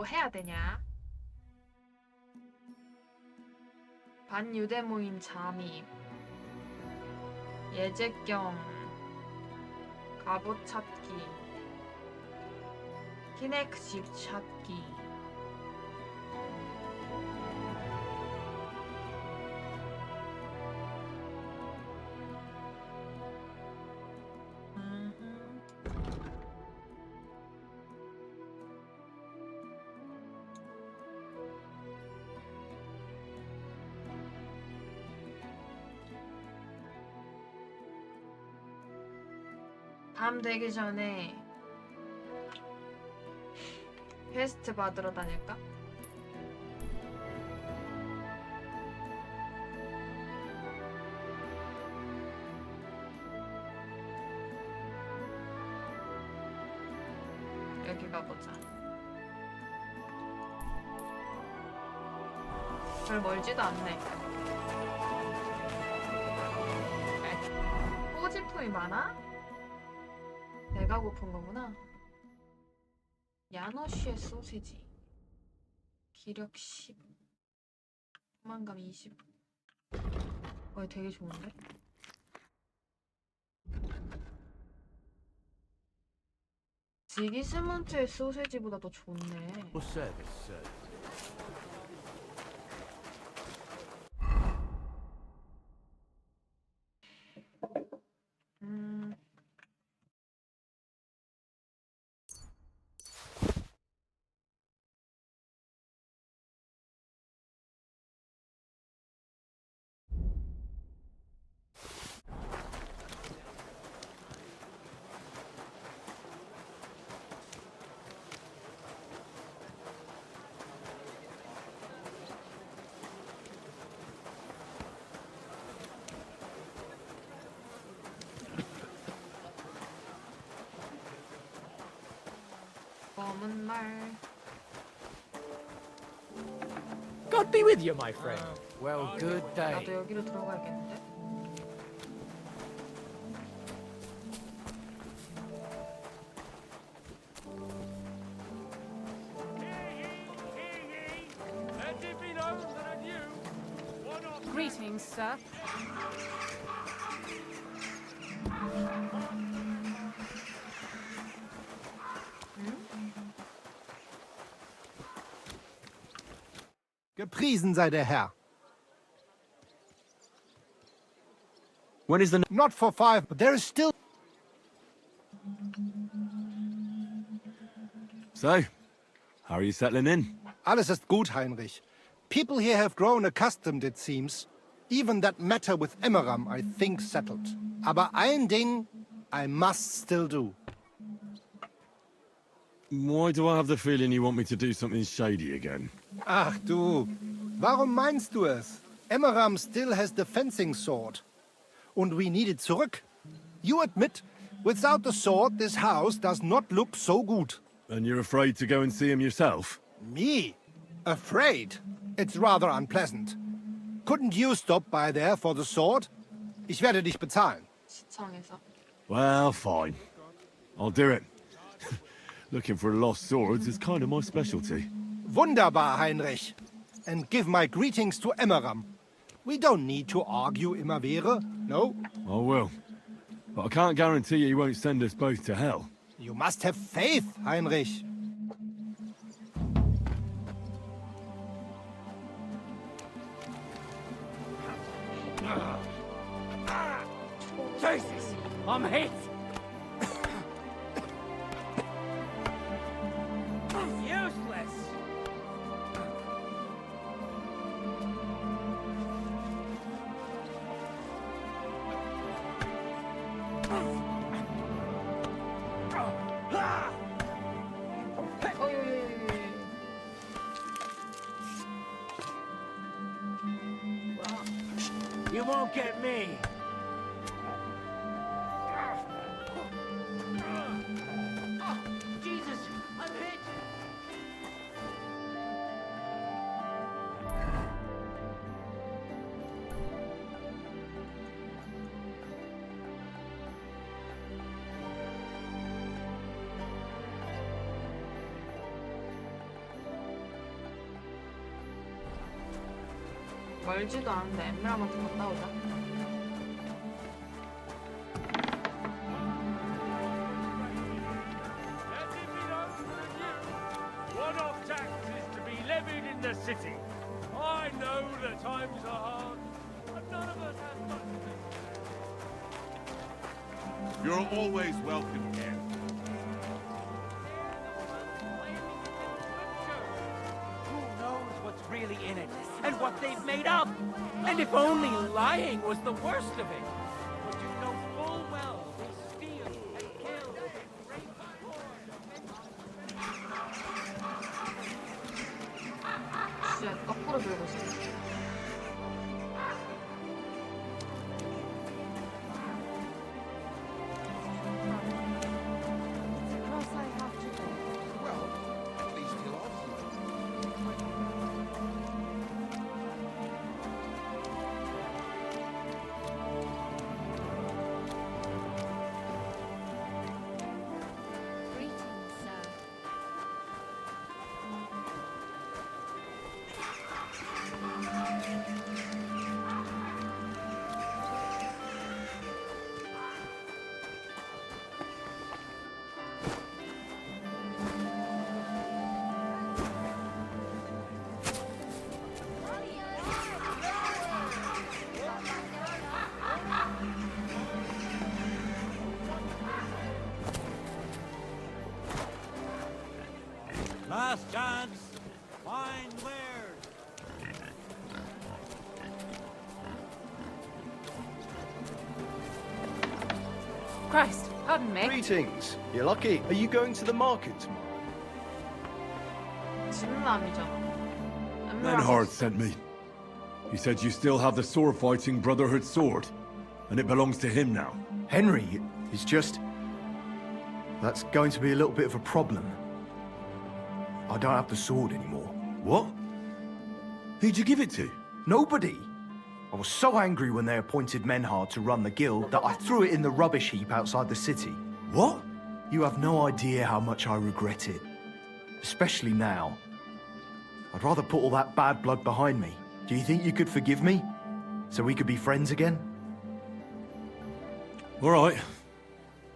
뭐 해야 되냐? 반유대 모임 잠입, 예제경, 갑옷 찾기, 키넥식 찾기. 밤 되기 전에 퀘스트 받으러 다닐까? 여기 가보자. 별 멀지도 않네. 꼬집품이 많아? 내가 고픈 거구나. 야노슈의 소세지. 기력 10. 포만감 20. 되게 좋은데? 지기스문트의 소세지보다 더 좋네. 검은 말. God be with you, my friend. Well, good day. 나도 여기로 들어가야겠는데? Greetings, sir. Gepriesen sei der Herr. When is the... Not for 5, but there is still... So, how are you settling in? Alles ist gut, Heinrich. People here have grown accustomed, it seems. Even that matter with Emmeram, I think, settled. Aber ein Ding I must still do. Why do I have the feeling you want me to do something shady again? Ach du, warum meinst du es? Emmeram still has the fencing sword. Und we need it zurück. You admit, without the sword, this house does not look so good. And you're afraid to go and see him yourself? Me? Afraid? It's rather unpleasant. Couldn't you stop by there for the sword? Ich werde dich bezahlen. 시청에서. Well, fine. I'll do it. Looking for lost swords is kind of my specialty. Wunderbar, Heinrich. And give my greetings to Emmeram. We don't need to argue immer wäre, no? I will. But I can't guarantee he won't send us both to hell. You must have faith, Heinrich. Jesus, I'm hit. Useless. You won't get me. Jesus, I'm hit. 멀지도 않은데 에메랄드 갔다 오자. Let it be known for you. One-off tax is to be levied in the city. I know the times are hard, but none of us have much business. You're always welcome here. Who knows what's really in it, and what they've made up? And if only lying was the worst of it. But you know full well they steal and kill and rape the poor. 진짜 거꾸로 들고 있어. Cross I have to go. Well, at least he'll ask you. Greetings, sir. Last chance. Find wares. Christ, pardon me. Greetings. You're lucky. Are you going to the market tomorrow? 진남이잖아. Menhard sent me. He said you still have the sword-fighting Brotherhood sword, and it belongs to him now. Henry is just... That's going to be a little bit of a problem. I don't have the sword anymore. What? Who'd you give it to? Nobody! I was so angry when they appointed Menhard to run the guild that I threw it in the rubbish heap outside the city. What? You have no idea how much I regret it. Especially now. I'd rather put all that bad blood behind me. Do you think you could forgive me? So we could be friends again? All right.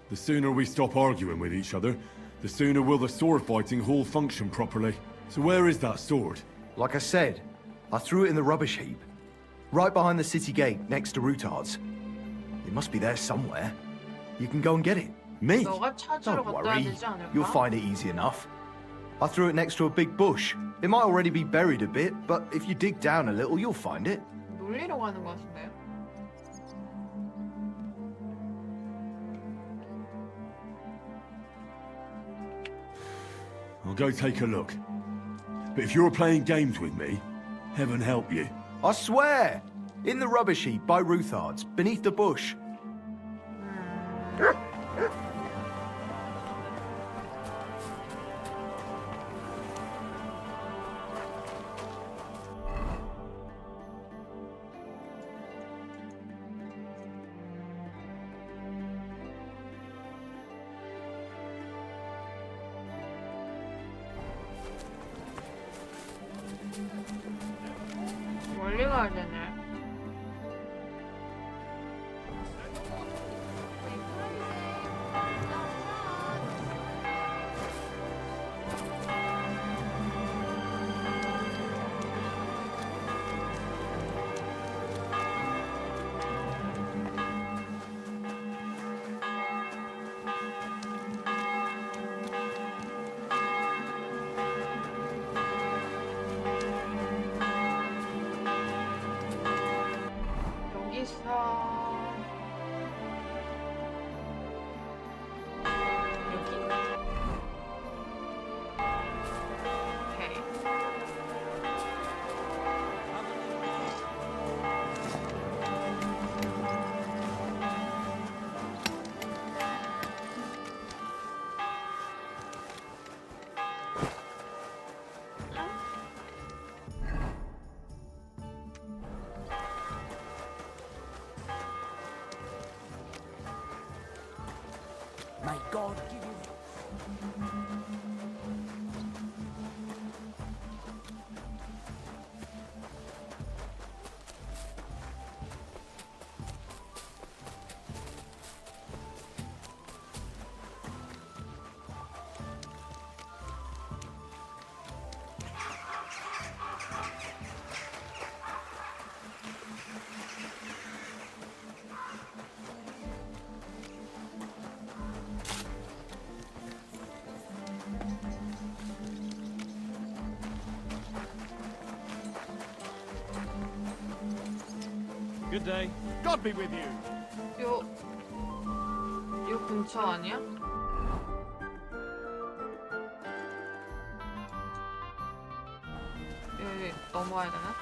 The sooner we stop arguing with each other, the sooner will the sword-fighting hall function properly. So where is that sword? Like I said, I threw it in the rubbish heap. Right behind the city gate, next to Routard's. It must be there somewhere. You can go and get it. Me? 너가 찾으러 Don't 갔다 와야 worry. 되지 않을까? You'll find it easy enough. I threw it next to a big bush. It might already be buried a bit, but if you dig down a little, you'll find it. 놀리러 가는 것 같은데. I'll go take a look. But if you're playing games with me, heaven help you. I swear! In the rubbish heap by Routard's, beneath the bush. 멀리 가야 되네. Good day. God be with you. 요 근처 아니야? 여기 넘어와야 되나?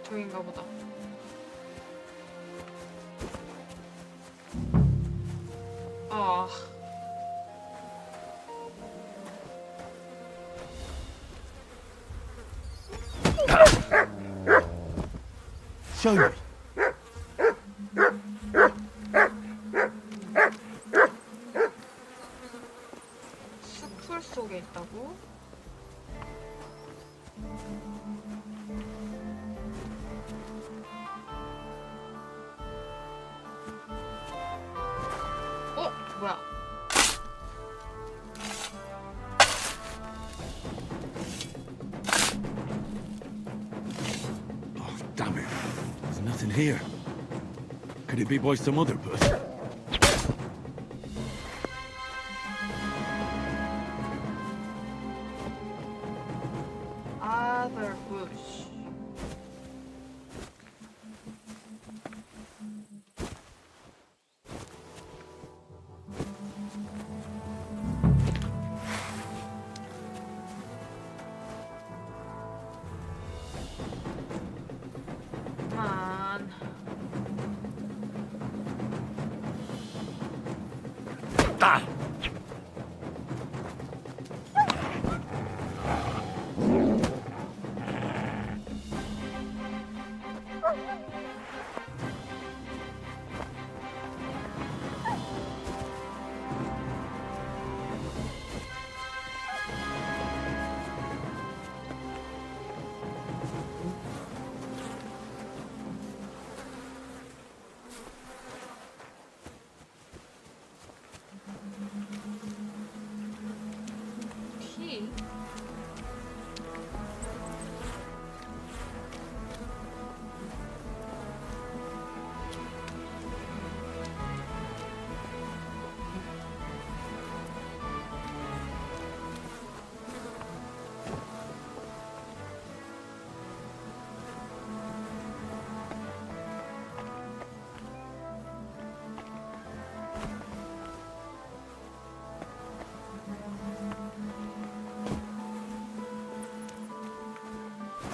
저긴가 보다. 아. Show me. 숲풀 속에 있다고? 뭐야? Oh, damn it. There's nothing here. Could it be by some other bush? Other bush. Man. Ah! 키?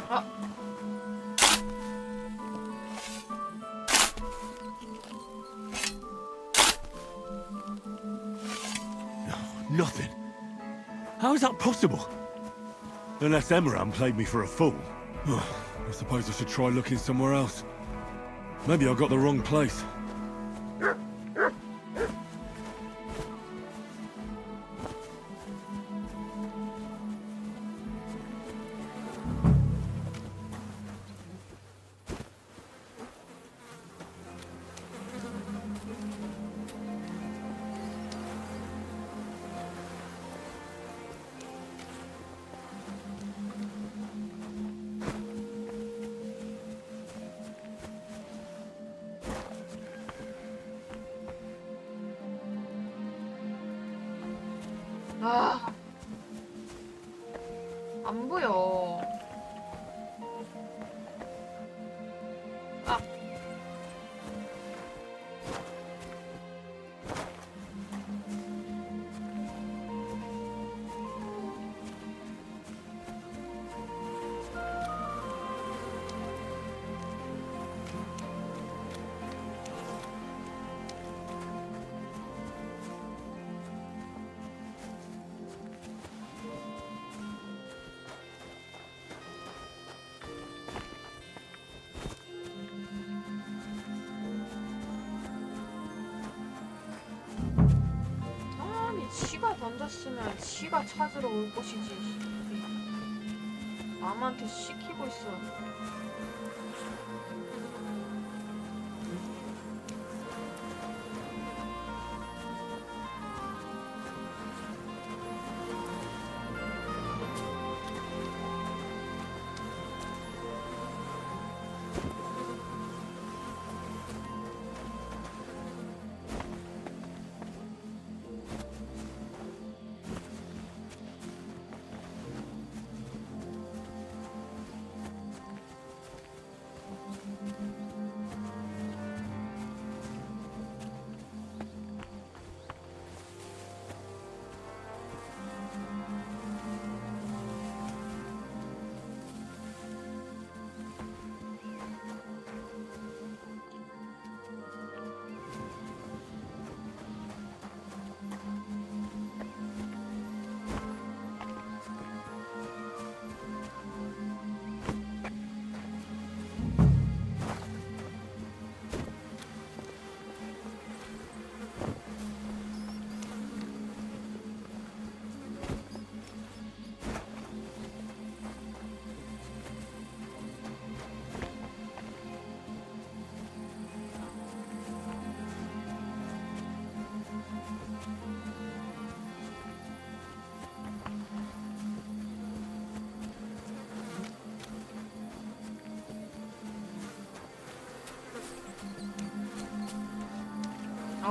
아. Nothing. How is that possible? Unless Emram played me for a fool. I suppose I should try looking somewhere else. Maybe I got the wrong place. 아. 안 보여. 아. 아니, 지가 던졌으면 지가 찾으러 올 것이지. 남한테 시키고 있어.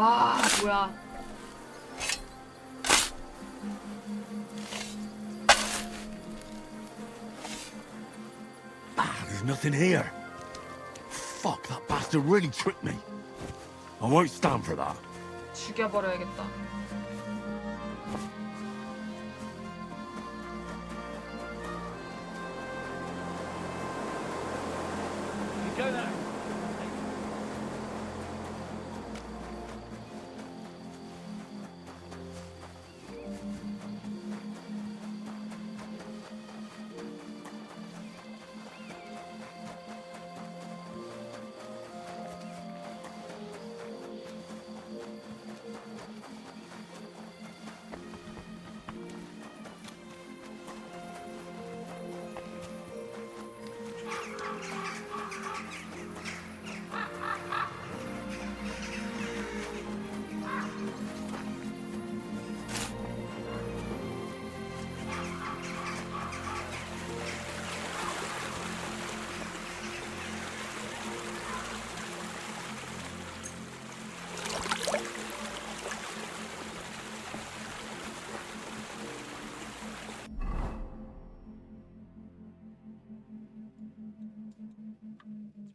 아, 뭐야. There's nothing here. Fuck, that bastard really tricked me. I won't stand for that. 죽여버려야겠다. You go there.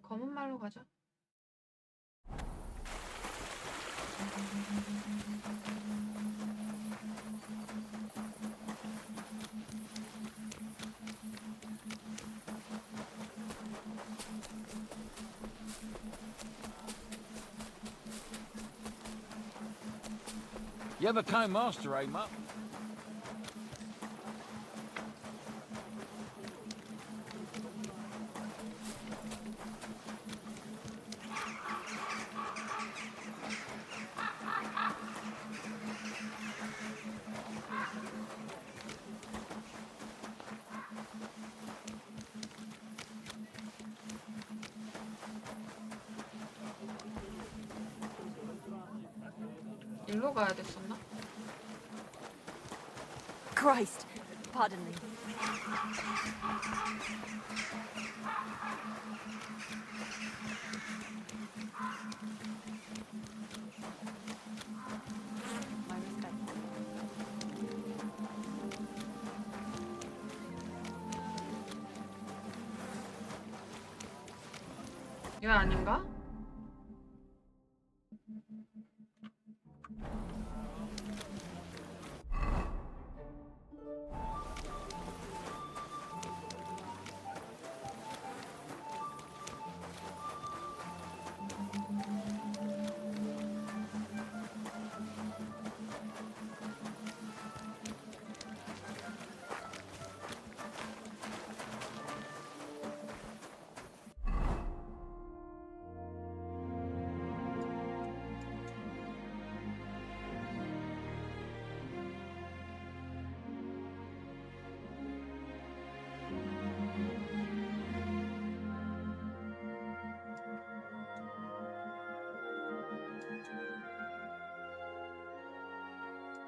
검은 말로 가자. You ever came master, eh, Mutt? 일로 가야 됐었나? Christ, pardon me. My respect. 이거 아닌가?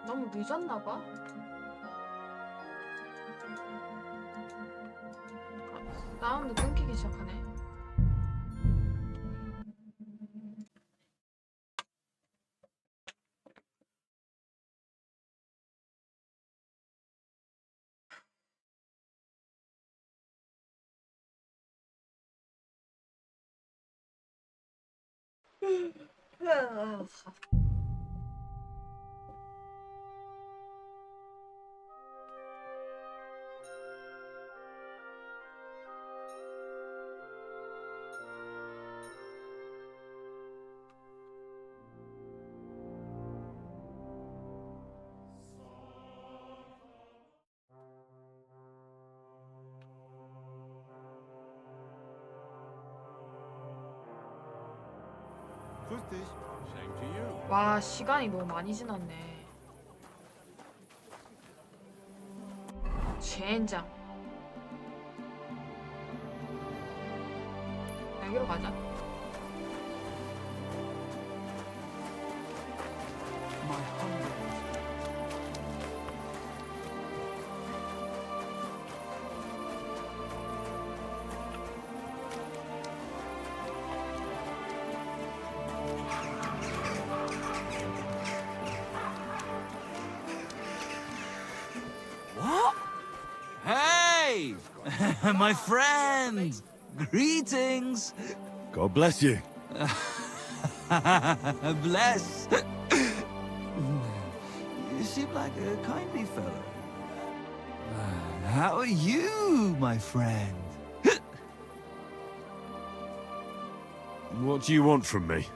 너무 늦었나봐. 사운드 끊기기 시작하네. Grüß dich. Same to you. 와, 시간이 너무 많이 지났네. 젠장. 여기로 가자. My hunger was My friend! Greetings! God bless you. Bless! You seem like a kindly fellow. How are you, my friend? What do you want from me?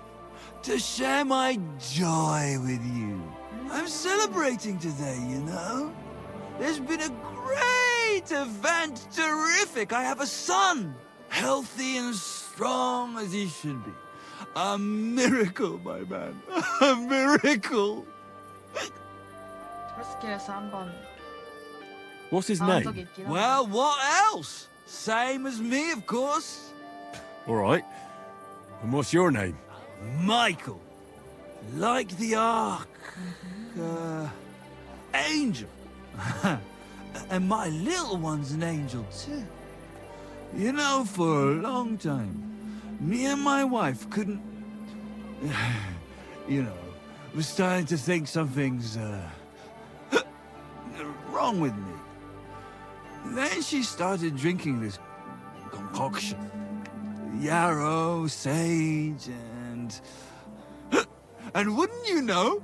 To share my joy with you. I'm celebrating today, you know? There's been a great event, terrific. I have a son, healthy and strong as he should be. A miracle, my man. A miracle. 트러스킬에서 한번 What's his 나온 name? 적이 있긴 한데. Well, what else? Same as me, of course. All right. And what's your name? Michael. Like the Ark. Angel. And my little one's an angel too. You know, for a long time, me and my wife couldn't... you know, was starting to think something's wrong with me. Then she started drinking this concoction. Yarrow, sage, and... and wouldn't you know?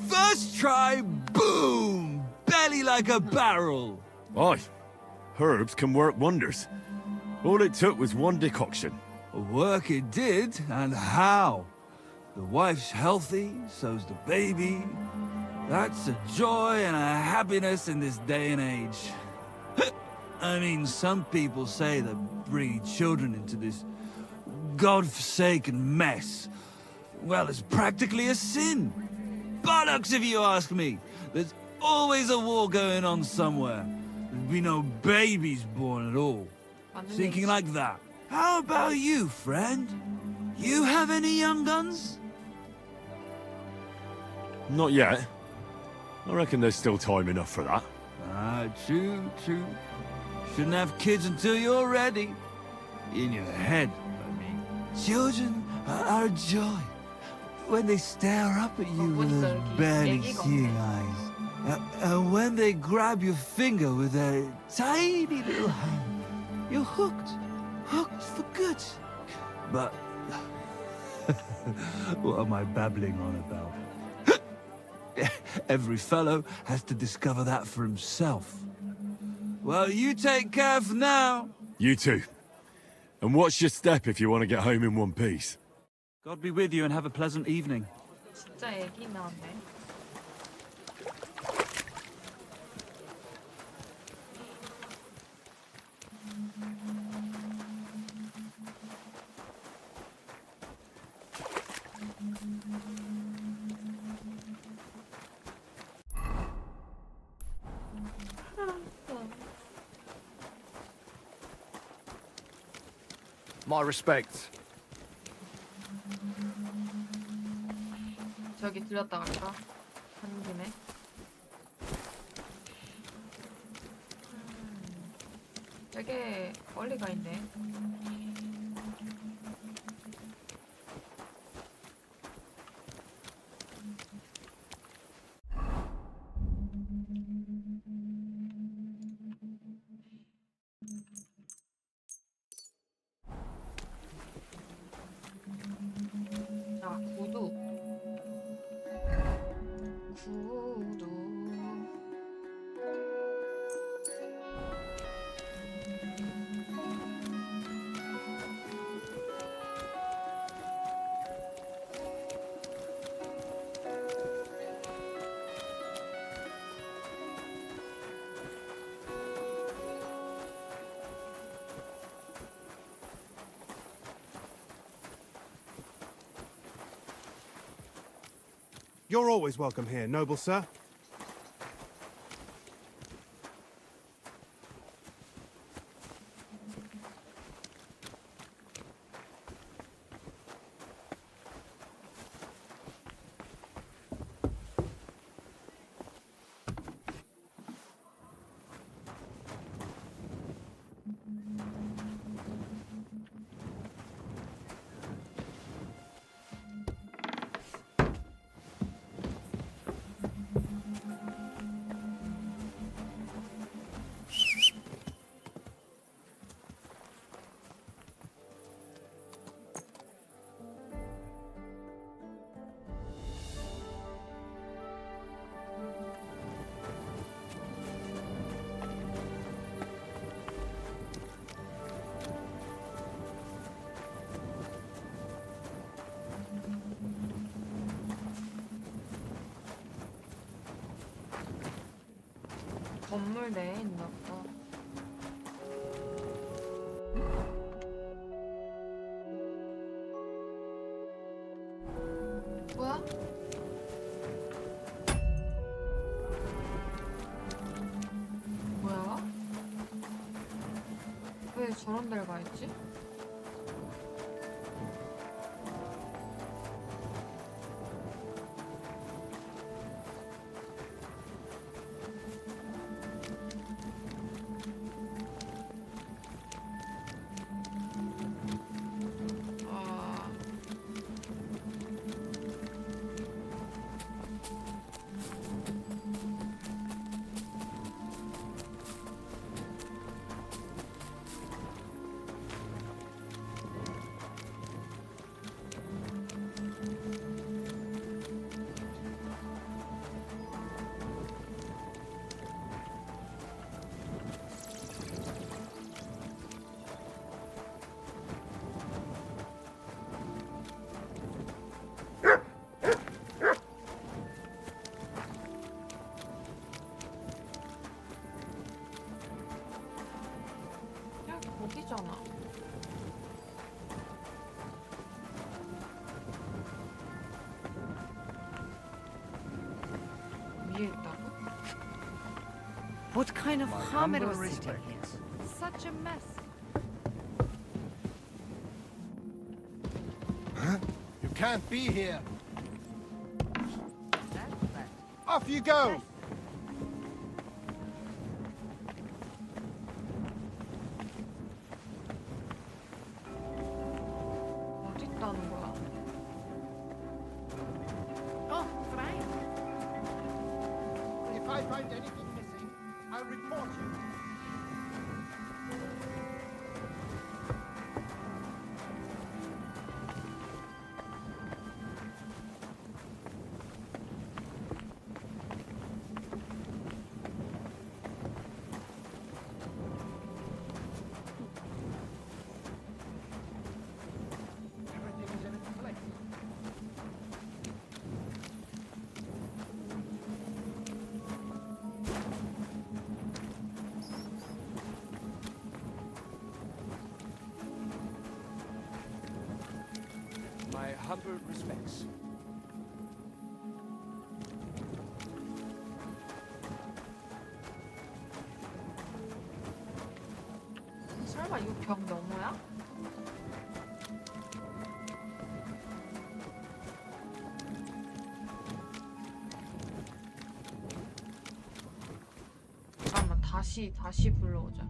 First try, boom! Belly like a barrel! Aye. Herbs can work wonders. All it took was one decoction. Work it did, and how? The wife's healthy, so's the baby. That's a joy and a happiness in this day and age. I mean, some people say that bringing children into this God-forsaken mess, well, it's practically a sin. Bollocks, if you ask me. There's always a war going on somewhere. There'd be no babies born at all. Thinking like that. How about you, friend? You have any young guns? Not yet. I reckon there's still time enough for that. Ah, true, true. Shouldn't have kids until you're ready. In your head, I mean. Children are a joy. When they stare up at you with those barely seeing eyes. And when they grab your finger with their tiny little hand. You're hooked. Hooked for good. But... what am I babbling on about? Every fellow has to discover that for himself. Well, you take care for now. You too. And watch your step if you want to get home in one piece. God be with you and have a pleasant evening. 진짜 애기 나왔네. My respects. 저기 들렸다 갈까? 하는 김에. 되게 멀리 가 있네. 아, 구두. 구두. You're always welcome here, noble sir. 건물 내에 있나 보다. 뭐야? 뭐야? 왜 저런 데를 가 있지? 아... 그냥 거기잖아. 위에 있다고? What kind of harm was sitting here? Such a mess. You can't be here. Off you go. 어디 있다는 거야? If I find anything missing, I'll report you. Everything is in its place. My humble respects. 설마 이거 벽 너머야? 잠깐만 다시 불러오자.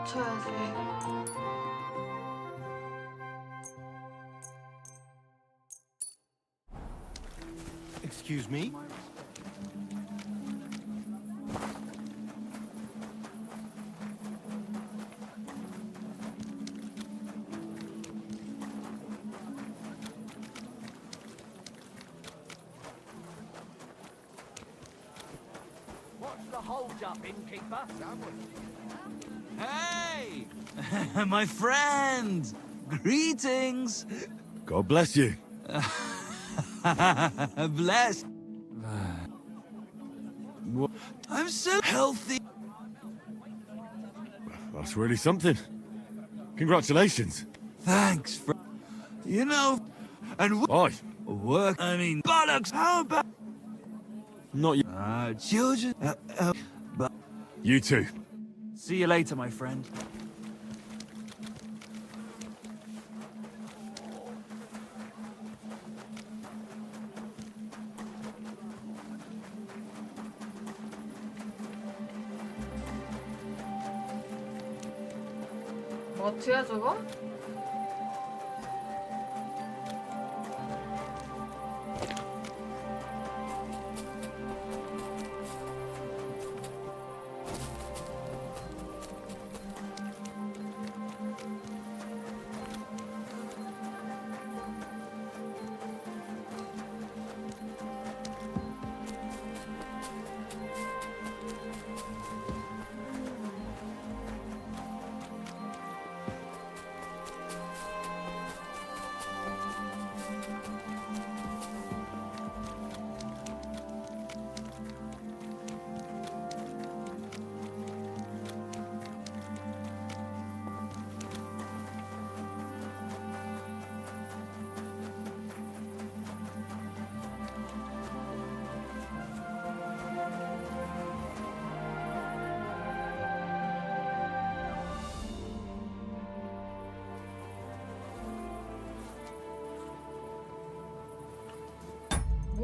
고쳐야지. Excuse me? What's the hold-up, innkeeper? Hey! My friend! Greetings! God bless you. Bless. I'm so healthy. That's really something. Congratulations. Thanks, you know, and Aye. work. I mean, bollocks. How about Not you. children? But You too. See you later, my friend. 뭐트야 저거?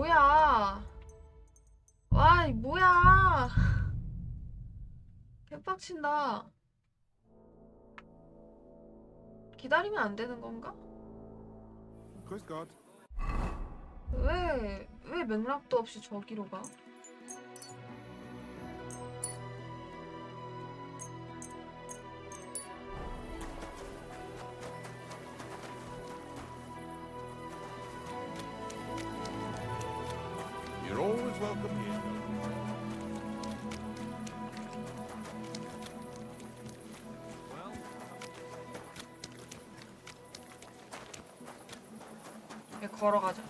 뭐야? 와, 이 뭐야? 개빡친다. 기다리면 안 되는 건가? Grüß Gott. 왜 맥락도 없이 저기로 가? You're always welcome here. 왜 걸어가자.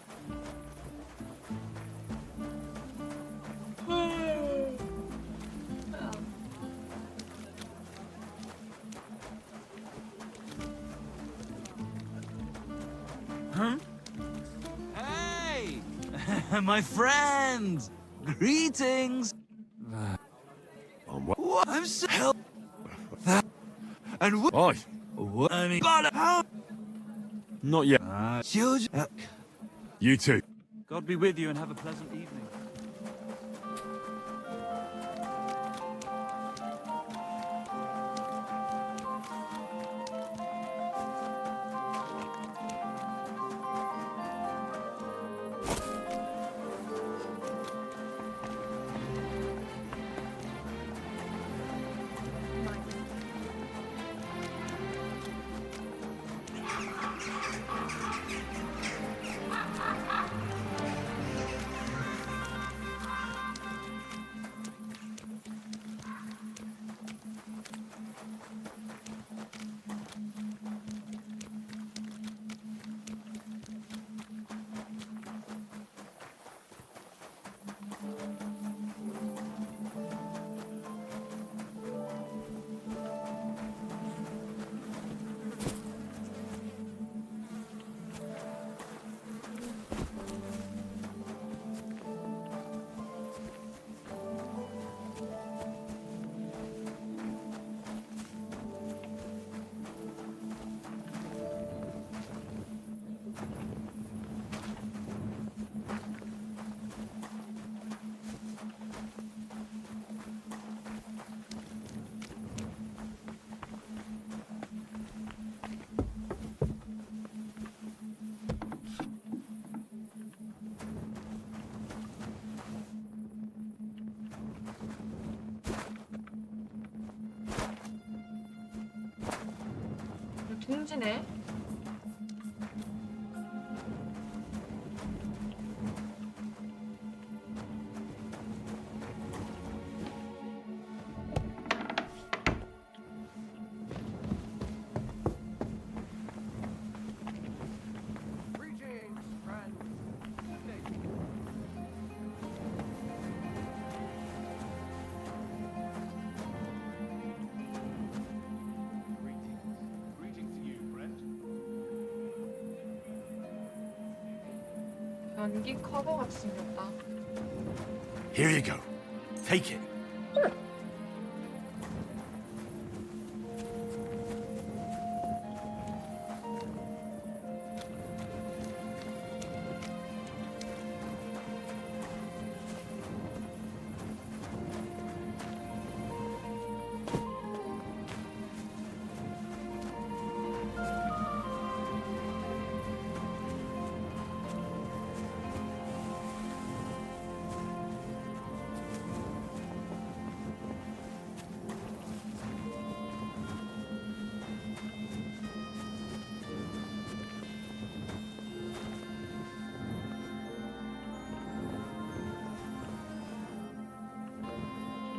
Huh? Hey! My friend! Greetings! What? I'm so help that and what? Aye. What? I mean, but how? Not yet. Children. You too. God be with you and have a pleasant evening. 둥지네. Greetings, friends. Greetings to you, friend. 연기 커버 같이 생겼다. Here you go. Take it.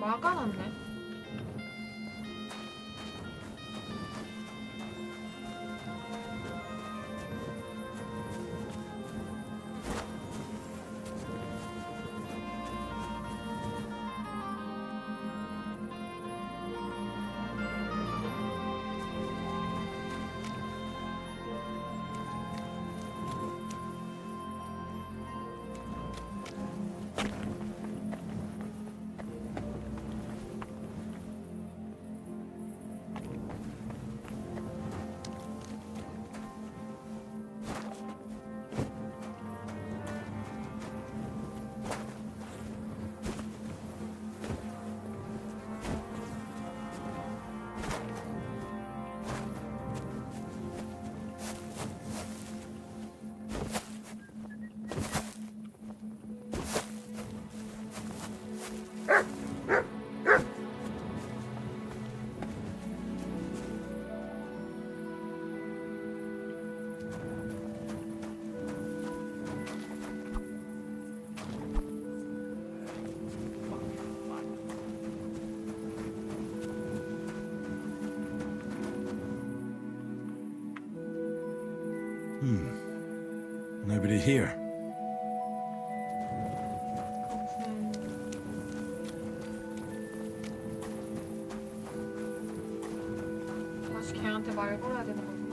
막아놨네. Nobody here. 다시 걔한테 말 걸어야 되는 거구나.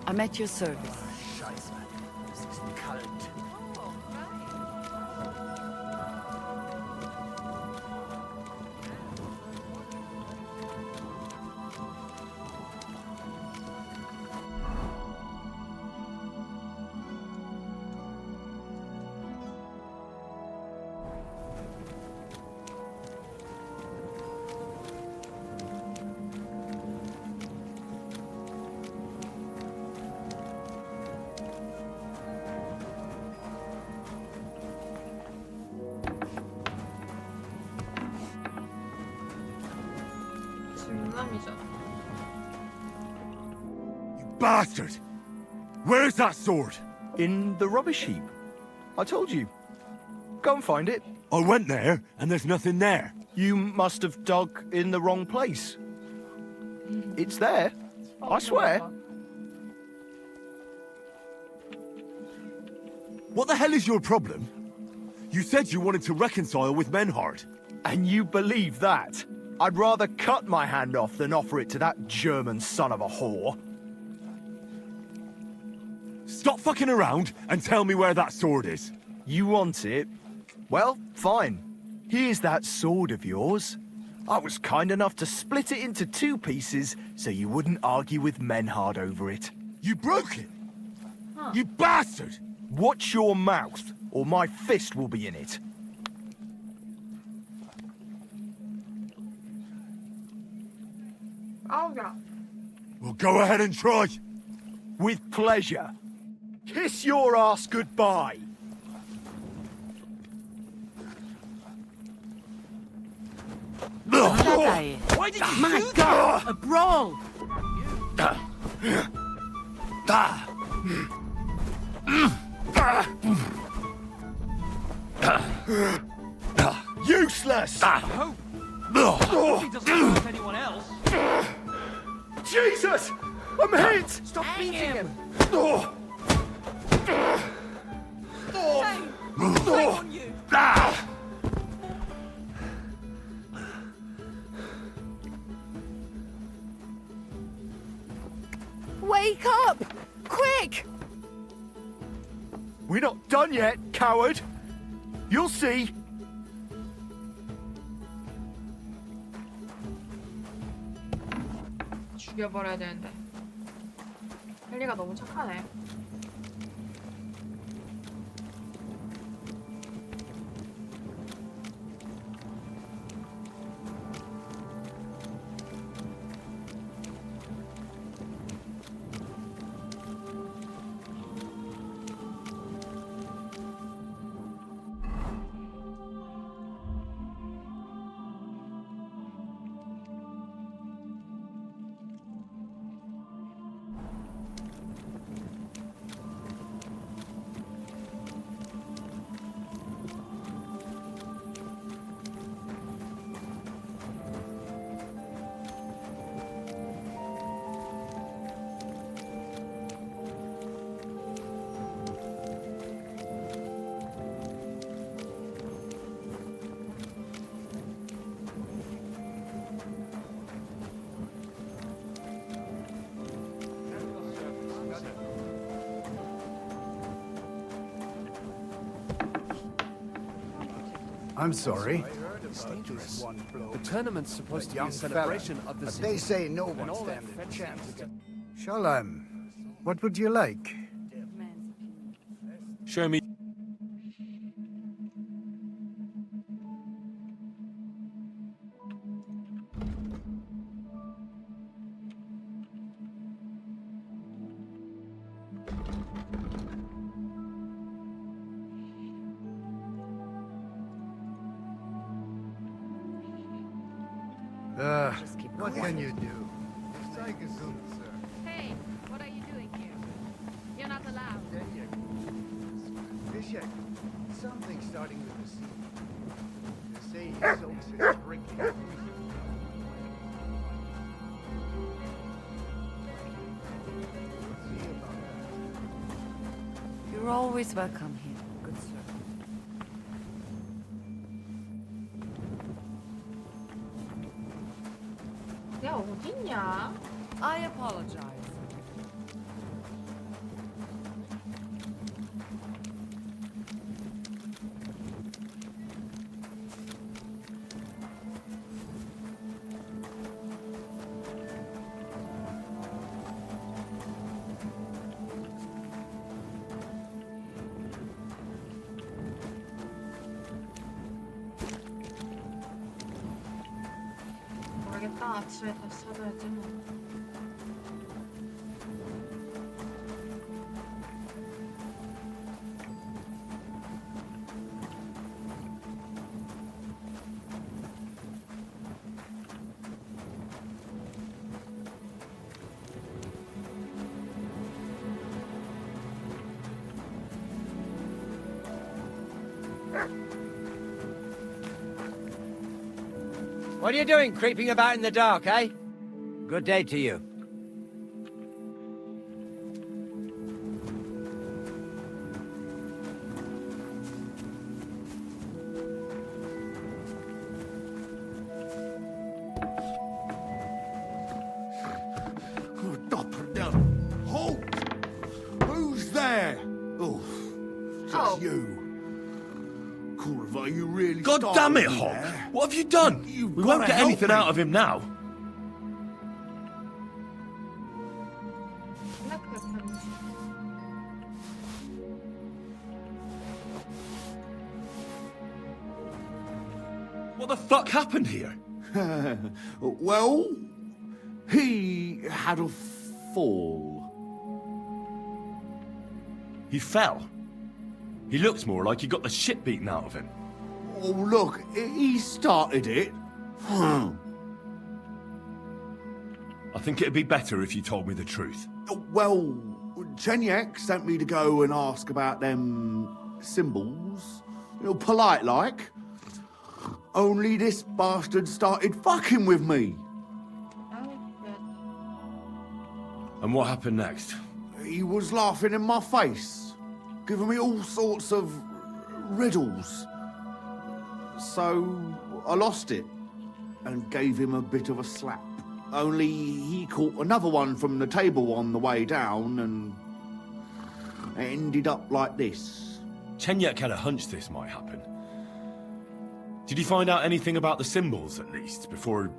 I'm at your service. Scheiße. Es ist kalt. 중남이잖아. You bastard! Where's that sword? In the rubbish heap. I told you. Go and find it. I went there, and there's nothing there. You must have dug in the wrong place. It's there. I swear. What the hell is your problem? You said you wanted to reconcile with Menhard. And you believe that? I'd rather cut my hand off than offer it to that German son of a whore. Stop fucking around and tell me where that sword is. You want it? Well, fine. Here's that sword of yours. I was kind enough to split it into 2 pieces so you wouldn't argue with Menhard over it. You broke it? Huh. You bastard! Watch your mouth, or my fist will be in it. Oh yeah. Well, go ahead and try. With pleasure. Kiss your ass goodbye. Why did you My God! A brawl! Useless! I hope he doesn't hurt anyone else. Jesus! I'm hit! Stop beating him! Shame on you! Wake up! Quick! We're not done yet, coward. You'll see. 죽여버려야 되는데. 헨리가 너무 착하네. I'm sorry. It's dangerous. The tournament's supposed to be a celebration of the city. They say no one stands a chance against... Shalom. What would you like? Show me. What can you do? Sir. Hey, what are you doing here? You're not allowed. Bishek, something starting with the sea. They say he soaks his drinking. You're always welcome here, good sir. 야, 어딨냐? I apologize. 모르겠다. 아침에 다시 찾아야지 뭐. What are you doing creeping about in the dark, eh? Good day to you. Stop her down. Halt! Who's there? Oh, just you. Corva, you really God damn it, startled me Hog! there. What have you done? You've We won't gotta get help anything me. out of him now. What the fuck happened here? Well, he had a fall. He fell. He looks more like he got the shit beaten out of him. Oh, look, he started it. I think it'd be better if you told me the truth. Well, Chenyek sent me to go and ask about them symbols. You know, polite like. Only this bastard started fucking with me. And what happened next? He was laughing in my face, giving me all sorts of riddles. So I lost it and gave him a bit of a slap. Only he caught another one from the table on the way down and it ended up like this. Chenyek had a hunch this might happen. Did you find out anything about the symbols, at least, before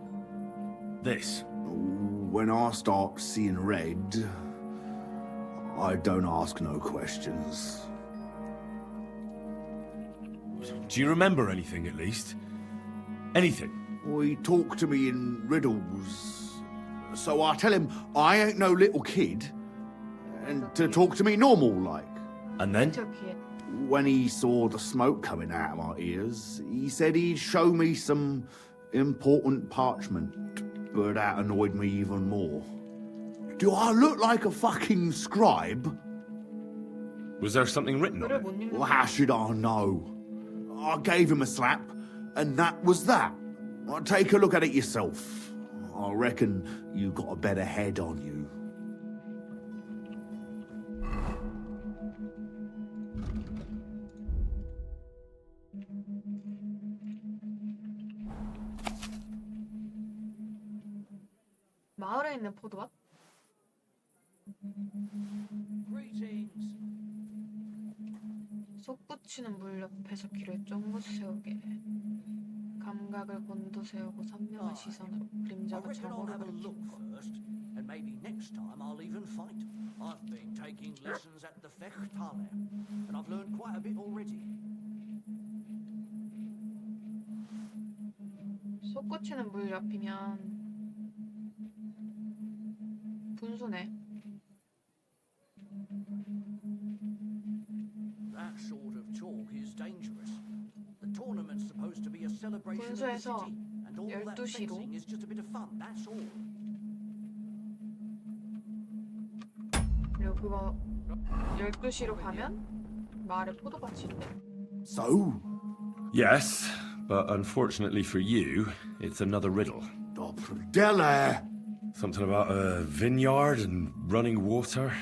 this? When I start seeing red, I don't ask no questions. Do you remember anything, at least? Anything? He talked to me in riddles. So I tell him I ain't no little kid, and to talk to me normal like. And then? When he saw the smoke coming out of my ears, he said he'd show me some important parchment, but that annoyed me even more. Do I look like a fucking scribe? Was there something written on it? Well, how should I know? I gave him a slap, and that was that. Well, take a look at it yourself. I reckon you got a better head on you. 마을에 있는 포도밭? Greetings. 속붓 솟구치는 물 옆에서 귀를 쫑긋 세우게 감각을 곤두세우고 선명한 시선으로 I 그림자가 reckon I'll 절호를 have a look 가리키는 것. first, and maybe next time I'll even fight. I've been taking lessons at the Fechthalle, and I've learned quite a bit already. 솟구치는 물 옆이면 분수네. That sort of talk is dangerous. The tournament's supposed to be a celebration of the 분수에서 city, and all that 12시로 fencing is just a bit of fun, that's all. 그리고 그거 12시로 가면 마을에 포도밭이 있대. So? Yes, but unfortunately for you, it's another riddle. Oh, Dele! Something about a vineyard and running water.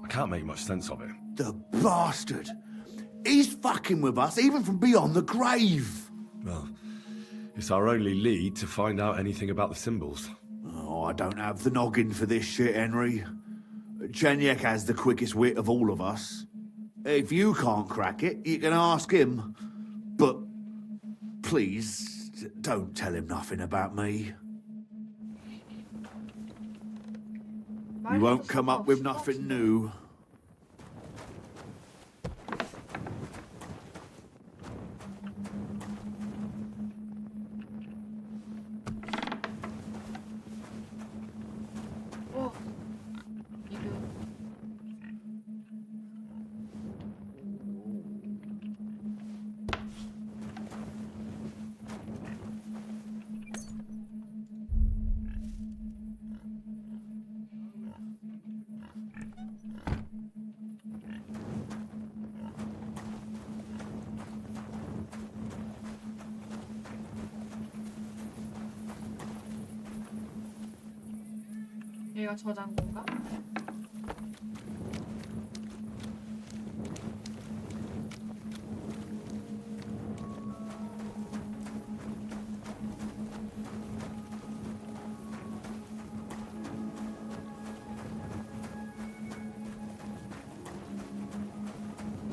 I can't make much sense of it. The bastard! He's fucking with us, even from beyond the grave! Well, it's our only lead to find out anything about the symbols. Oh, I don't have the noggin for this shit, Henry. Chenyek has the quickest wit of all of us. If you can't crack it, you can ask him. But please, don't tell him nothing about me. You won't come up with nothing new. 오, 이거 얘가 저장고인가?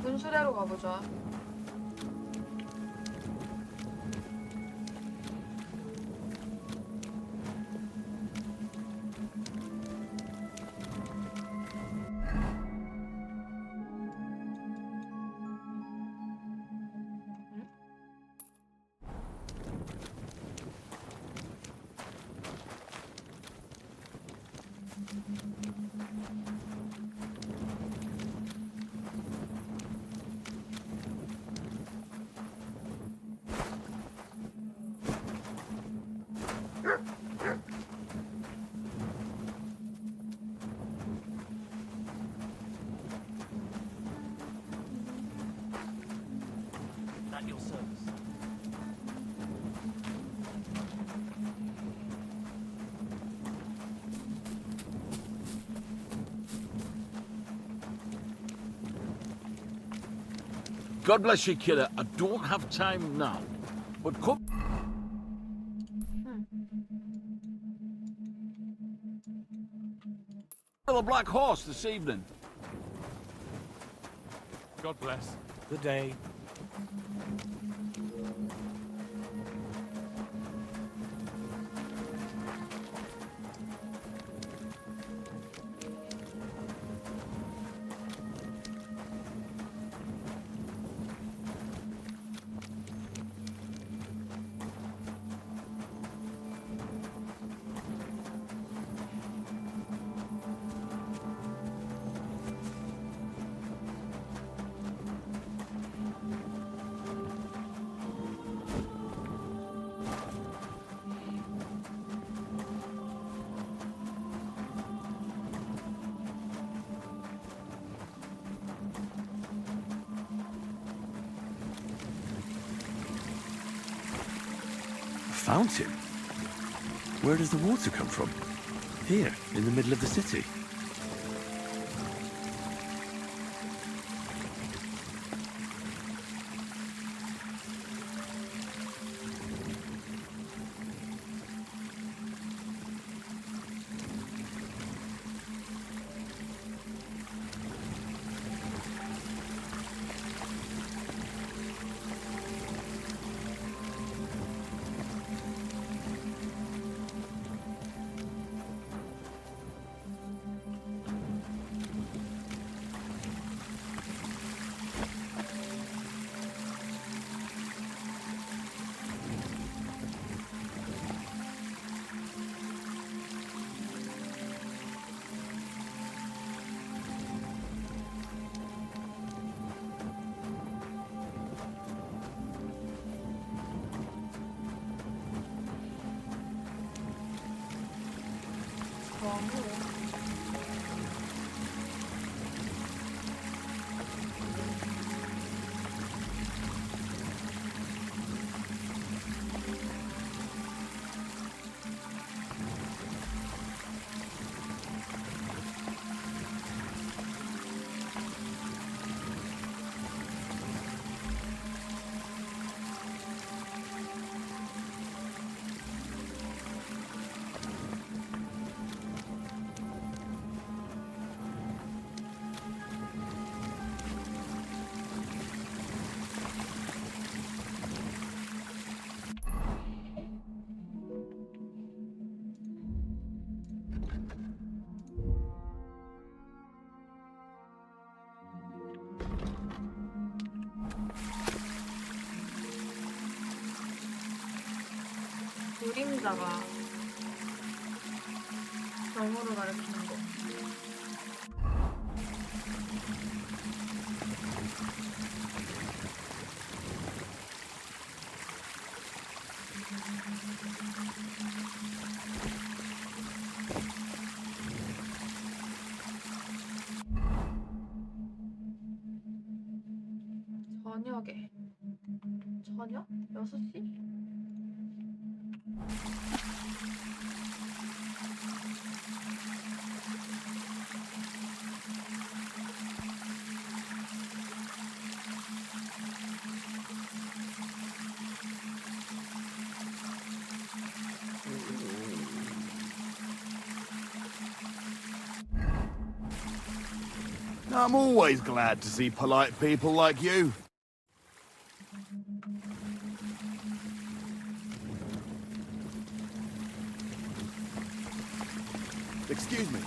분수대로 가보자. At your service. God bless you, killer. I don't have time now. But come... The Black Horse this evening. God bless. Good day. Fountain? Where does the water come from? Here, in the middle of the city. 여기다가 점으로 가리키는 거. 저녁에. 저녁? 6시? I'm always glad to see polite people like you. Excuse me.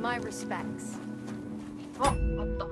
My respects. 맞다.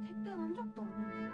택배는 한 적도 없는데.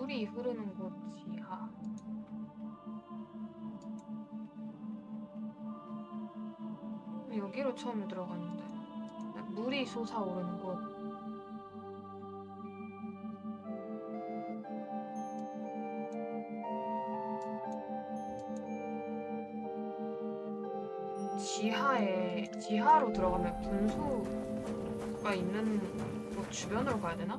물이 흐르는 곳 지하. 여기로 처음에 들어갔는데 물이 솟아오르는 곳. 지하로 들어가면 분수가 있는 곳 주변으로 가야 되나?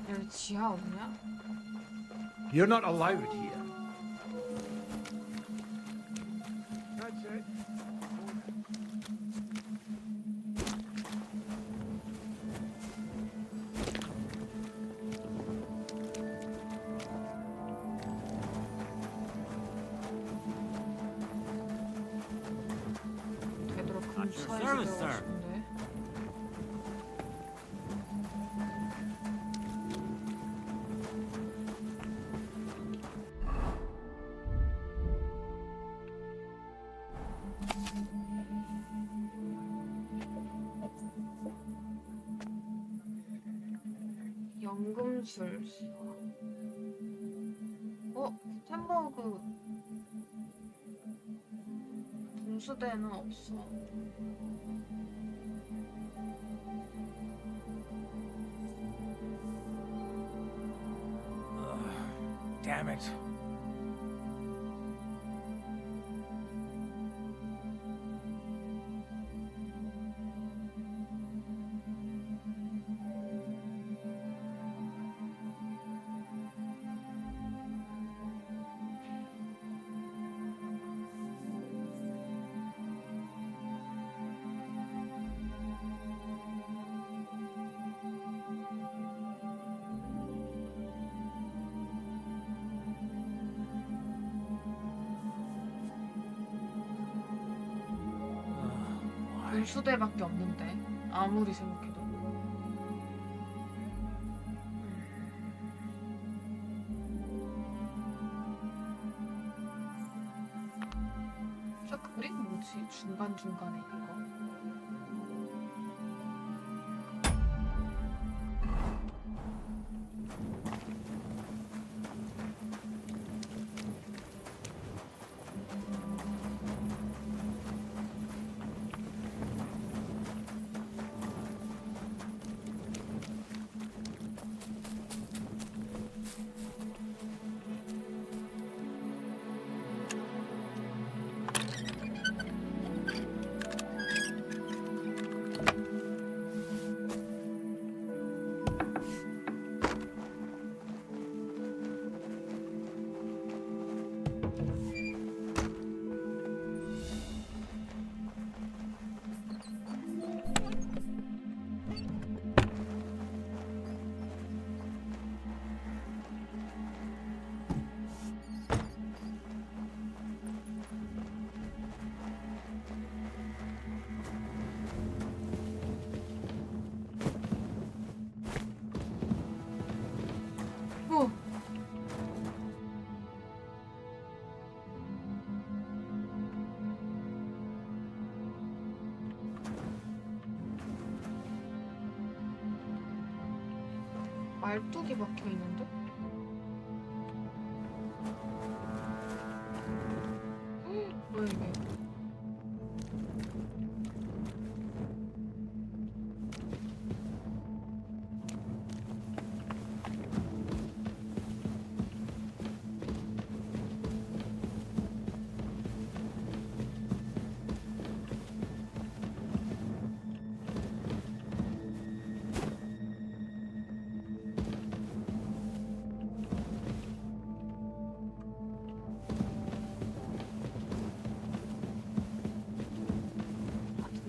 여기 지하 어디냐? You're not allowed here. That's it. 되도록 근처에 service, 들어가고 sir. 싶은데. 연금술. 템버그 분수대는 없어. Damn it. 분수대밖에 없는데 아무리 생각해도. 저 그림 뭐지? 중간중간에 있는 거. 말뚝이 박혀 있는데? 뭐야 이게?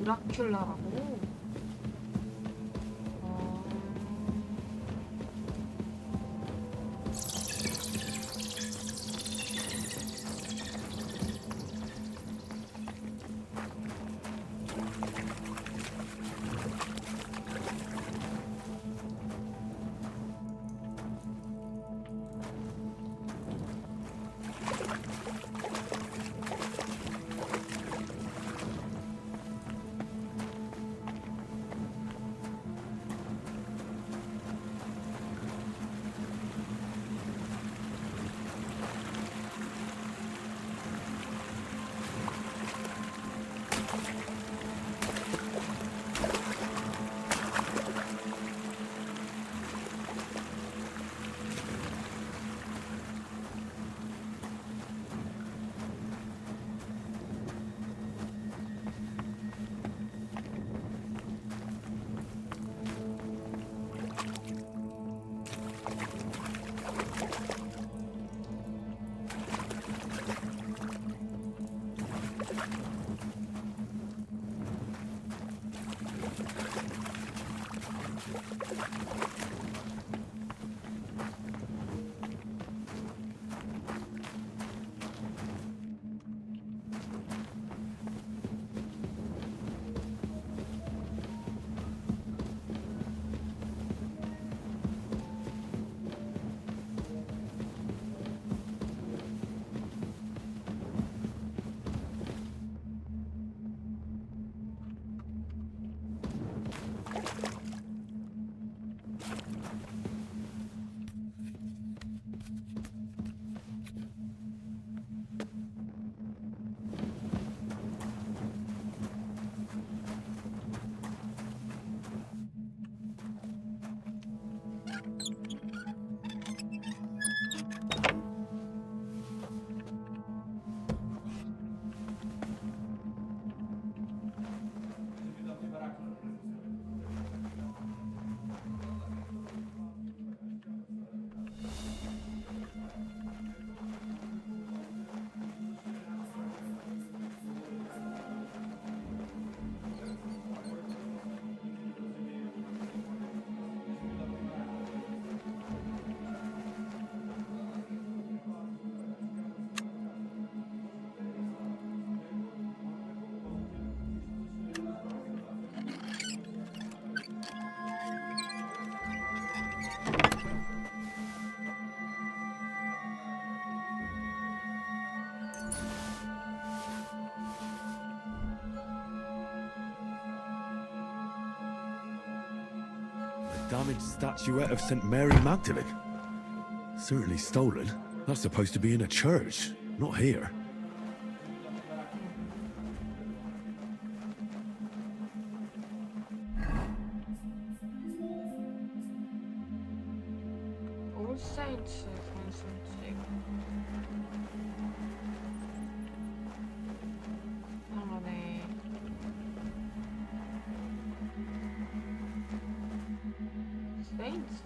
드라큘라라고? Damaged statuette of St. Mary Magdalene. Certainly stolen. That's supposed to be in a church, not here. All Saints konsentrere. Holiday. Saints?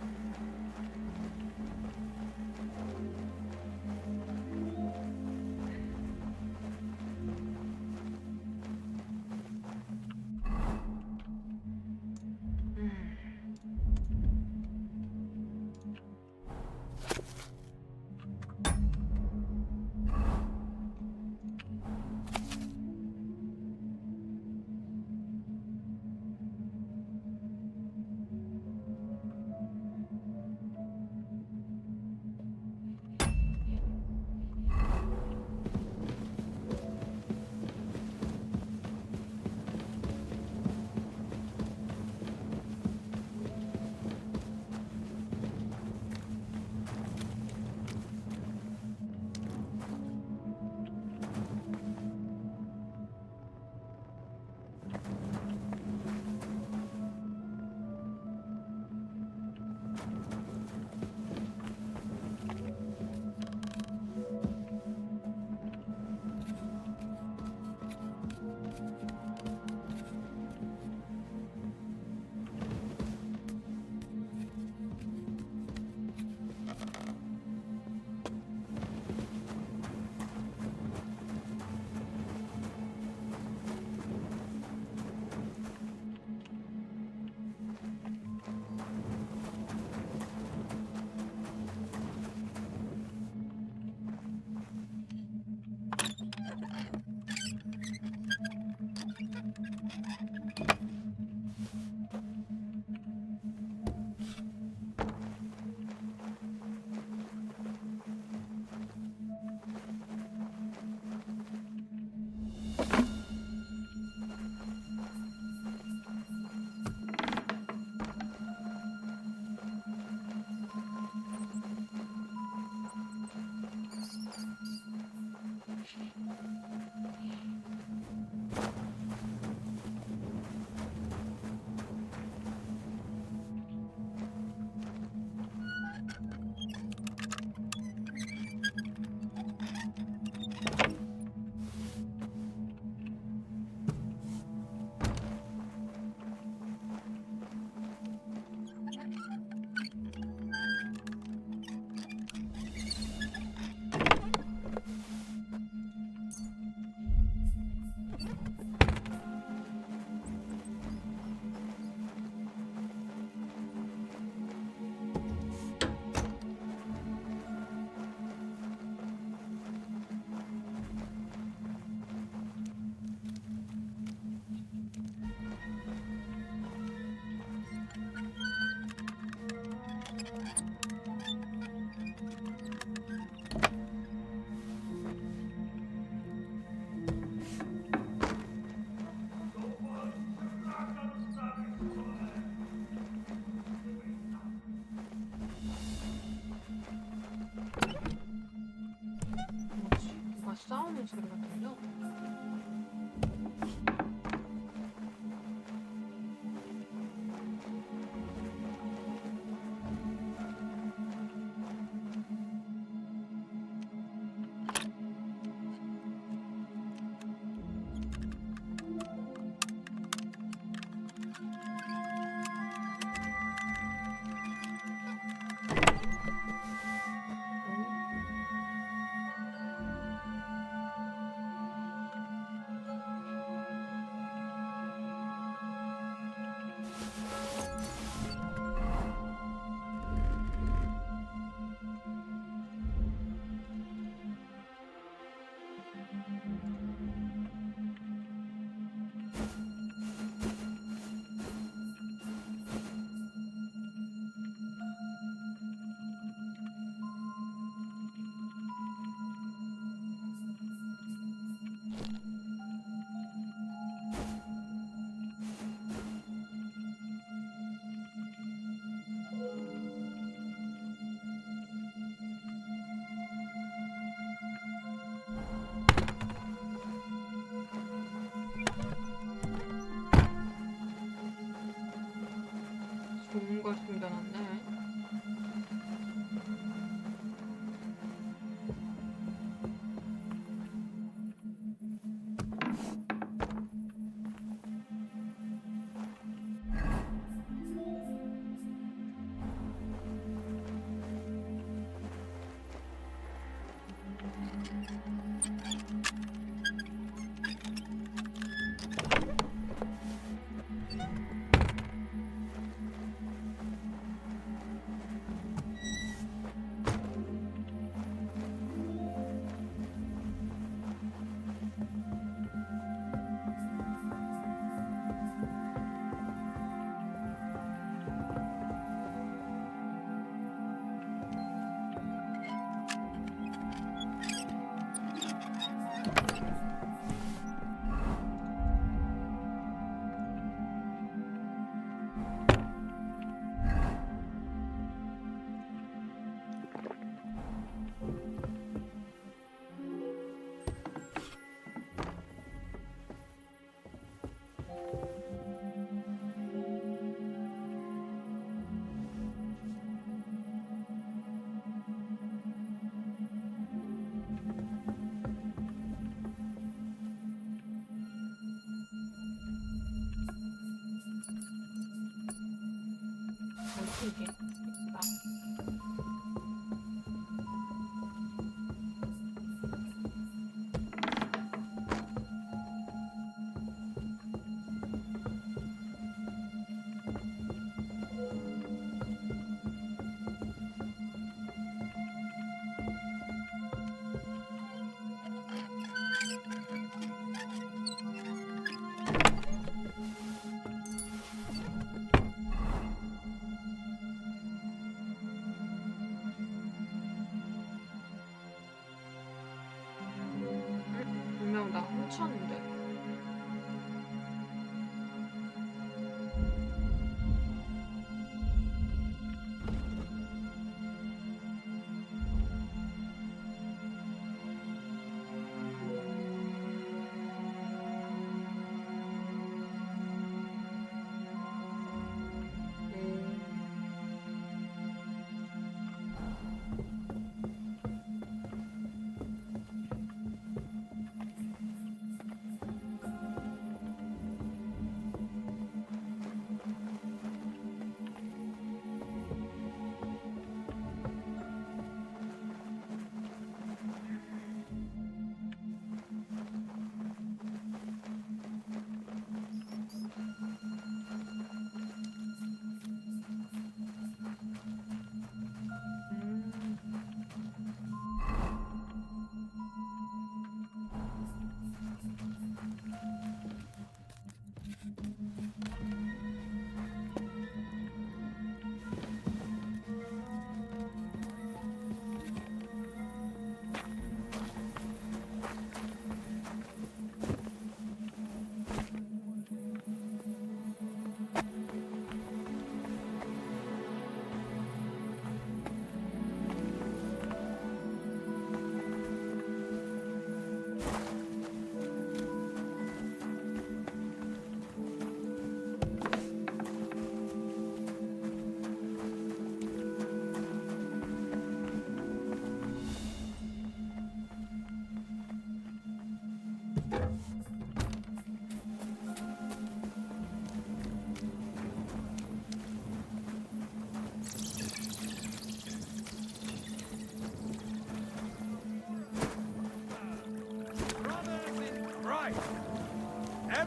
뭐지? 누가 싸우는 소리가 들려? 좋은 걸 숨겨놨네. 뭐지 이게? 있다.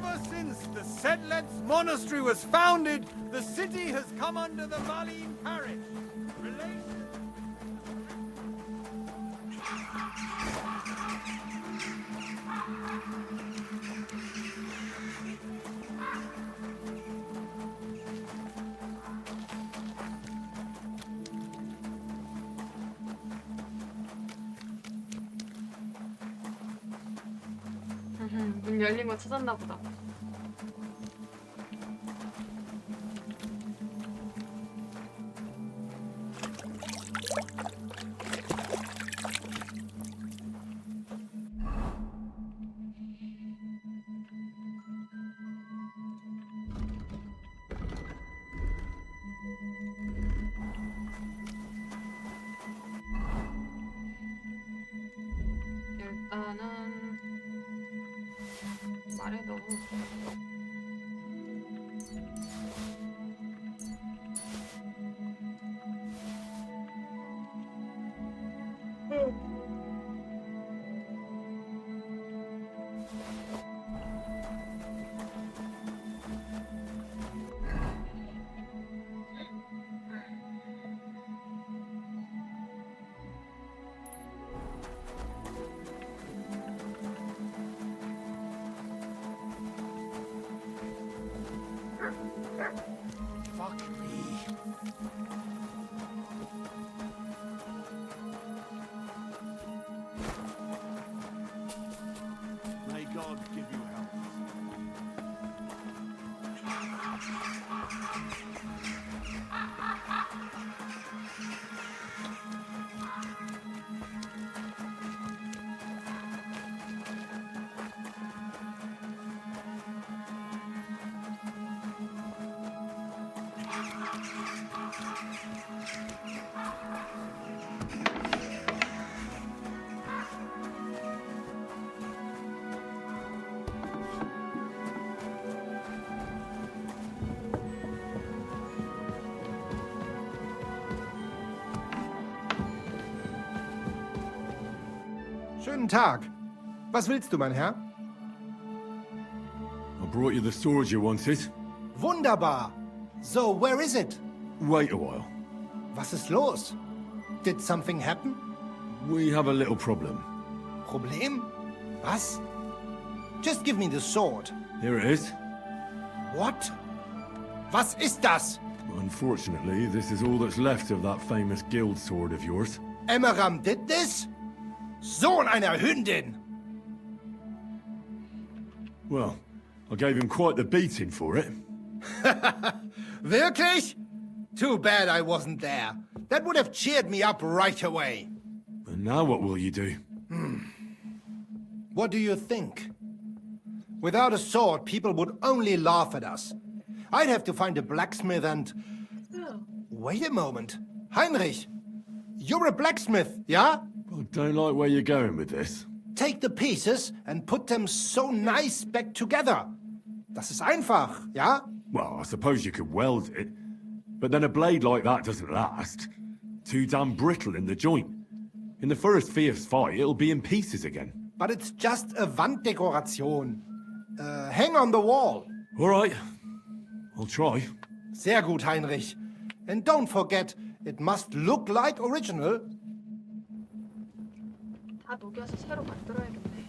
Ever since the Sedlets Monastery was founded, the city has come under the Valine Parish. 문 열린 거 찾았나 보다. 일단은 말해 넣어. Fuck me. May God give you help. Schönen Tag. Was willst du, mein Herr? I brought you the sword you wanted. Wunderbar. So, where is it? Wait a while. Was ist los? Did something happen? We have a little problem. Problem? Was? Just give me the sword. Here it is. What? Was ist das? Unfortunately, this is all that's left of that famous guild sword of yours. Emmeram did this? Sohn einer Hündin! Well, I gave him quite the beating for it. Wirklich? Too bad I wasn't there. That would have cheered me up right away. And now what will you do? What do you think? Without a sword, people would only laugh at us. I'd have to find a blacksmith and... Wait a moment. Heinrich, you're a blacksmith, yeah? I don't like where you're going with this. Take the pieces and put them so nice back together. Das ist einfach, ja? Well, I suppose you could weld it. But then a blade like that doesn't last. Too damn brittle in the joint. In the first fierce fight, it'll be in pieces again. But it's just a Wanddekoration. Hang on the wall. All right. I'll try. Sehr gut, Heinrich. And don't forget, it must look like original. 다 녹여서 새로 만들어야겠네.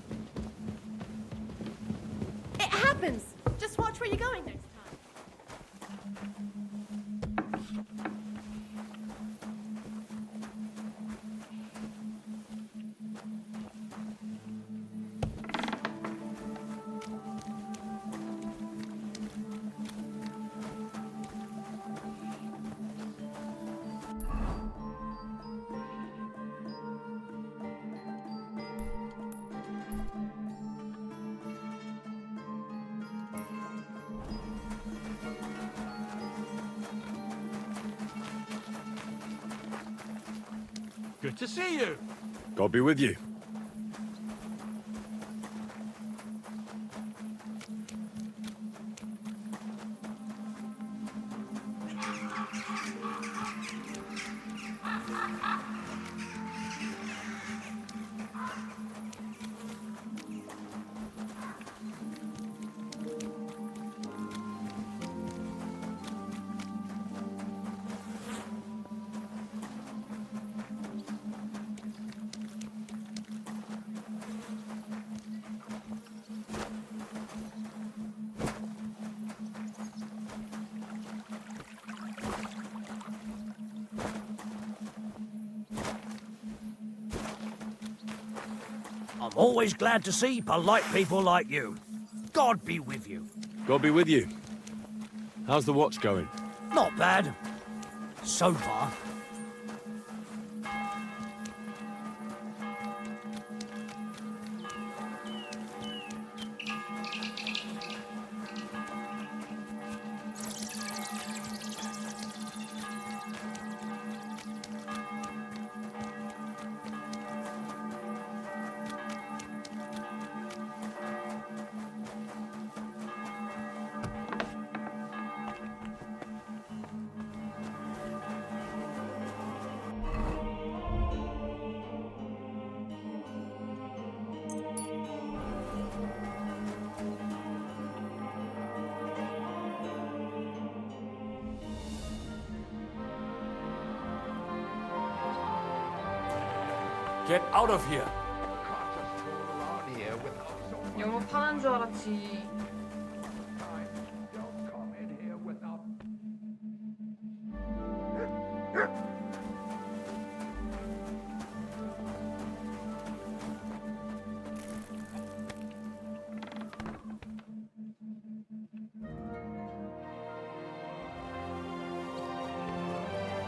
It happens! Just watch where you're going next time. Good to see you. God be with you. I'm always glad to see polite people like you. God be with you. God be with you. How's the watch going? Not bad. So far. Get out of here. 영업하는 줄 알았지.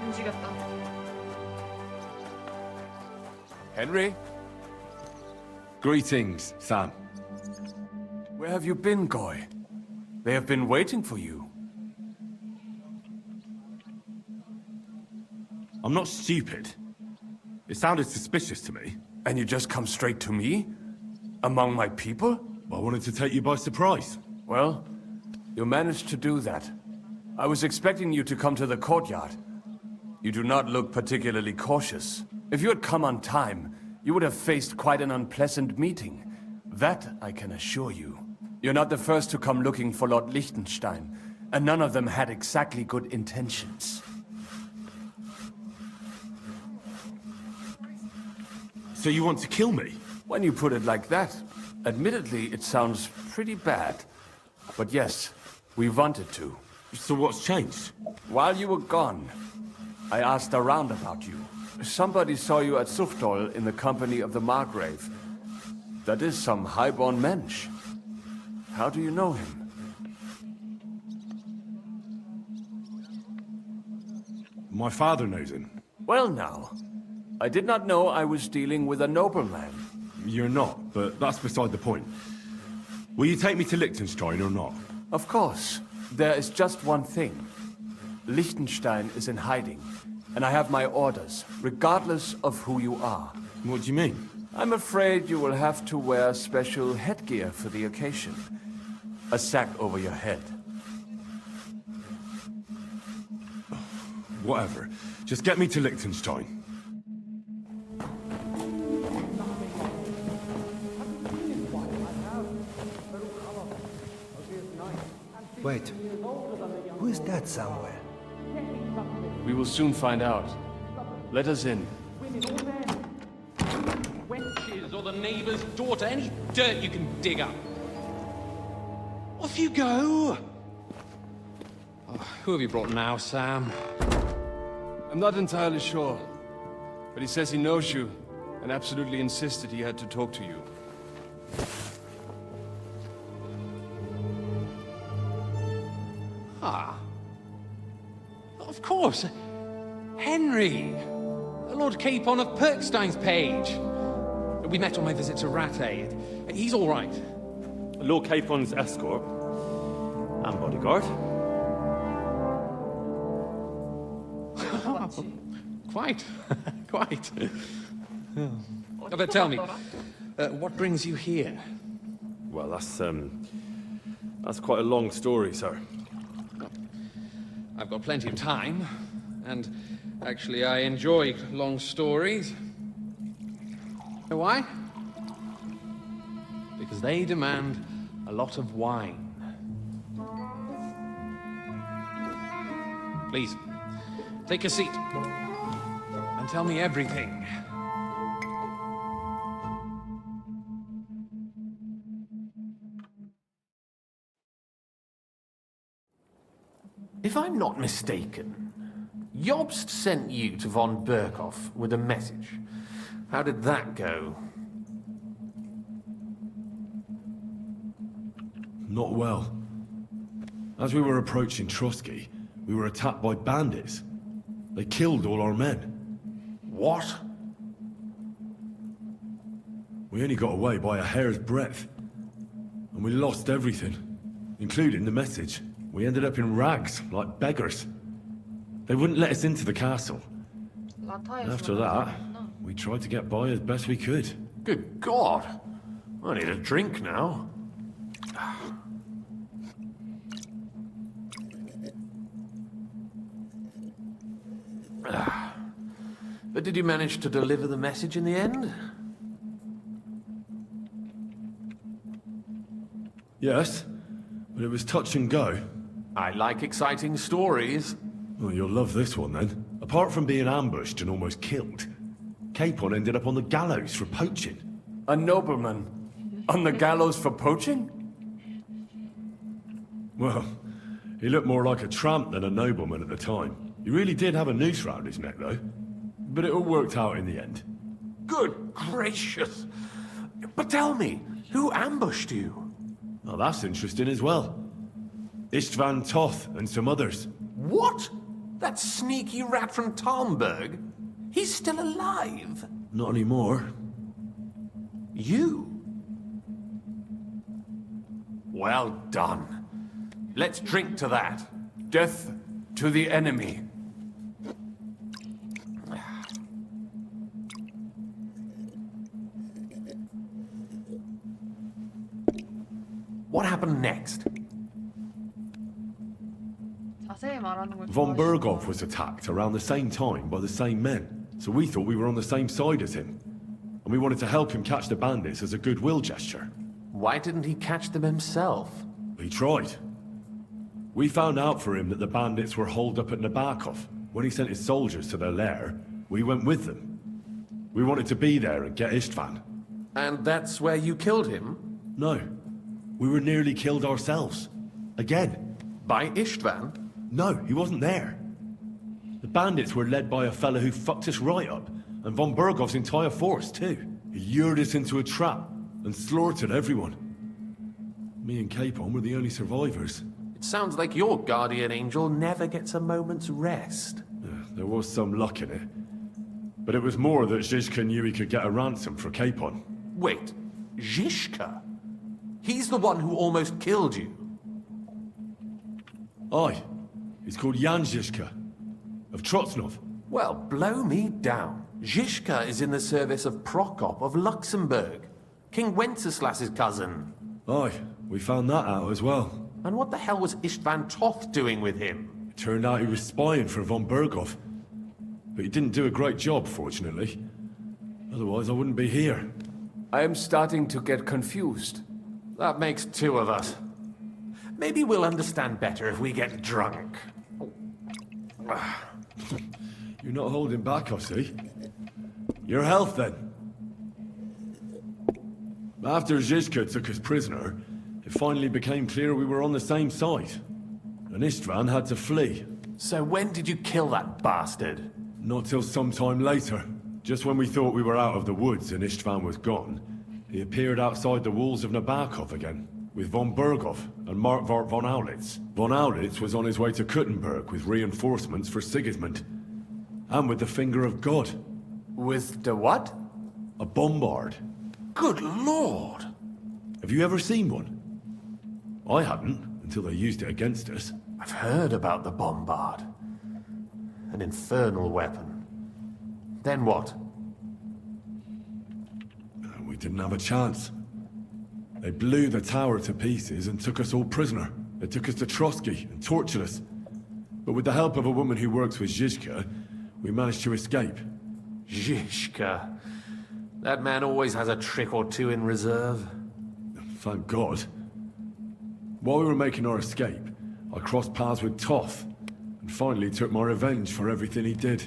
움직였다. Henry? Greetings, Sam. Where have you been, Goy? They have been waiting for you. I'm not stupid. It sounded suspicious to me. And you just come straight to me? Among my people? I wanted to take you by surprise. Well, you managed to do that. I was expecting you to come to the courtyard. You do not look particularly cautious. If you had come on time, you would have faced quite an unpleasant meeting. That I can assure you. You're not the first to come looking for Lord Liechtenstein, and none of them had exactly good intentions. So you want to kill me? When you put it like that, admittedly it sounds pretty bad. But yes, we wanted to. So what's changed? While you were gone, I asked around about you. Somebody saw you at Zuchtol in the company of the Margrave. That is some highborn mensch. How do you know him? My father knows him. Well now, I did not know I was dealing with a nobleman. You're not, but that's beside the point. Will you take me to Liechtenstein or not? Of course. There is just one thing. Liechtenstein is in hiding, and I have my orders, regardless of who you are. What do you mean? I'm afraid you will have to wear special headgear for the occasion. A sack over your head. Whatever. Just get me to Liechtenstein. Wait. Who is that somewhere? We will soon find out. Let us in. Wenches or the neighbor's daughter, any dirt you can dig up. Off you go! Oh, who have you brought now, Sam? I'm not entirely sure, but he says he knows you, and absolutely insisted he had to talk to you. Ah. Of course. Henry. Lord Capon of Perkstein's page. We met on my visit to Rattay. He's all right. Lord Capon's escort and bodyguard. Quite. Quite. But tell me, what brings you here? Well, that's quite a long story, sir. I've got plenty of time, and actually I enjoy long stories. Know why? Because they demand a lot of wine. Please, take a seat, and tell me everything. If I'm not mistaken, Jobst sent you to von Berkhoff with a message. How did that go? not well. As we were approaching Trotsky, we were attacked by bandits. They killed all our men. What? We only got away by a hair's breadth. And we lost everything, including the message. We ended up in rags, like beggars. They wouldn't let us into the castle. After that, we tried to get by as best we could. Good God. I need a drink now. But did you manage to deliver the message in the end? Yes, but it was touch and go. I like exciting stories. Well, you'll love this one then. Apart from being ambushed and almost killed, Capon ended up on the gallows for poaching. A nobleman on the gallows for poaching? Well, he looked more like a tramp than a nobleman at the time. He really did have a noose round his neck, though. But it all worked out in the end. Good gracious! But tell me, who ambushed you? Oh, that's interesting as well. Istvan Toth and some others. What? That sneaky rat from Talmberg? He's still alive? Not anymore. You? Well done. Let's drink to that. Death to the enemy. What happened next? Von Berghoff was attacked around the same time by the same men, so we thought we were on the same side as him. And we wanted to help him catch the bandits as a goodwill gesture. Why didn't he catch them himself? He tried. We found out for him that the bandits were holed up at Nabokov. When he sent his soldiers to their lair, we went with them. We wanted to be there and get Istvan. And that's where you killed him? No. We were nearly killed ourselves. Again. By Istvan? No, he wasn't there. The bandits were led by a fellow who fucked us right up, and von Bergov's entire force, too. He lured us into a trap and slaughtered everyone. Me and Capon were the only survivors. It sounds like your guardian angel never gets a moment's rest. There was some luck in it. But it was more that Zizka knew he could get a ransom for Capon. Wait, Zizka? He's the one who almost killed you. Aye. He's called Jan Zizka, of Trotsnov. Well, blow me down. Zizka is in the service of Prokop of Luxembourg, King Wenceslas's cousin. Aye, we found that out as well. And what the hell was Istvan Toth doing with him? It turned out he was spying for von Berghoff. But he didn't do a great job, fortunately. Otherwise, I wouldn't be here. I am starting to get confused. That makes two of us. Maybe we'll understand better if we get drunk. You're not holding back, I see. Your health, then. After Zizka took us prisoner, it finally became clear we were on the same side. And Istvan had to flee. So when did you kill that bastard? Not till some time later. Just when we thought we were out of the woods and Istvan was gone, he appeared outside the walls of Nabokov again, with von Berghoff and Markvart von Aulitz. Von Aulitz was on his way to Kuttenberg with reinforcements for Sigismund. And with the finger of God. With the what? A bombard. Good lord! Have you ever seen one? I hadn't, until they used it against us. I've heard about the bombard. An infernal weapon. Then what? We didn't have a chance. They blew the tower to pieces and took us all prisoner. They took us to Trotsky and tortured us. But with the help of a woman who works with Zizka, we managed to escape. Zizka. That man always has a trick or two in reserve. Thank God. While we were making our escape, I crossed paths with Toth, and finally took my revenge for everything he did.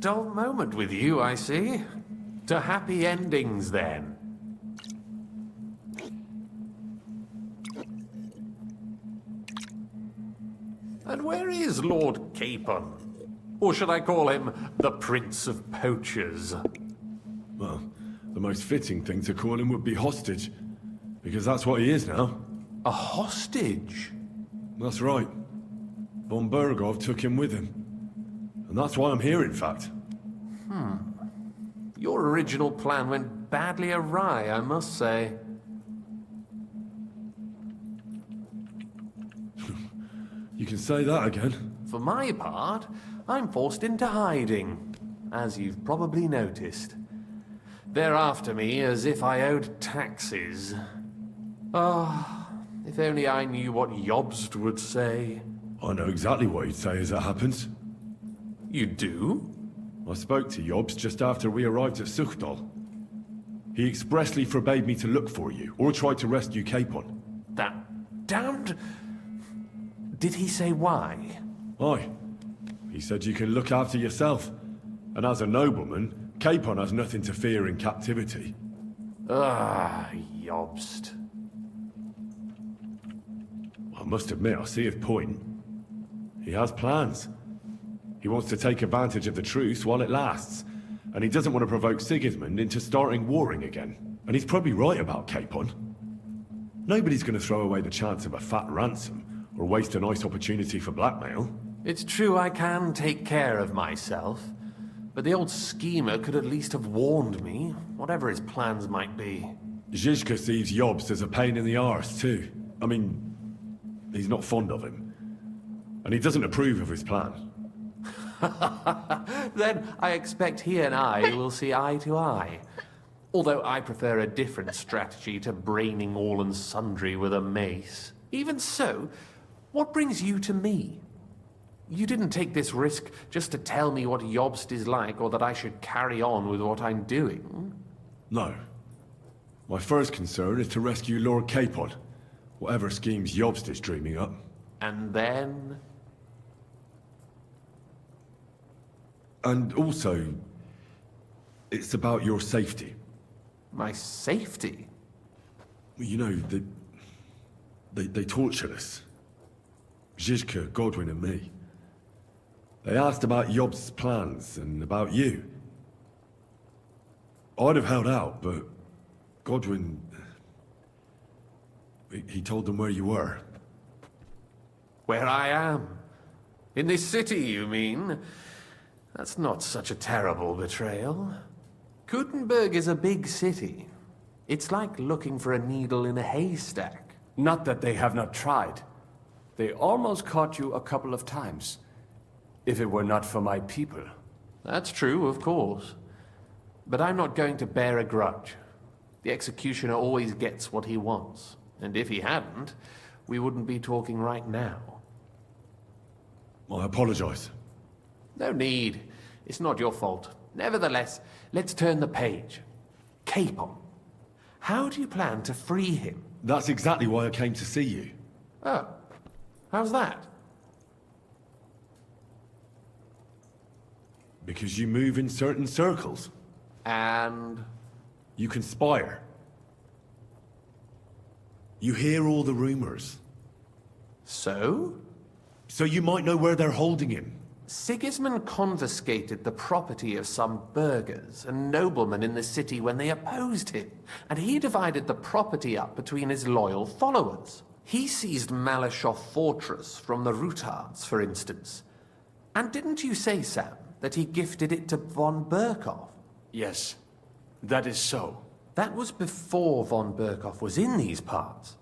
Dull moment with you, I see. To happy endings, then. And where is Lord Capon? Or should I call him the Prince of Poachers? Well, the most fitting thing to call him would be hostage, because that's what he is now. A hostage? That's right. Von Bergov took him with him. And that's why I'm here, in fact. Your original plan went badly awry, I must say. You can say that again. For my part, I'm forced into hiding, as you've probably noticed. They're after me as if I owed taxes. Ah, if only I knew what Jobst would say. I know exactly what he'd say as it happens. You do? I spoke to Jobst just after we arrived at Suchdal. He expressly forbade me to look for you, or try to rescue Capon. That damned... Did he say why? Aye. He said you can look after yourself. And as a nobleman, Capon has nothing to fear in captivity. Ah, Jobst. I must admit, I see his point. He has plans. He wants to take advantage of the truce while it lasts. And he doesn't want to provoke Sigismund into starting warring again. And he's probably right about Capon. Nobody's going to throw away the chance of a fat ransom, or waste a nice opportunity for blackmail. It's true I can take care of myself, but the old schemer could at least have warned me, whatever his plans might be. Zizka sees Jobst as a pain in the arse, too. I mean, he's not fond of him. And he doesn't approve of his plan. Then I expect he and I will see eye to eye. Although I prefer a different strategy to braining all and sundry with a mace. Even so, what brings you to me? You didn't take this risk just to tell me what Jobst is like, or that I should carry on with what I'm doing. No. My first concern is to rescue Lord Capon, whatever schemes Jobst is dreaming up. And then... And also, it's about your safety. My safety? You know, they tortured us. Zizka, Godwin and me. They asked about Jobst's plans and about you. I'd have held out, but Godwin... He told them where you were. Where I am? In this city, you mean? That's not such a terrible betrayal. Gutenberg is a big city. It's like looking for a needle in a haystack. Not that they have not tried. They almost caught you a couple of times. If it were not for my people. That's true, of course. But I'm not going to bear a grudge. The executioner always gets what he wants. And if he hadn't, we wouldn't be talking right now. I apologize. No need. It's not your fault. Nevertheless, let's turn the page. Capon. How do you plan to free him? That's exactly why I came to see you. Oh. How's that? Because you move in certain circles. And? You conspire. You hear all the rumors. So? So you might know where they're holding him. Sigismund confiscated the property of some burghers and noblemen in the city when they opposed him, and he divided the property up between his loyal followers. He seized Malashov Fortress from the Rutards, for instance. And didn't you say, Sam, that he gifted it to von Berkov? Yes, that is so. That was before von Berkov was in these parts.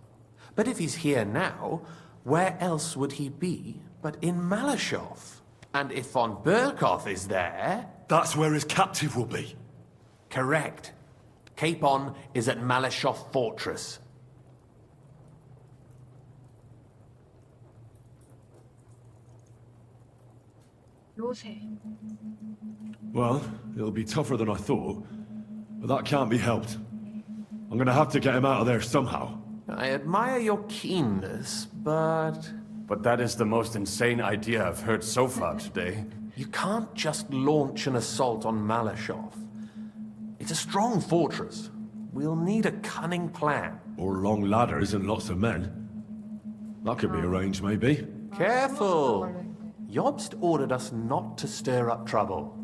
But if he's here now, where else would he be but in Malashov? And if von Berkov is there... That's where his captive will be. Correct. Capon is at Malashov Fortress. 요새. Well, it'll be tougher than I thought, but that can't be helped. I'm gonna have to get him out of there somehow. I admire your keenness, but... But that is the most insane idea I've heard so far today. You can't just launch an assault on Malashov. It's a strong fortress. We'll need a cunning plan. Or long ladders and lots of men. That could be arranged, maybe. Careful! Jobst ordered us not to stir up trouble.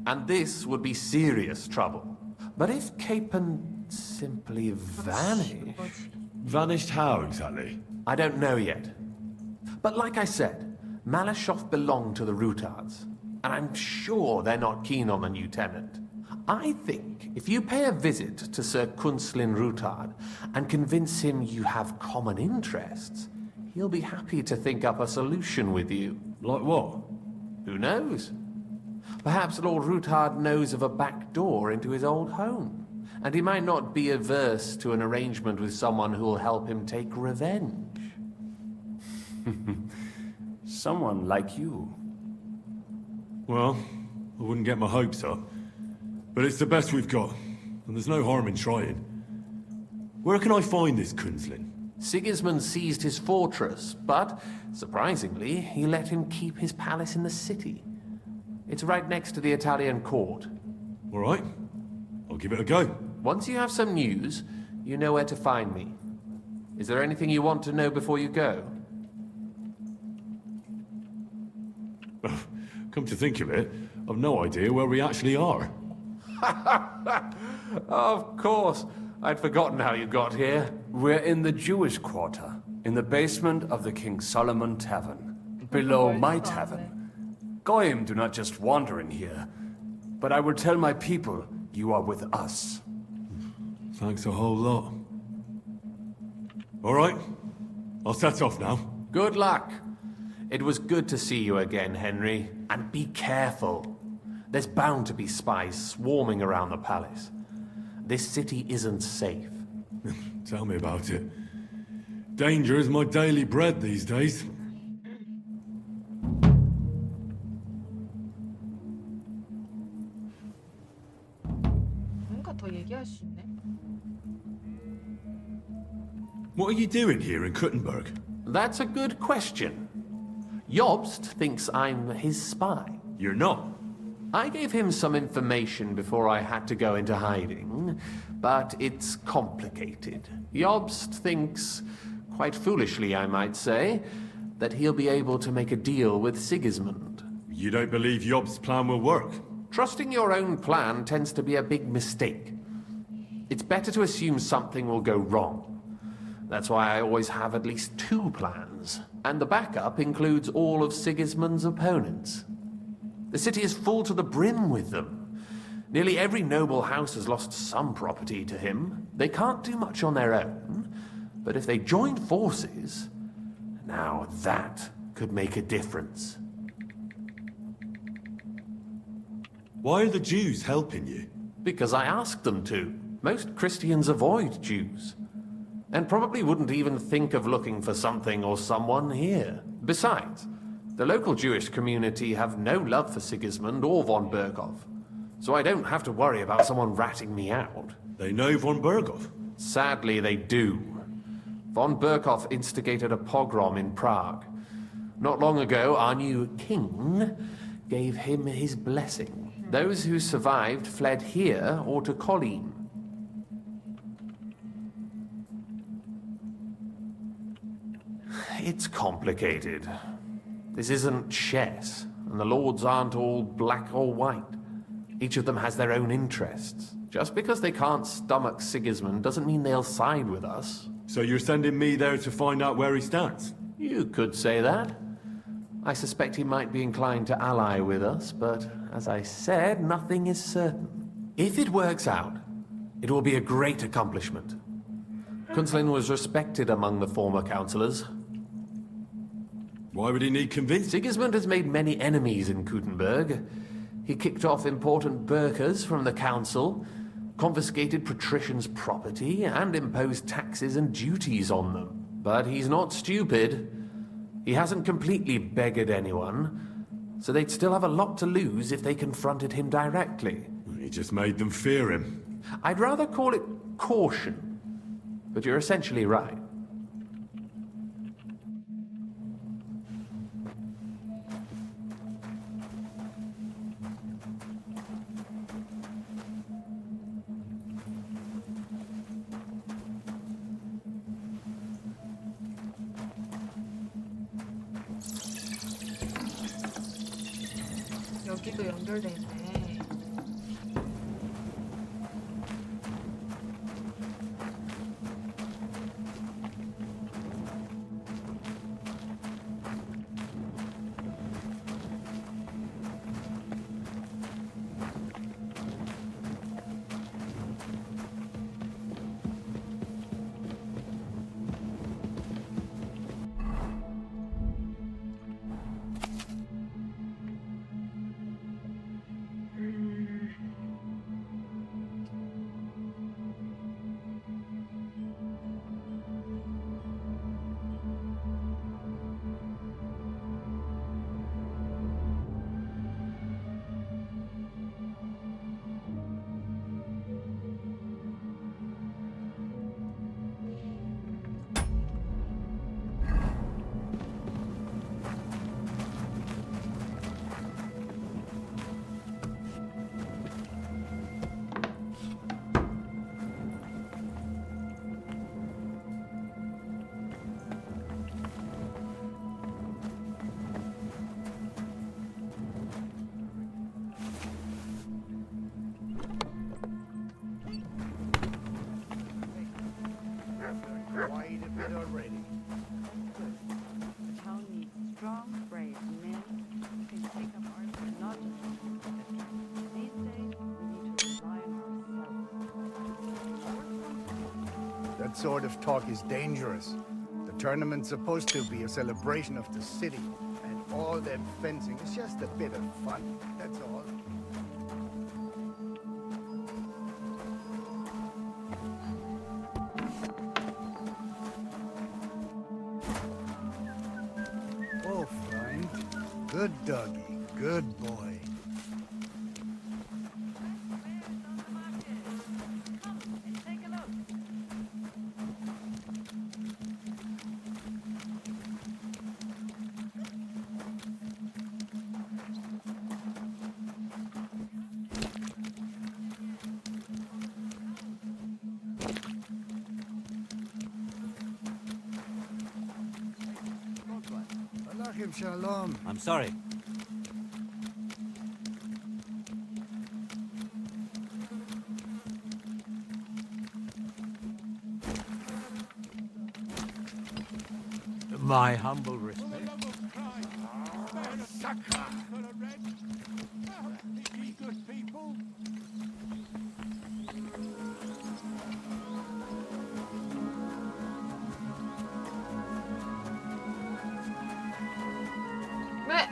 And this would be serious trouble. But if Capon simply vanished... Vanished how, exactly? I don't know yet. But like I said, Malashov belonged to the Rutards, and I'm sure they're not keen on the new tenant. I think if you pay a visit to Sir Kunslin Rutard and convince him you have common interests, he'll be happy to think up a solution with you. Like what? Who knows? Perhaps Lord Rutard knows of a back door into his old home, and he might not be averse to an arrangement with someone who'll help him take revenge. Someone like you. Well, I wouldn't get my hopes up. But it's the best we've got, and there's no harm in trying. Where can I find this Kunslin? Sigismund seized his fortress, but, surprisingly, he let him keep his palace in the city. It's right next to the Italian court. All right. I'll give it a go. Once you have some news, you know where to find me. Is there anything you want to know before you go? Come to think of it, I've no idea where we actually are. Of course. I'd forgotten how you got here. We're in the Jewish quarter, in the basement of the King Solomon Tavern, below my tavern. Goyim do not just wander in here, but I will tell my people you are with us. Thanks a whole lot. All right, I'll set off now. Good luck. It was good to see you again, Henry. And be careful. There's bound to be spies swarming around the palace. This city isn't safe. Tell me about it. Danger is my daily bread these days. 뭔가 더 얘기할 수 있네. What are you doing here in Kuttenberg? That's a good question. Jobst thinks I'm his spy. You're not. I gave him some information before I had to go into hiding, but it's complicated. Jobst thinks, quite foolishly I might say, that he'll be able to make a deal with Sigismund. You don't believe Job's plan will work? Trusting your own plan tends to be a big mistake. It's better to assume something will go wrong. That's why I always have at least 2 plans, and the backup includes all of Sigismund's opponents. The city is full to the brim with them. Nearly every noble house has lost some property to him. They can't do much on their own, but if they joined forces, now that could make a difference. Why are the Jews helping you? Because I asked them to. Most Christians avoid Jews, and probably wouldn't even think of looking for something or someone here. Besides, the local Jewish community have no love for Sigismund or von Berghoff, so I don't have to worry about someone ratting me out. They know von Berghoff? Sadly, they do. Von Berghoff instigated a pogrom in Prague. Not long ago, our new king gave him his blessing. Those who survived fled here or to Kolin. It's complicated. This isn't chess, and the lords aren't all black or white. Each of them has their own interests. Just because they can't stomach Sigismund doesn't mean they'll side with us. So you're sending me there to find out where he stands? You could say that. I suspect he might be inclined to ally with us, but as I said, nothing is certain. If it works out, it will be a great accomplishment. Kunslin was respected among the former councillors. Why would he need convincing? Sigismund has made many enemies in Kuttenberg. He kicked off important burghers from the council, confiscated patricians' property, and imposed taxes and duties on them. But he's not stupid. He hasn't completely beggared anyone, so they'd still have a lot to lose if they confronted him directly. He just made them fear him. I'd rather call it caution, but you're essentially right. 여기도 연결돼 있네. That sort of talk is dangerous. The tournament's supposed to be a celebration of the city, and all that fencing is just a bit of fun, that's all. Oh, Freund. Good doggy. Good boy. Shalom. I'm sorry. My humble respect. Good people. 왜?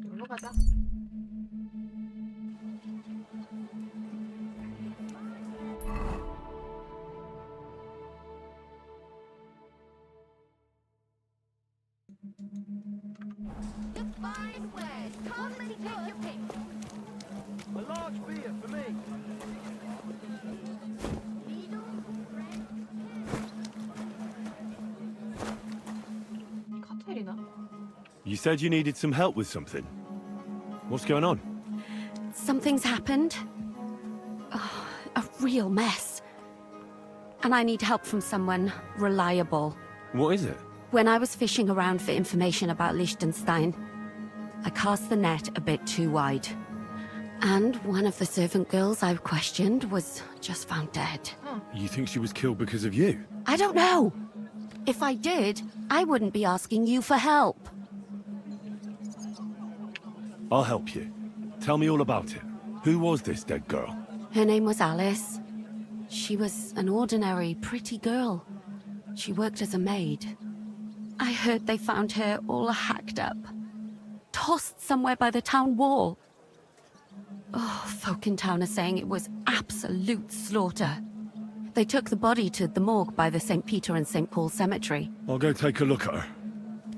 놀러 가자. The fine way. Come and take your pick. A large beer for me. 카테리나? You said you needed some help with something. What's going on? Something's happened. Oh, a real mess. And I need help from someone reliable. What is it? When I was fishing around for information about Liechtenstein, I cast the net a bit too wide. And one of the servant girls I questioned was just found dead. You think she was killed because of you? I don't know. If I did, I wouldn't be asking you for help. I'll help you. Tell me all about it. Who was this dead girl? Her name was Alice. She was an ordinary, pretty girl. She worked as a maid. I heard they found her all hacked up. Tossed somewhere by the town wall. Oh, folk in town are saying it was absolute slaughter. They took the body to the morgue by the St. Peter and St. Paul cemetery. I'll go take a look at her.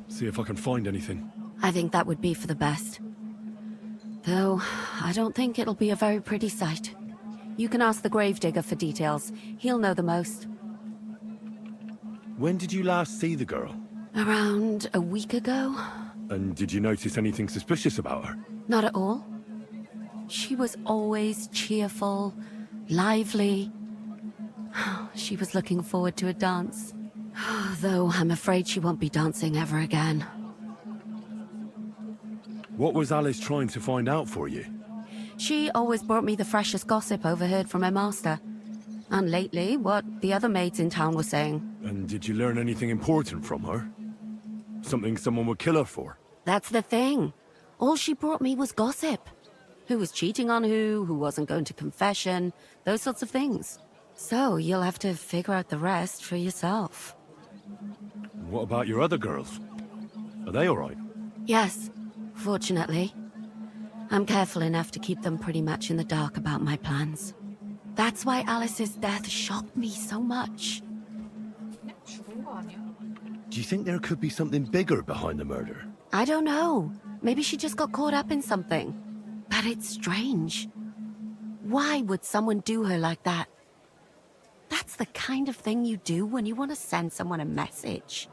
See if I can find anything. I think that would be for the best. Though, I don't think it'll be a very pretty sight. You can ask the gravedigger for details. He'll know the most. When did you last see the girl? Around a week ago? And did you notice anything suspicious about her? Not at all. She was always cheerful, lively. She was looking forward to a dance. Though I'm afraid she won't be dancing ever again. What was Alice trying to find out for you? She always brought me the freshest gossip overheard from her master. And lately, what the other maids in town were saying. And did you learn anything important from her? Something someone would kill her for? That's the thing. All she brought me was gossip. Who was cheating on who wasn't going to confession, those sorts of things. So you'll have to figure out the rest for yourself. What about your other girls? Are they all right? Yes, fortunately. I'm careful enough to keep them pretty much in the dark about my plans. That's why Alice's death shocked me so much. Do you think there could be something bigger behind the murder? I don't know. Maybe she just got caught up in something. But it's strange. Why would someone do her like that? That's the kind of thing you do when you want to send someone a message.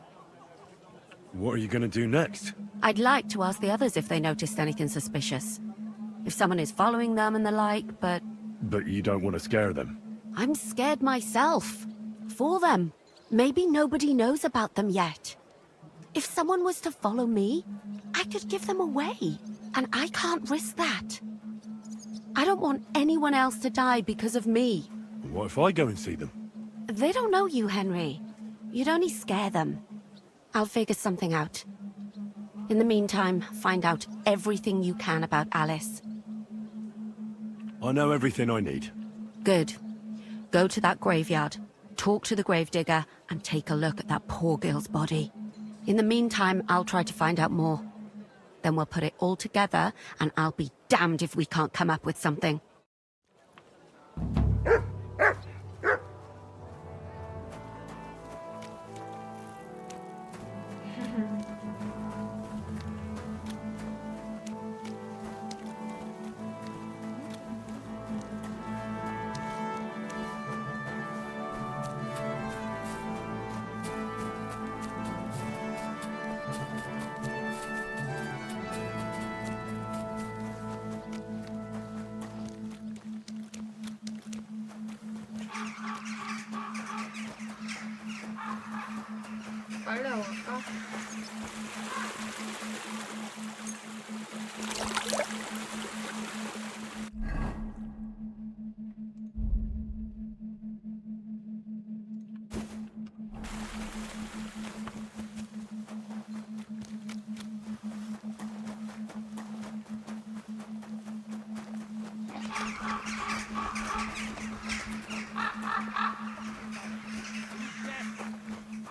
What are you gonna do next? I'd like to ask the others if they noticed anything suspicious. If someone is following them and the like, but... But you don't want to scare them. I'm scared myself. For them. Maybe nobody knows about them yet. If someone was to follow me, I could give them away. And I can't risk that. I don't want anyone else to die because of me. What if I go and see them? They don't know you, Henry. You'd only scare them. I'll figure something out. In the meantime, find out everything you can about Alice. I know everything I need. Good. Go to that graveyard, talk to the gravedigger, and take a look at that poor girl's body. In the meantime, I'll try to find out more. Then we'll put it all together, and I'll be damned if we can't come up with something. 빨리 와볼까?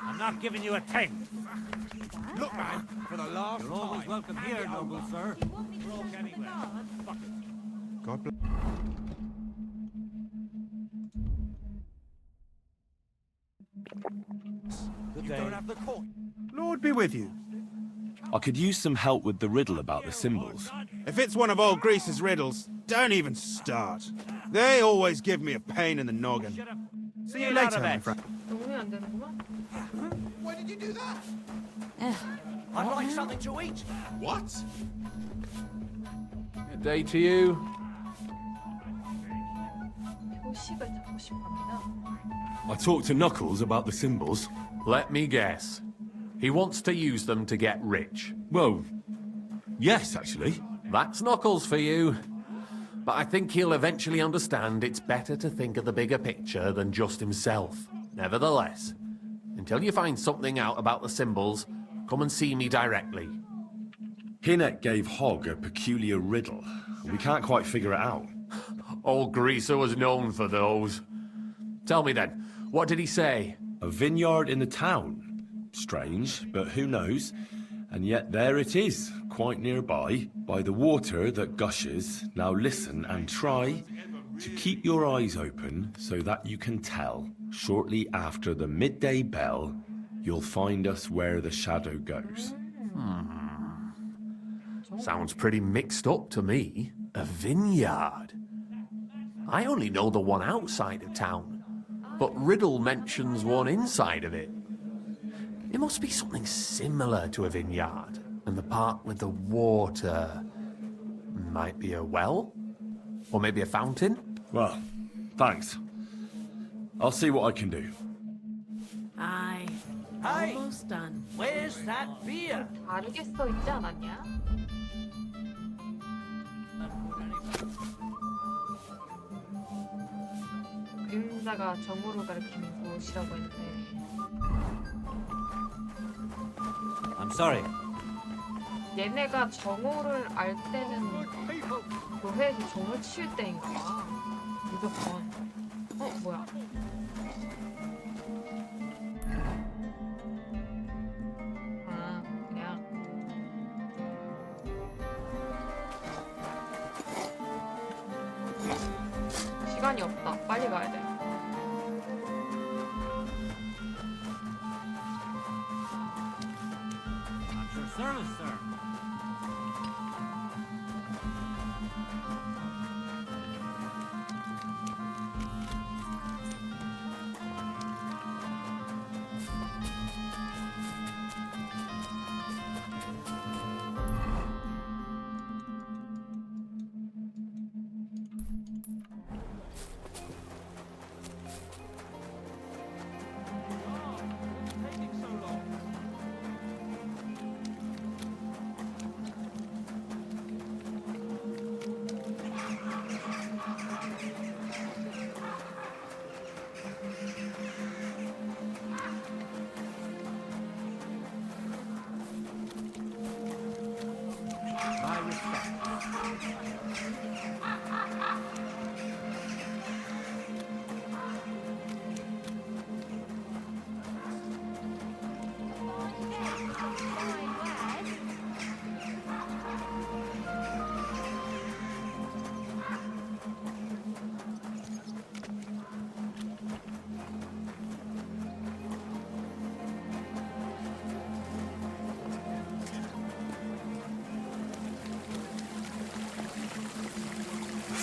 I'm not giving you a 10. Look, man, for the last You're always time, welcome hand here, it noble over. sir. Walk anywhere. Fuck it. God bless. Good day. Don't have the coin. Lord be with you. I could use some help with the riddle about the symbols. If it's one of old Grease's riddles, don't even start. They always give me a pain in the noggin. See you later, my friend. 도움이 안 되는구만. Why did you do that? I'd like something to eat. What? Good day to you. 표식을 잡고 싶답니다. I talked to Knuckles about the symbols. Let me guess. He wants to use them to get rich. Well, yes, actually. That's Knuckles for you. But I think he'll eventually understand it's better to think of the bigger picture than just himself. Nevertheless, until you find something out about the symbols, come and see me directly. Hinnet gave Hogg a peculiar riddle. We can't quite figure it out. Old Greaser was known for those. Tell me then, what did he say? A vineyard in the town. Strange, but who knows? And yet there it is, quite nearby, by the water that gushes. Now listen and try to keep your eyes open so that you can tell. Shortly after the midday bell, you'll find us where the shadow goes. Sounds pretty mixed up to me. A vineyard. I only know the one outside of town, but Riddle mentions one inside of it. It must be something similar to a vineyard, and the part with the water might be a well? Or maybe a fountain? Well, thanks. I'll see what I can do. Aye. Hey, Almost done. where's that beer? 다르게 써 있지 않았냐? 그림자가 정오를 가리키는 곳이라고 했는데 I'm sorry. 얘네가 정오를 알 때는 교회에서 종을 치울 때인가 봐. 무조건. 뭐야? 아, 그냥. 시간이 없다. 빨리 가야 돼. At your service, sir.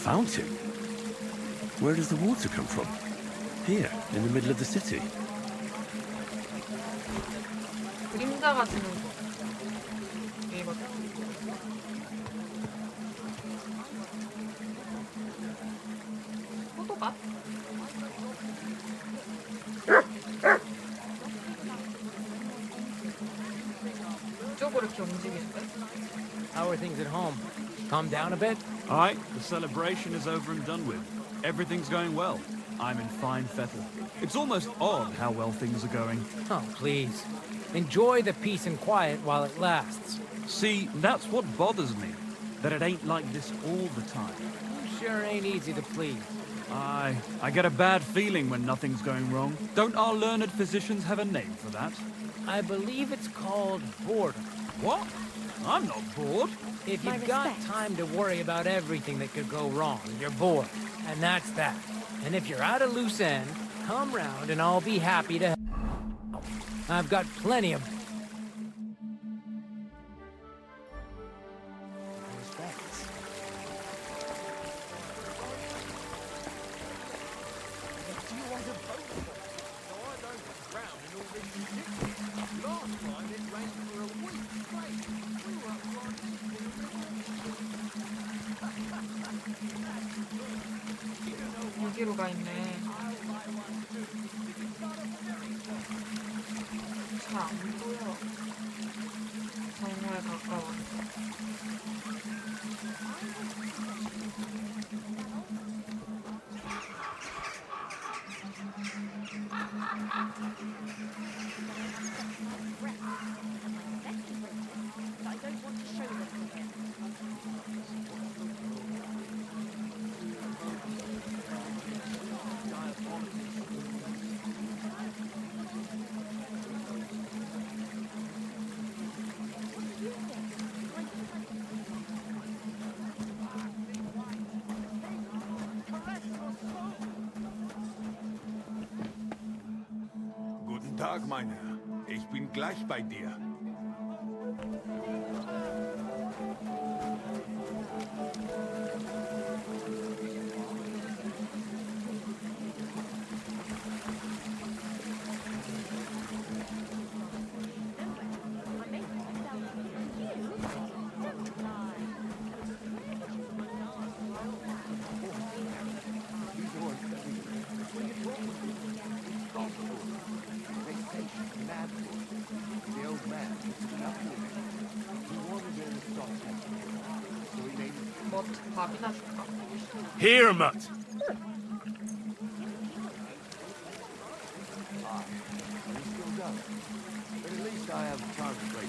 fountain? Where does the water come from? Here, in the middle of the city. 그림자가 지는 거. 이거다. 포도밭? 이쪽으로 이렇게 움직이는데? How are things at home? Calm down a bit? Aye, the celebration is over and done with. Everything's going well. I'm in fine fettle. It's almost odd how well things are going. Oh, please. Enjoy the peace and quiet while it lasts. See, that's what bothers me. That it ain't like this all the time. Sure ain't easy to please. Aye, I get a bad feeling when nothing's going wrong. Don't our learned physicians have a name for that? I believe it's called boredom. What? I'm not bored. If you've got time to worry about everything that could go wrong, you're bored. And that's that. And if you're at a loose end, come round and I'll be happy to help. I've got plenty of... 여기로 가 있네. 잘 안 보여. 정말 가까워. Guten Tag, mein Herr. Ich bin gleich bei dir. 뭐 밥이나 줄까? Here, Mutt! But at least I have time to break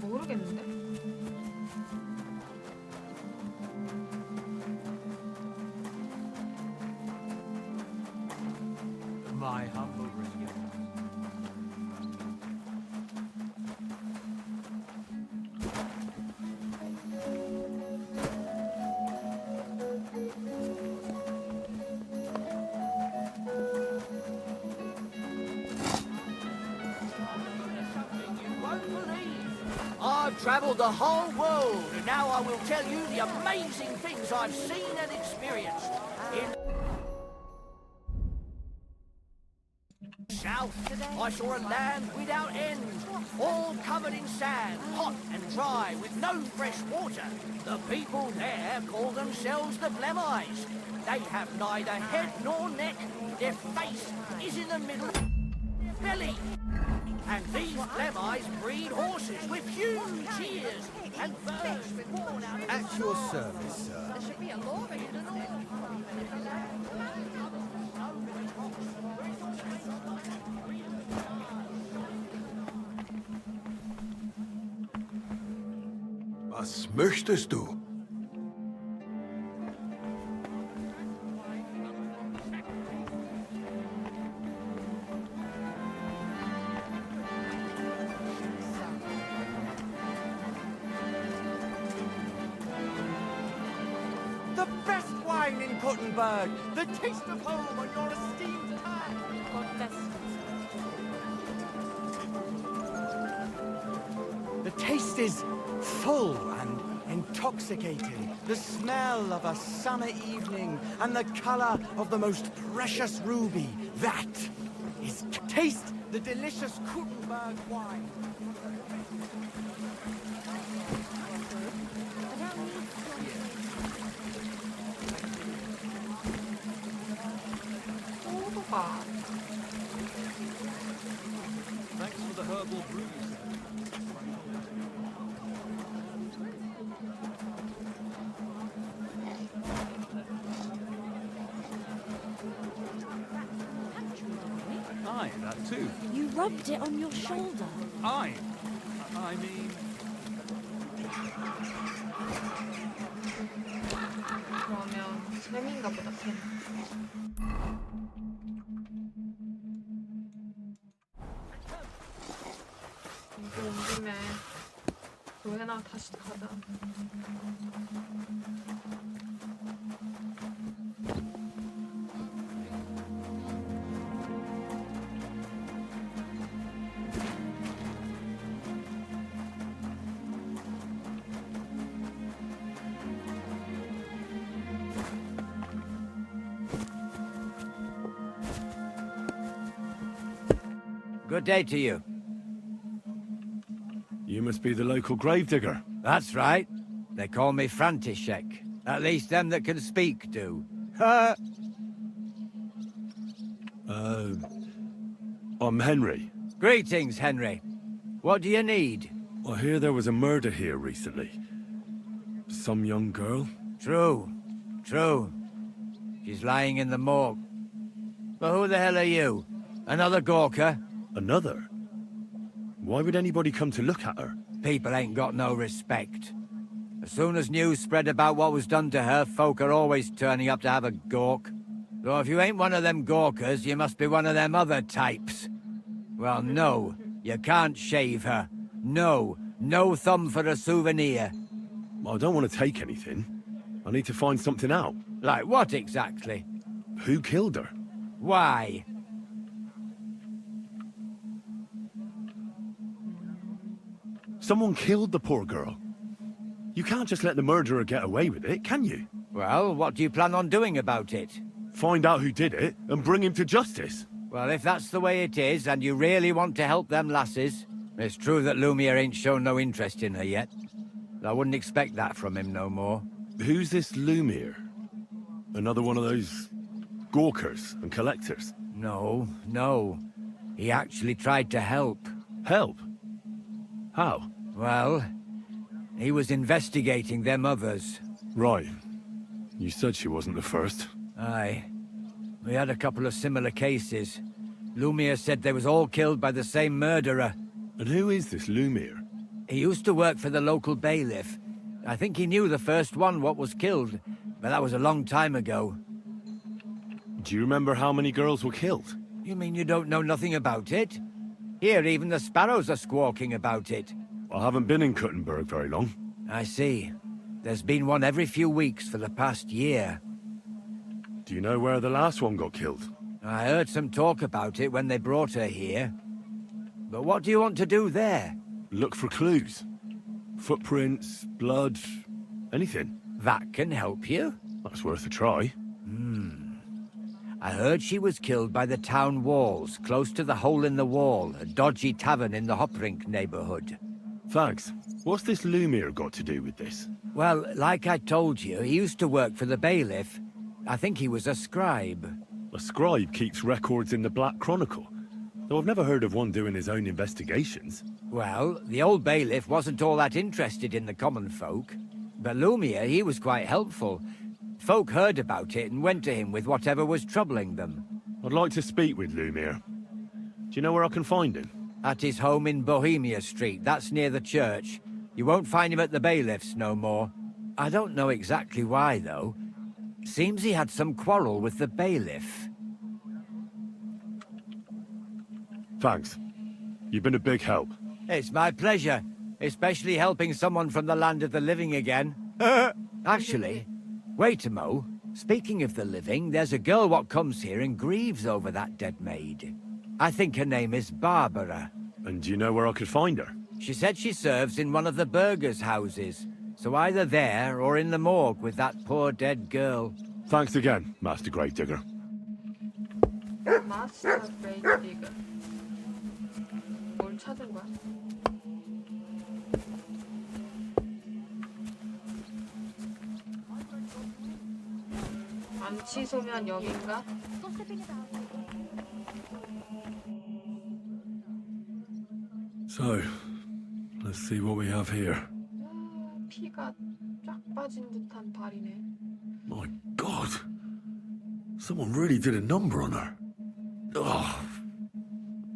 모르겠는데? My humble respect. I've travelled the whole world, and now I will tell you the amazing things I've seen and experienced. In the south, I saw a land without end, all covered in sand, hot and dry, with no fresh water. The people there call themselves the Blemites. They have neither head nor neck. Their face is in the middle of their belly. And these Blemites breed horses with huge ears and birds born out of... At your service, sir. There should be a law written and Was möchtest du? The best wine in Kuttenberg! The taste of home on your esteemed time! The taste is full and intoxicating. The smell of a summer evening and the color of the most precious ruby. That is taste the delicious Kuttenberg wine. Thanks for the herbal brews. Aye, that too. You rubbed it on your shoulder. I mean... 그러면 샘인가 보다, 샘. 이거 온 김에 교회나 다시 가자. Good day to you. You must be the local gravedigger. That's right. They call me František. At least them that can speak do. I'm Henry. Greetings, Henry. What do you need? I hear there was a murder here recently. Some young girl? True. She's lying in the morgue. But who the hell are you? Another Gawker? Another? Why would anybody come to look at her? People ain't got no respect. As soon as news spread about what was done to her, folk are always turning up to have a gawk. Though if you ain't one of them Gawkers, you must be one of them other types. Well, no, you can't shave her. No thumb for a souvenir. I don't want to take anything. I need to find something out. Like what exactly? Who killed her? Why? Someone killed the poor girl. You can't just let the murderer get away with it, can you? Well, what do you plan on doing about it? Find out who did it and bring him to justice. Well, if that's the way it is, and you really want to help them lasses, it's true that Lumiere ain't shown no interest in her yet. I wouldn't expect that from him no more. Who's this Lumiere? Another one of those gawkers and collectors? No. He actually tried to help. Help? How? Well, he was investigating them others. Right. You said she wasn't the first. Aye. We had a couple of similar cases. Lumiere said they was all killed by the same murderer. And who is this Lumiere? He used to work for the local bailiff. I think he knew the first one what was killed, but that was a long time ago. Do you remember how many girls were killed? You mean you don't know nothing about it? Here, even the sparrows are squawking about it. I haven't been in Kuttenberg very long. I see. There's been one every few weeks for the past year. Do you know where the last one got killed? I heard some talk about it when they brought her here. But what do you want to do there? look for clues. Footprints, blood, anything. That can help you? That's worth a try. I heard she was killed by the town walls, close to the Hole in the Wall, a dodgy tavern in the Hoprink neighborhood. Thanks. What's this Lumiere got to do with this? Well, like I told you, he used to work for the bailiff. I think he was a scribe. A scribe keeps records in the Black Chronicle, though I've never heard of one doing his own investigations. Well, the old bailiff wasn't all that interested in the common folk. But Lumiere, he was quite helpful. Folk heard about it and went to him with whatever was troubling them. I'd like to speak with Lumiere. Do you know where I can find him? At his home in Bohemia Street, that's near the church. You won't find him at the bailiff's no more. I don't know exactly why, though. Seems he had some quarrel with the bailiff. Thanks. You've been a big help. It's my pleasure, especially helping someone from the land of the living again. Actually, wait a mo. Speaking of the living, there's a girl what comes here and grieves over that dead maid. I think her name is Barbara. And do you know where I could find her? She said she serves in one of the burgers' houses, so either there or in the morgue with that poor dead girl. Thanks again, Master Gravedigger. 마스터 그레이디그. 뭘 찾은 거야? 안치 소면 여긴가? So, let's see what we have here. 피가 쫙 빠진 듯한 발이네. My God! Someone really did a number on her. Oh,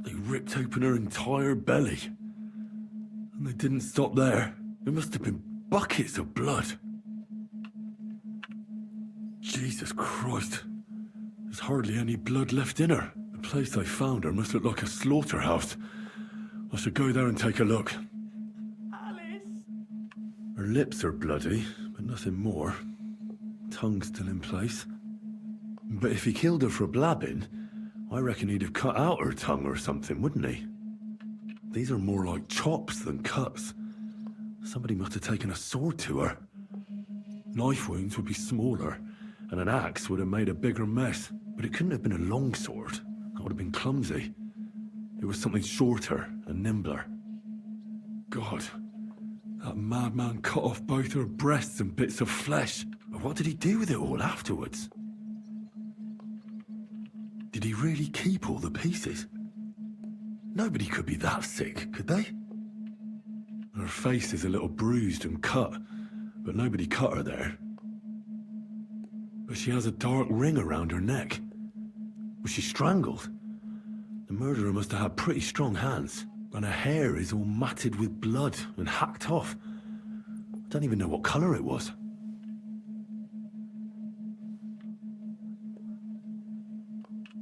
they ripped open her entire belly. And they didn't stop there. There must have been buckets of blood. Jesus Christ. There's hardly any blood left in her. The place they found her must look like a slaughterhouse. I should go there and take a look. Alice! Her lips are bloody, but nothing more. Tongue still in place. But if he killed her for blabbing, I reckon he'd have cut out her tongue or something, wouldn't he? These are more like chops than cuts. Somebody must have taken a sword to her. Knife wounds would be smaller, and an axe would have made a bigger mess. But it couldn't have been a long sword. That would have been clumsy. It was something shorter and nimbler. God, that madman cut off both her breasts and bits of flesh. But what did he do with it all afterwards? Did he really keep all the pieces? Nobody could be that sick, could they? Her face is a little bruised and cut, but nobody cut her there. But she has a dark ring around her neck. Was she strangled? The murderer must have had pretty strong hands, and her hair is all matted with blood and hacked off. I don't even know what colour it was.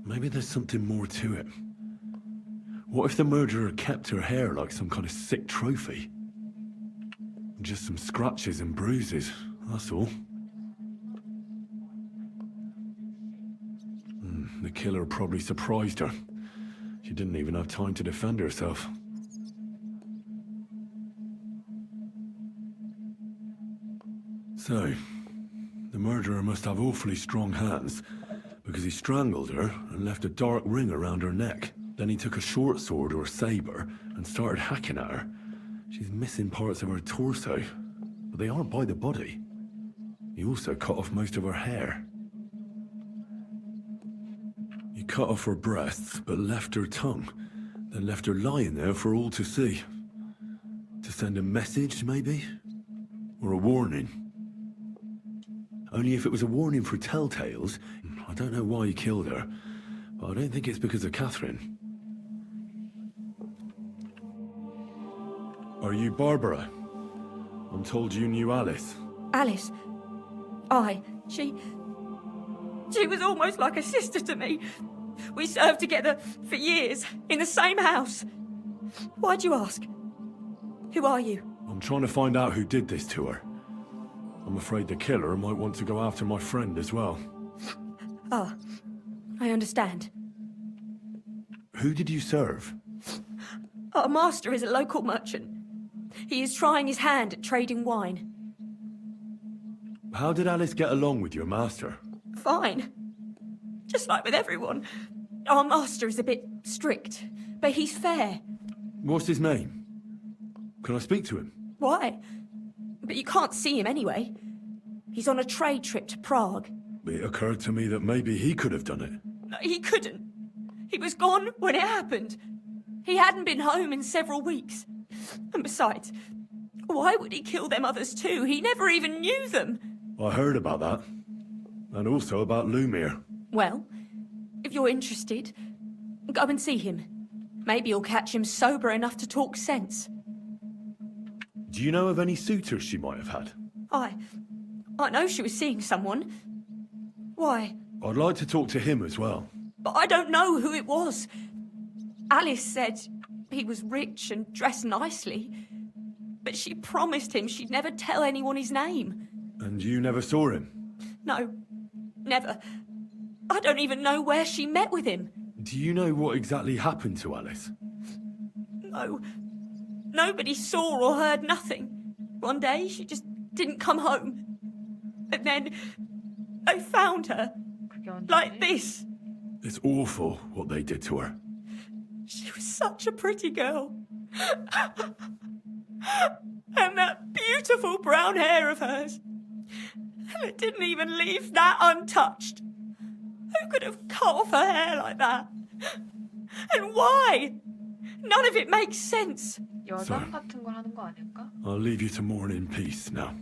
Maybe there's something more to it. What if the murderer kept her hair like some kind of sick trophy? Just some scratches and bruises, that's all. The killer probably surprised her. She didn't even have time to defend herself. So, the murderer must have awfully strong hands, because he strangled her and left a dark ring around her neck. Then he took a short sword or saber and started hacking at her. She's missing parts of her torso, but they aren't by the body. He also cut off most of her hair. He cut off her breasts, but left her tongue, then left her lying there for all to see. To send a message, maybe? Or a warning? Only if it was a warning for telltales, I don't know why he killed her, but I don't think it's because of Catherine. Are you Barbara? I'm told you knew Alice. Alice? Aye, she was almost like a sister to me. We served together for years, in the same house. Why'd you ask? Who are you? I'm trying to find out who did this to her. I'm afraid the killer might want to go after my friend as well. Ah, I understand. Who did you serve? Our master is a local merchant. He is trying his hand at trading wine. How did Alice get along with your master? Fine. Just like with everyone. Our master is a bit strict, but he's fair. What's his name? Can I speak to him? Why? But you can't see him anyway. He's on a trade trip to Prague. It occurred to me that maybe he could have done it. No, he couldn't. He was gone when it happened. He hadn't been home in several weeks. And besides, why would he kill them others too? He never even knew them. I heard about that. And also about Lumir. Well, if you're interested, go and see him. Maybe you'll catch him sober enough to talk sense. Do you know of any suitors she might have had? I know she was seeing someone. Why? I'd like to talk to him as well. But I don't know who it was. Alice said he was rich and dressed nicely. But she promised him she'd never tell anyone his name. And you never saw him? No, never. I don't even know where she met with him. Do you know what exactly happened to Alice? No. Nobody saw or heard nothing. One day she just didn't come home. And then they found her. Like this. It's awful what they did to her. She was such a pretty girl. And that beautiful brown hair of hers. And it didn't even leave that untouched. Who could have cut off her hair like that? And why? None of it makes sense. 여장 같은 걸 하는 거 아닐까? I'll leave you to mourn in peace now.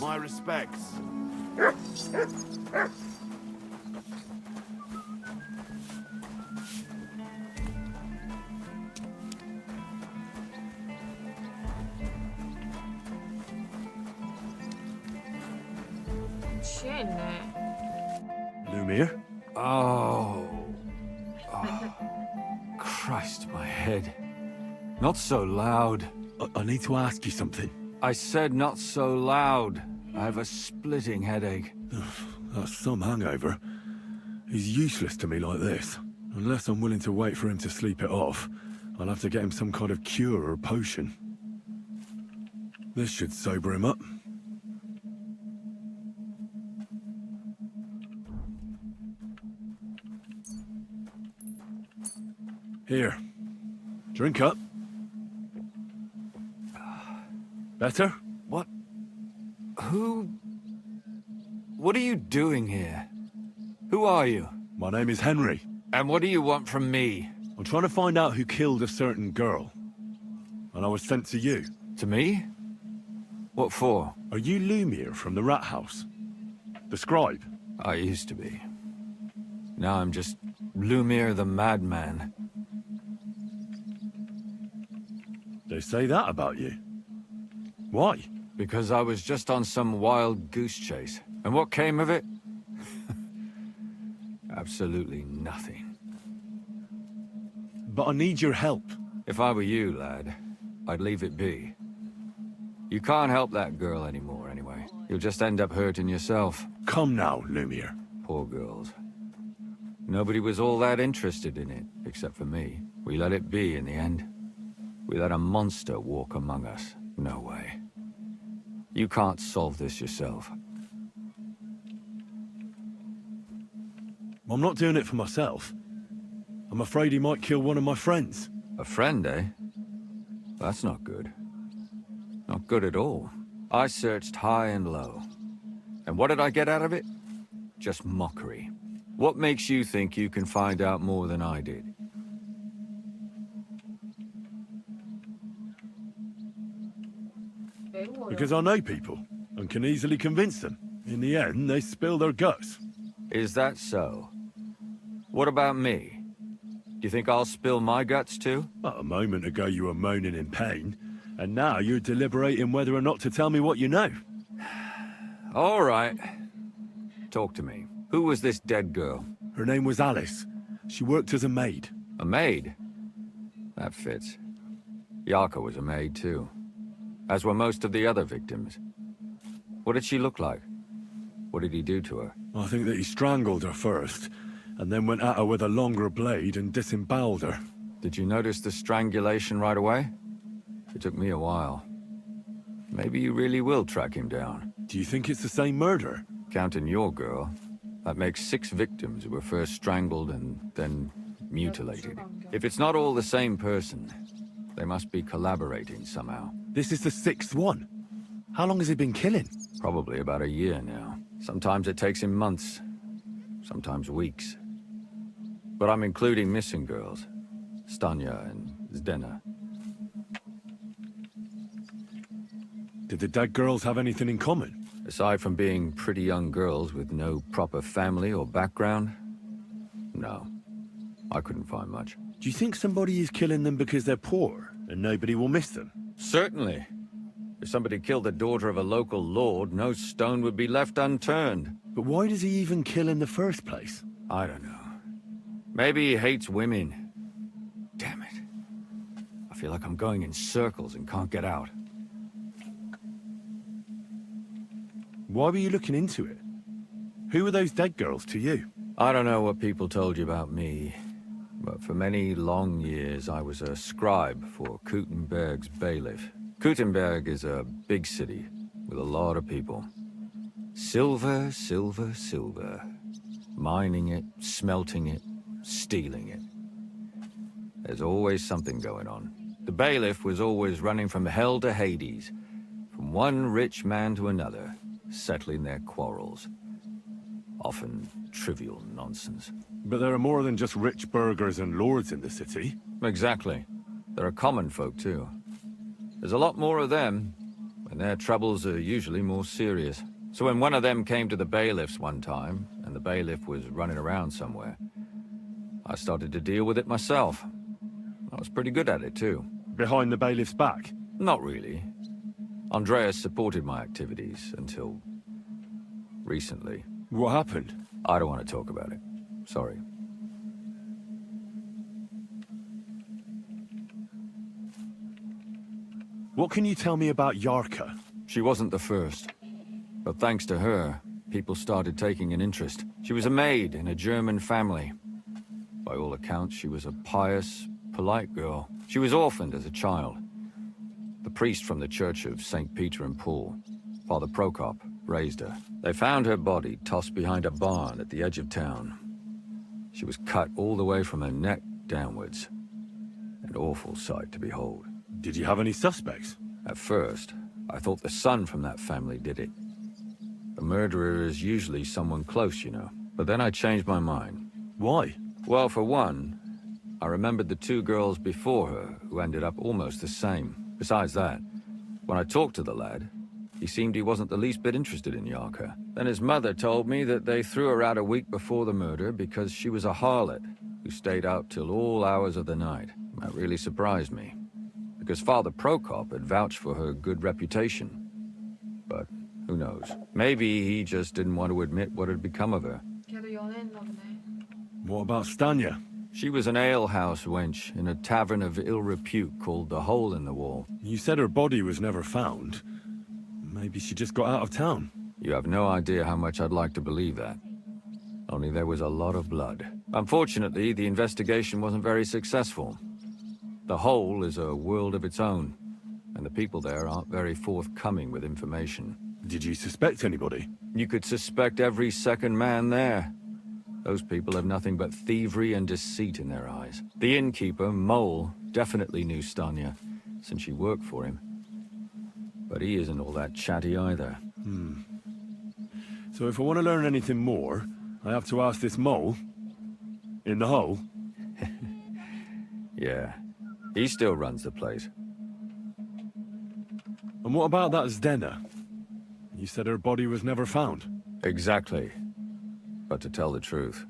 My respects. 취해 있네. Lumir? Oh. Christ, my head. Not so loud. I need to ask you something. I said not so loud. I have a splitting headache. That's some hangover. He's useless to me like this. Unless I'm willing to wait for him to sleep it off, I'll have to get him some kind of cure or potion. This should sober him up. Here. Drink up. Better? What? Who... What are you doing here? Who are you? My name is Henry. And what do you want from me? I'm trying to find out who killed a certain girl. And I was sent to you. To me? What for? Are you Lumir from the rat house? The scribe? I used to be. Now I'm just Lumir the madman. They say that about you. Why? Because I was just on some wild goose chase. And what came of it? Absolutely nothing. But I need your help. If I were you, lad, I'd leave it be. You can't help that girl anymore, anyway. You'll just end up hurting yourself. Come now, Lumir. Poor girls. Nobody was all that interested in it, except for me. We let it be in the end. We let a monster walk among us. No way. You can't solve this yourself. I'm not doing it for myself. I'm afraid he might kill one of my friends. A friend, eh? That's not good. Not good at all. I searched high and low. And what did I get out of it? Just mockery. What makes you think you can find out more than I did? Because I know people, and can easily convince them. In the end, they spill their guts. Is that so? What about me? Do you think I'll spill my guts too? But a moment ago you were moaning in pain, and now you're deliberating whether or not to tell me what you know. All right. Talk to me. Who was this dead girl? Her name was Alice, She worked as a maid. A maid? That fits. Yarka was a maid, too. As were most of the other victims. What did she look like? What did he do to her? I think that he strangled her first, and then went at her with a longer blade and disemboweled her. Did you notice the strangulation right away? It took me a while. Maybe you really will track him down. Do you think it's the same murder? Counting your girl, that makes 6 victims who were first strangled and then mutilated. If it's not all the same person, they must be collaborating somehow. This is the 6th one. How long has he been killing? Probably about a year now. Sometimes it takes him months, sometimes weeks. But I'm including missing girls. Stanya and Zdena. Did the dead girls have anything in common? Aside from being pretty young girls with no proper family or background, no. I couldn't find much. Do you think somebody is killing them because they're poor, and nobody will miss them? Certainly. If somebody killed the daughter of a local lord, no stone would be left unturned. But why does he even kill in the first place? I don't know. Maybe he hates women. Damn it. I feel like I'm going in circles and can't get out. Why were you looking into it? Who were those dead girls to you? I don't know what people told you about me, but for many long years I was a scribe for Kuttenberg's bailiff. Kuttenberg is a big city with a lot of people. Silver, silver, silver. Mining it, smelting it, stealing it. There's always something going on. The bailiff was always running from hell to Hades, from one rich man to another, settling their quarrels. Often trivial nonsense. But there are more than just rich burghers and lords in the city. Exactly. There are common folk too. There's a lot more of them, and their troubles are usually more serious. So when one of them came to the bailiff's one time, and the bailiff was running around somewhere, I started to deal with it myself. I was pretty good at it too. Behind the bailiff's back? Not really. Andreas supported my activities until recently. What happened? I don't want to talk about it. Sorry. What can you tell me about Yarka? She wasn't the first. But thanks to her, people started taking an interest. She was a maid in a German family. By all accounts, she was a pious, polite girl. She was orphaned as a child. The priest from the Church of St. Peter and Paul, Father Prokop, raised her. They found her body tossed behind a barn at the edge of town. She was cut all the way from her neck downwards. An awful sight to behold. Did you have any suspects? At first, I thought the son from that family did it. The murderer is usually someone close, you know. But then I changed my mind. Why? Well, for one, I remembered the 2 girls before her who ended up almost the same. Besides that, when I talked to the lad, he seemed he wasn't the least bit interested in Yarka. Then his mother told me that they threw her out a week before the murder because she was a harlot who stayed out till all hours of the night. That really surprised me, because Father Prokop had vouched for her good reputation. But who knows? Maybe he just didn't want to admit what had become of her. 걔도 연애했나 보네. What about Stanya? She was an alehouse wench in a tavern of ill repute called the Hole in the Wall. You said her body was never found. Maybe she just got out of town. You have no idea how much I'd like to believe that. Only there was a lot of blood. Unfortunately, the investigation wasn't very successful. The Hole is a world of its own, and the people there aren't very forthcoming with information. Did you suspect anybody? You could suspect every second man there. Those people have nothing but thievery and deceit in their eyes. The innkeeper, Mole, definitely knew Stanya, since she worked for him. But he isn't all that chatty either. So if I want to learn anything more, I have to ask this Mole? In the hole? Yeah. He still runs the place. And what about that Zdena? You said her body was never found. Exactly. But to tell the truth,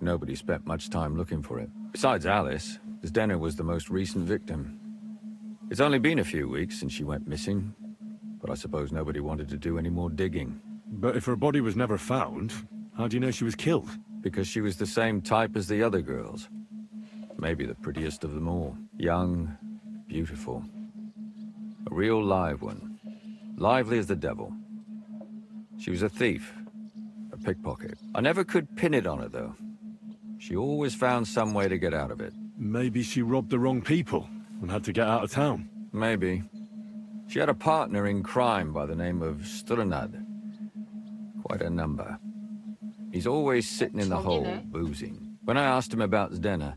nobody spent much time looking for it. Besides Alice, Zdena was the most recent victim. It's only been a few weeks since she went missing, but I suppose nobody wanted to do any more digging. But if her body was never found, how do you know she was killed? because she was the same type as the other girls. Maybe the prettiest of them all. Young, beautiful. A real live one. Lively as the devil. She was a thief. A pickpocket. I never could pin it on her, though. She always found some way to get out of it. Maybe she robbed the wrong people and had to get out of town. Maybe. She had a partner in crime by the name of Strunad. Quite a number. He's always sitting in the hole, boozing. When I asked him about Zdena,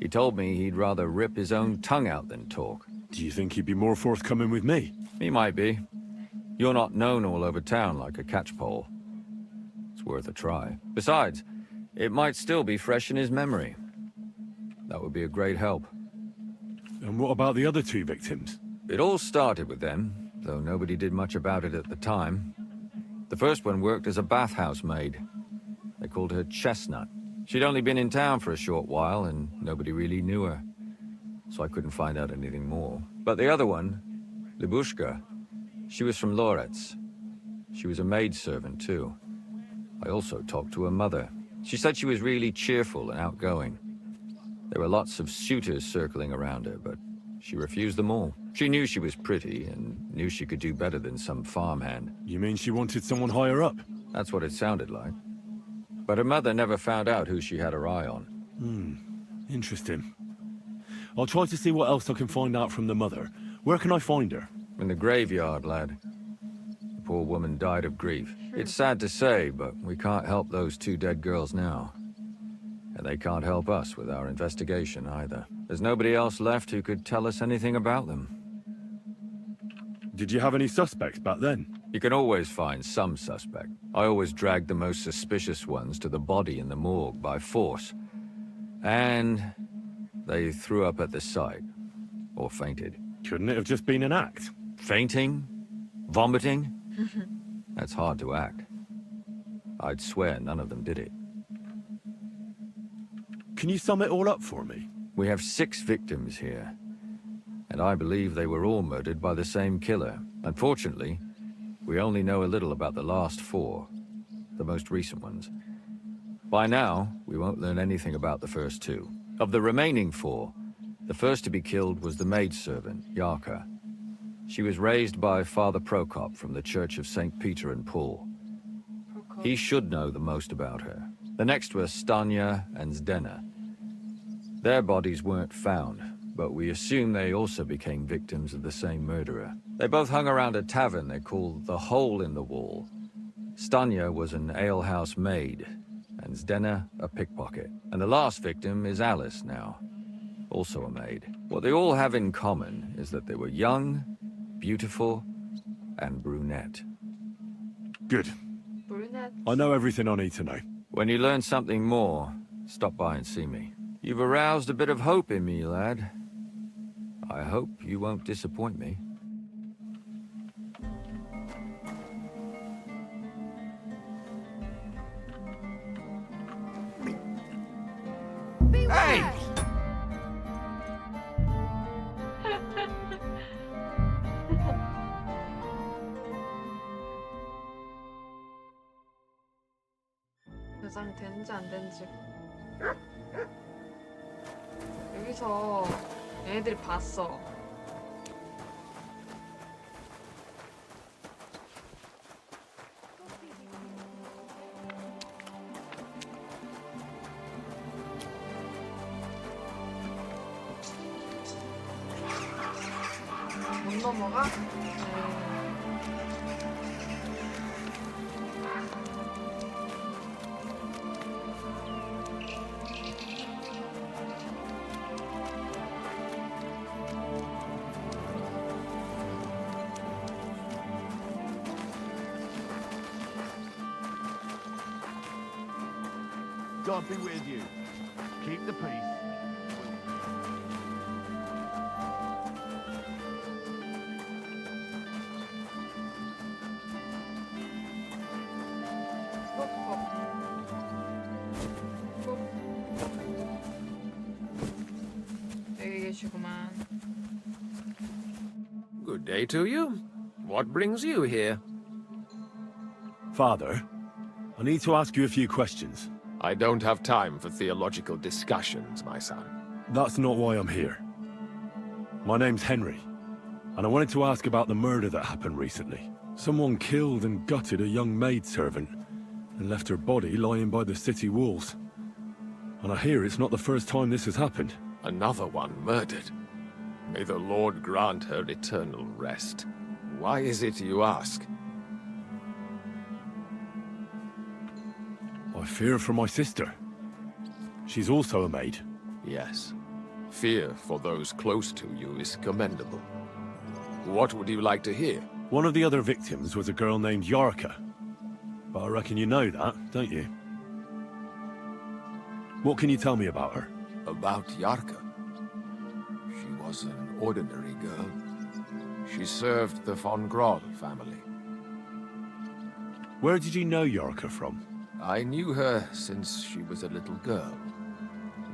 he told me he'd rather rip his own tongue out than talk. Do you think he'd be more forthcoming with me? He might be. You're not known all over town like a catchpole. It's worth a try. Besides, it might still be fresh in his memory. That would be a great help. And what about the other 2 victims? It all started with them, though nobody did much about it at the time. The first one worked as a bathhouse maid. They called her Chestnut. She'd only been in town for a short while, and nobody really knew her. So I couldn't find out anything more. But the other one, Libushka, she was from Loretz. She was a maidservant, too. I also talked to her mother. She said she was really cheerful and outgoing. There were lots of suitors circling around her, but she refused them all. She knew she was pretty, and knew she could do better than some farmhand. You mean she wanted someone higher up? That's what it sounded like. But her mother never found out who she had her eye on. Interesting. I'll try to see what else I can find out from the mother. Where can I find her? In the graveyard, lad. The poor woman died of grief. It's sad to say, but we can't help those 2 dead girls now. And they can't help us with our investigation either. There's nobody else left who could tell us anything about them. Did you have any suspects back then? You can always find some suspect. I always dragged the most suspicious ones to the body in the morgue by force. And they threw up at the sight. Or fainted. Couldn't it have just been an act? Fainting? Vomiting? That's hard to act. I'd swear none of them did it. Can you sum it all up for me? We have 6 victims here. And I believe they were all murdered by the same killer. Unfortunately, we only know a little about the last 4. The most recent ones. By now, we won't learn anything about the first 2. Of the remaining 4, the first to be killed was the maidservant, Yarka. She was raised by Father Prokop from the Church of St. Peter and Paul. He should know the most about her. The next were Stanya and Zdena. Their bodies weren't found, but we assume they also became victims of the same murderer. They both hung around a tavern they called the Hole in the Wall. Stanya was an alehouse maid, and Zdena a pickpocket. And the last victim is Alice now, also a maid. What they all have in common is that they were young, beautiful, and brunette. Good. Brunette. I know everything I need to know. When you learn something more, stop by and see me. You've aroused a bit of hope in me, lad. I hope you won't disappoint me. Hey! 저장 된지 안 된지. 여기서 얘네들이 봤어. 못 넘어가? God be with you. Keep the peace. 여기 계시구만. Good day to you. What brings you here? Father, I need to ask you a few questions. I don't have time for theological discussions, my son. That's not why I'm here. My name's Henry, and I wanted to ask about the murder that happened recently. Someone killed and gutted a young maidservant and left her body lying by the city walls. And I hear it's not the first time this has happened. Another one murdered. May the Lord grant her eternal rest. Why is it you ask? I fear for my sister. She's also a maid. Yes. Fear for those close to you is commendable. What would you like to hear? One of the other victims was a girl named Yarka. But I reckon you know that, don't you? What can you tell me about her? About Yarka? She was an ordinary girl. She served the von Groll family. Where did you know Yarka from? I knew her since she was a little girl.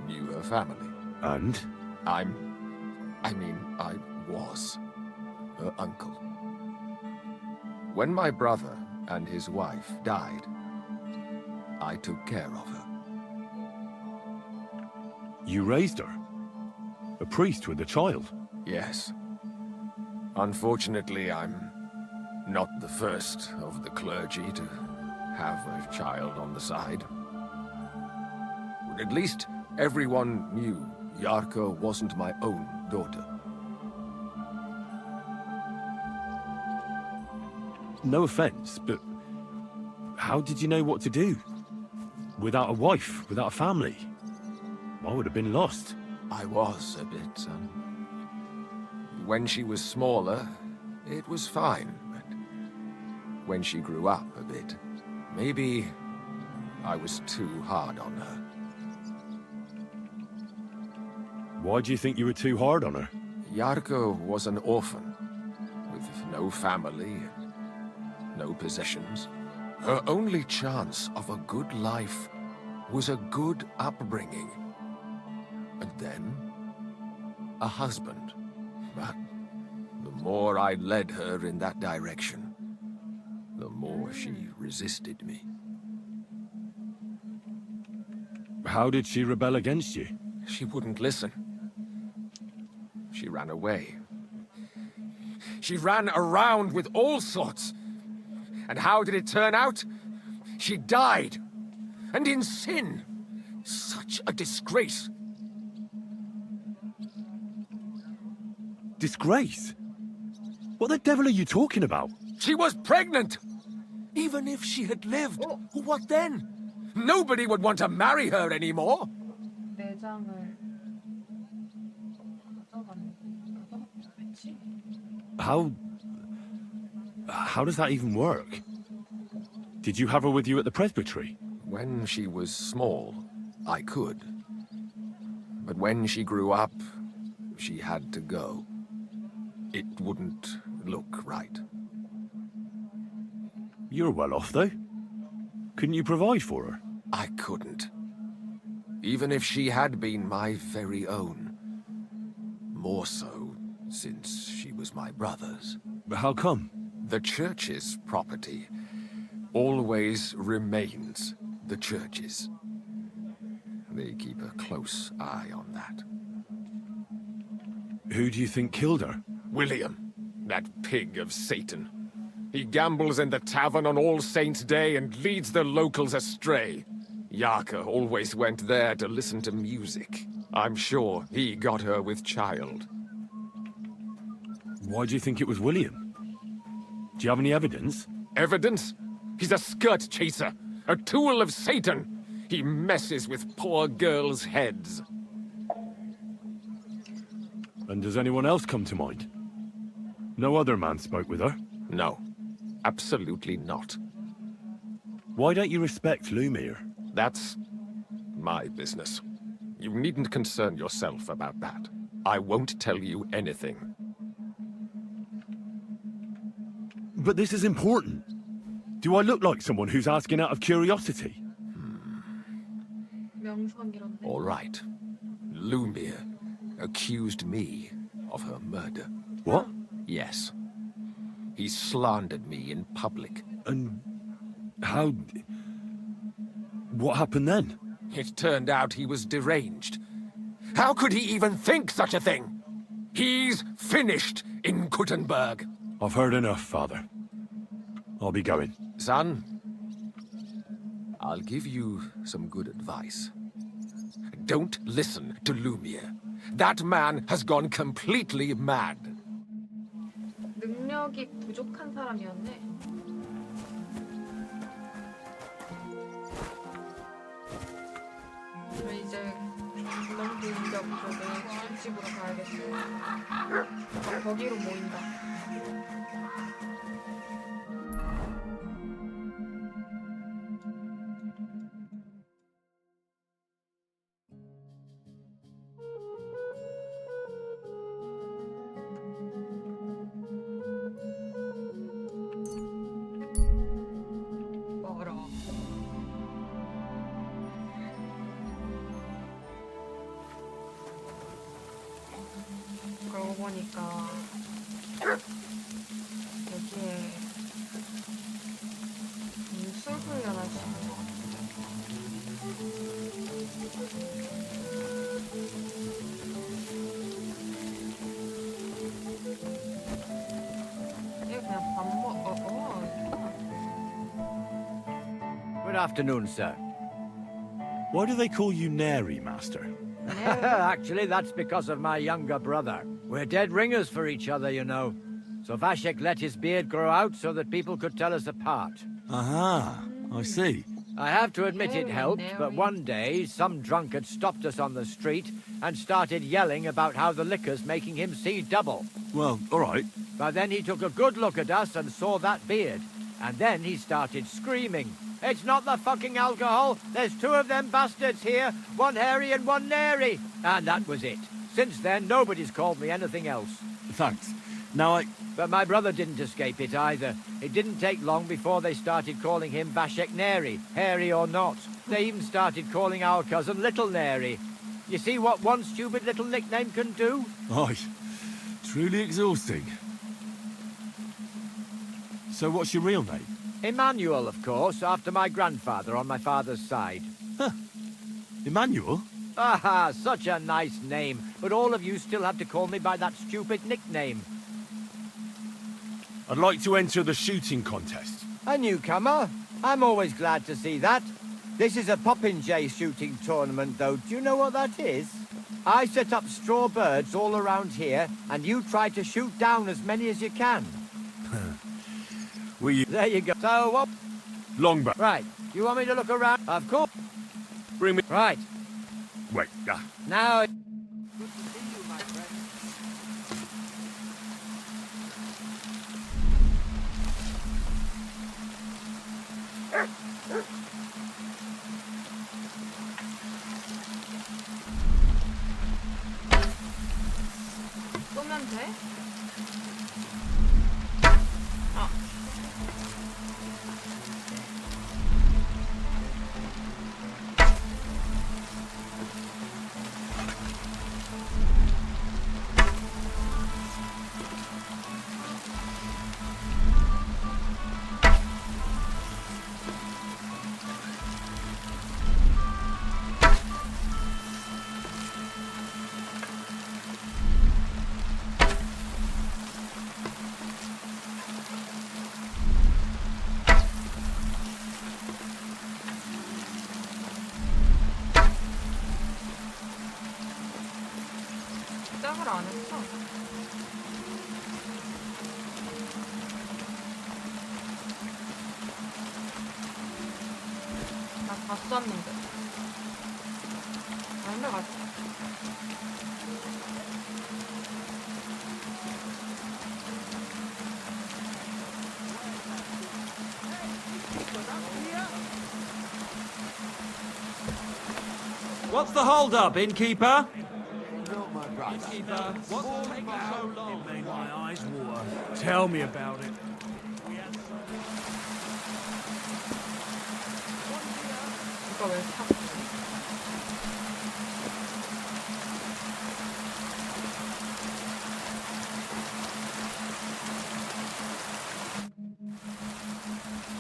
Knew her family. And? I was her uncle. When my brother and his wife died, I took care of her. You raised her? A priest with a child? Yes. Unfortunately, I'm not the first of the clergy to have a child on the side. But at least everyone knew Yarka wasn't my own daughter. No offense, but how did you know what to do? Without a wife, without a family? I would have been lost. I was a bit, when she was smaller, it was fine, but when she grew up a bit, maybe I was too hard on her. Why do you think you were too hard on her? Yarka was an orphan, with no family and no possessions. Her only chance of a good life was a good upbringing. And then, a husband. But the more I led her in that direction, the more she resisted me. How did she rebel against you? She wouldn't listen. She ran away. She ran around with all sorts. And how did it turn out? She died. And in sin. Such a disgrace. Disgrace? What the devil are you talking about? She was pregnant! Even if she had lived, what then? Nobody would want to marry her anymore. 내장을 How does that even work? Did you have her with you at the presbytery? When she was small, I could. But when she grew up, she had to go. It wouldn't look right. You're well off, though. Couldn't you provide for her? I couldn't. Even if she had been my very own. More so, since she was my brother's. But how come? The church's property always remains the church's. They keep a close eye on that. Who do you think killed her? William, that pig of Satan. He gambles in the tavern on All Saints' Day and leads the locals astray. Yarka always went there to listen to music. I'm sure he got her with child. Why do you think it was William? Do you have any evidence? Evidence? He's a skirt chaser, a tool of Satan. He messes with poor girls' heads. And does anyone else come to mind? No other man spoke with her? No, absolutely not. Why don't you respect Lumiere? That's my business. You needn't concern yourself about that. I won't tell you anything. But this is important. Do I look like someone who's asking out of curiosity? 명성이란데. All right. Lumiere accused me of her murder. What? Yes. He slandered me in public. And how... what happened then? It turned out he was deranged. How could he even think such a thing? He's finished in Kuttenberg. I've heard enough, Father. I'll be going. Son, I'll give you some good advice. Don't listen to Lumiere. That man has gone completely mad. 능력이 부족한 사람이었네. 그럼 이제 구멍불격 쪽에 술집으로 가야겠어. 거기로 모인다. 멀어. 그러고 보니까 여기에 술 훈련할 수 있는 것 같아. 이거 그냥 밥 Good afternoon, sir. Why do they call you Neri, Master? Actually, that's because of my younger brother. We're dead ringers for each other, you know. So Vashek let his beard grow out so that people could tell us apart. Aha, I see. I have to admit it helped, but one day, some drunkard stopped us on the street and started yelling about how the liquor's making him see double. Well, all right. But then he took a good look at us and saw that beard. And then he started screaming. It's not the fucking alcohol. There's two of them bastards here, one hairy and one nary. And that was it. Since then, nobody's called me anything else. Thanks. Now But my brother didn't escape it either. It didn't take long before they started calling him Vashek Neri, hairy or not. They even started calling our cousin Little Neri. You see what one stupid little nickname can do? Aye. Truly exhausting. So what's your real name? Emmanuel, of course, after my grandfather on my father's side. Huh. Emmanuel? Ah, such a nice name. But all of you still have to call me by that stupid nickname. I'd like to enter the shooting contest. A newcomer? I'm always glad to see that. This is a popinjay shooting tournament, though. Do you know what that is? I set up straw birds all around here, and you try to shoot down as many as you can. Will you? There you go. So what? Longbow. Right. You want me to look around? Of course. Bring me. Right. Wait. Now. 쏘면 돼? 아. 시작을 안 했어. 나 다 쐈는데. 다른데 가자. What's the hold-up, innkeeper? Innkeeper, what's taking so long? It made my eyes water. Tell me about it. 이거 왜 타?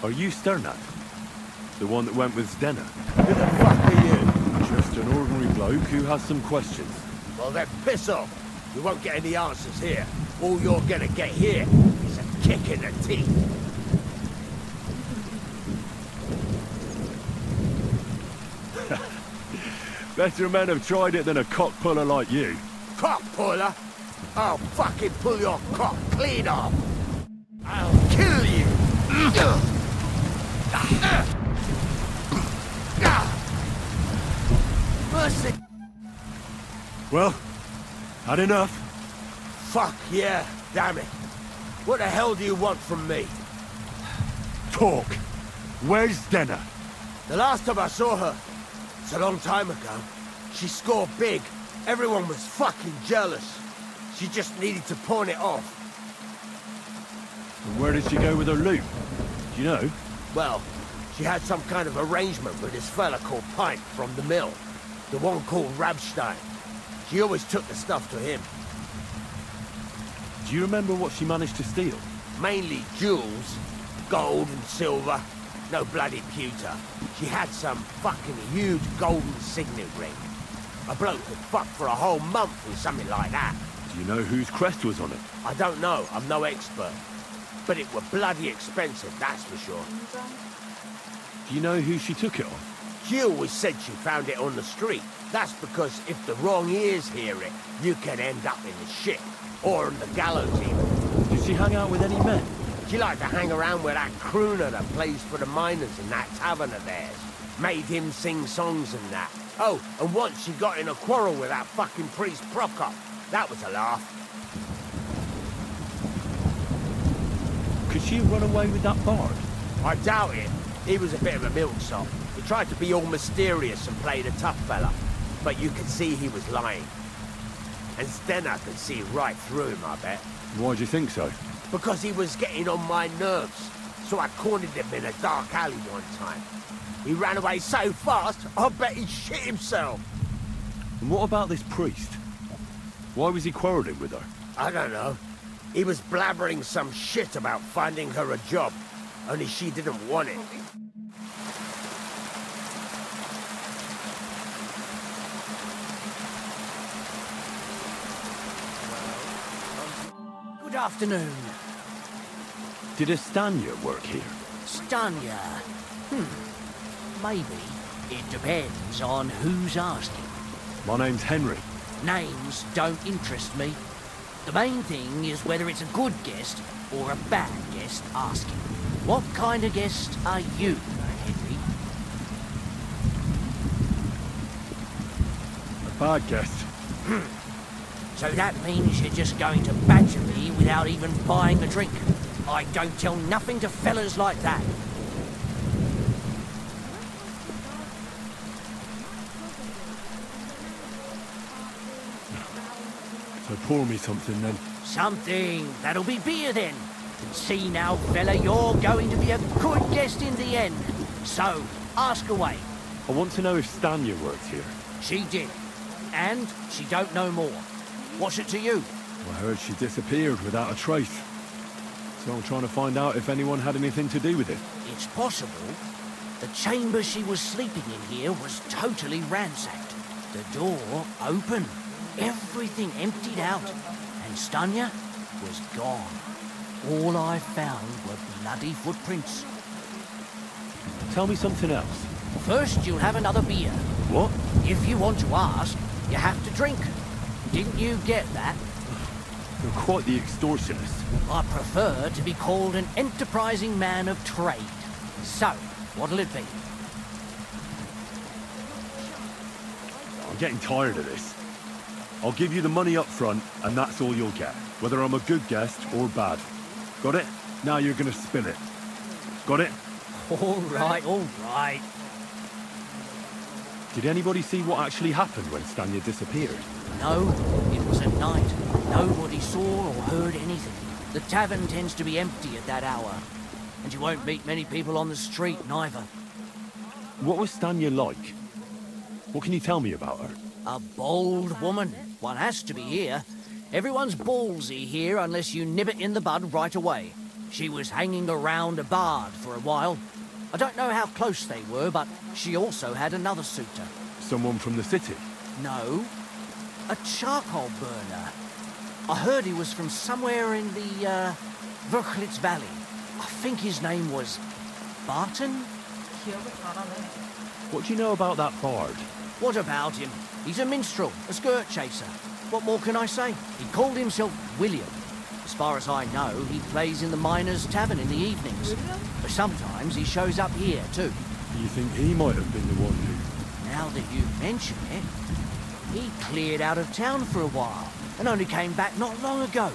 Are you Sternad? The one that went with Stenna? Who the fuck are you? Just an ordinary bloke who has some questions. Well, then piss off. You won't get any answers here. All you're gonna get here is a kick in the teeth. Better men have tried it than a cock puller like you. Cock puller? I'll fucking pull your cock clean off. I'll kill you. Mercy. Well, had enough? Fuck yeah, damn it. What the hell do you want from me? Talk. Where's Stenna? The last time I saw her, it's a long time ago. She scored big. Everyone was fucking jealous. She just needed to pawn it off. And where did she go with her loot? Do you know? Well, she had some kind of arrangement with this fella called Pint from the mill. The one called Rabstein. She always took the stuff to him. Do you remember what she managed to steal? Mainly jewels. Gold and silver. No bloody pewter. She had some fucking huge golden signet ring. A bloke could fuck for a whole month with something like that. Do you know whose crest was on it? I don't know. I'm no expert. But it were bloody expensive, that's for sure. Do you know who she took it on? She always said she found it on the street. That's because if the wrong ears hear it, you can end up in the shit. Or on the gallows even. Did she hang out with any men? She liked to hang around with that crooner that plays for the miners in that tavern of theirs. Made him sing songs and that. Oh, and once she got in a quarrel with that fucking priest Prokop. That was a laugh. Could she have run away with that bard? I doubt it. He was a bit of a milksop. He tried to be all mysterious and play the tough fella. But you could see he was lying. And Stenna could see right through him, I bet. Why do you think so? Because he was getting on my nerves. So I cornered him in a dark alley one time. He ran away so fast, I bet he shit himself. And what about this priest? Why was he quarrelling with her? I don't know. He was blabbering some shit about finding her a job. Only she didn't want it. Good afternoon. Did Estanya work here? Stanya. Maybe. It depends on who's asking. My name's Henry. Names don't interest me. The main thing is whether it's a good guest or a bad guest asking. What kind of guest are you, Henry? A bad guest. So that means you're just going to badger me without even buying a drink. I don't tell nothing to fellas like that. So pour me something then. Something. That'll be beer then. See now, fella, you're going to be a good guest in the end. So, ask away. I want to know if Stanya works here. She did. And she don't know more. What's it to you? I heard she disappeared without a trace. So I'm trying to find out if anyone had anything to do with it. It's possible. The chamber she was sleeping in here was totally ransacked. The door open. Everything emptied out. And Stanya was gone. All I found were bloody footprints. Tell me something else. First, you'll have another beer. What? If you want to ask, you have to drink. Didn't you get that? You're quite the extortionist. I prefer to be called an enterprising man of trade. So, what'll it be? I'm getting tired of this. I'll give you the money up front, and that's all you'll get. Whether I'm a good guest or bad. Got it? Now you're gonna spill it. Got it? All right, all right. Did anybody see what actually happened when Stanya disappeared? No, it was at night. Nobody saw or heard anything. The tavern tends to be empty at that hour. And you won't meet many people on the street, neither. What was Stanya like? What can you tell me about her? A bold woman. One has to be here. Everyone's ballsy here unless you nib it in the bud right away. She was hanging around a bard for a while. I don't know how close they were, but she also had another suitor. Someone from the city? No, a charcoal burner. I heard he was from somewhere in the, Verchlitz Valley. I think his name was Barton? 기억을 잘하네. What do you know about that bard? What about him? He's a minstrel, a skirt chaser. What more can I say? He called himself William. As far as I know, he plays in the miners' tavern in the evenings. But sometimes he shows up here, too. You think he might have been the one who... Now that you mention it, he cleared out of town for a while and only came back not long ago.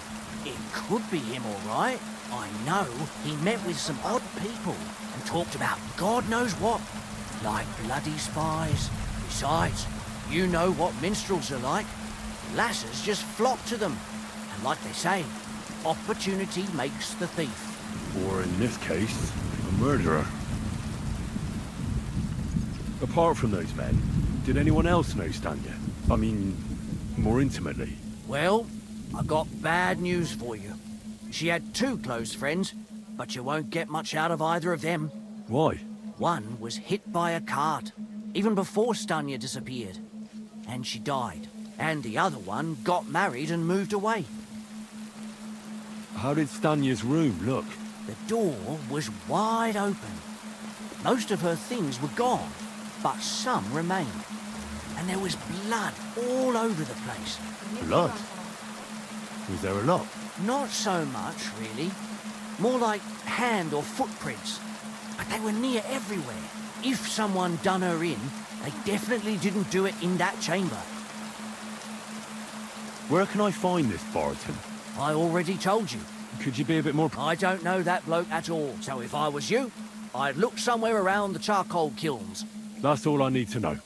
It could be him, all right. I know he met with some odd people and talked about God knows what, like bloody spies. Besides, you know what minstrels are like. Lasses just flock to them. And like they say, opportunity makes the thief. Or in this case, a murderer. Apart from those men, did anyone else know Stanya? I mean, more intimately. Well, I got bad news for you. She had two close friends, but you won't get much out of either of them. Why? One was hit by a cart, even before Stanya disappeared. And she died. And the other one got married and moved away. How did Stanya's room look? The door was wide open. Most of her things were gone, but some remained. And there was blood all over the place. Blood? Was there a lot? Not so much, really. More like hand or footprints. But they were near everywhere. If someone done her in, they definitely didn't do it in that chamber. Where can I find this Barton? I already told you. Could you be a bit more... I don't know that bloke at all, so if I was you, I'd look somewhere around the charcoal kilns. That's all I need to know.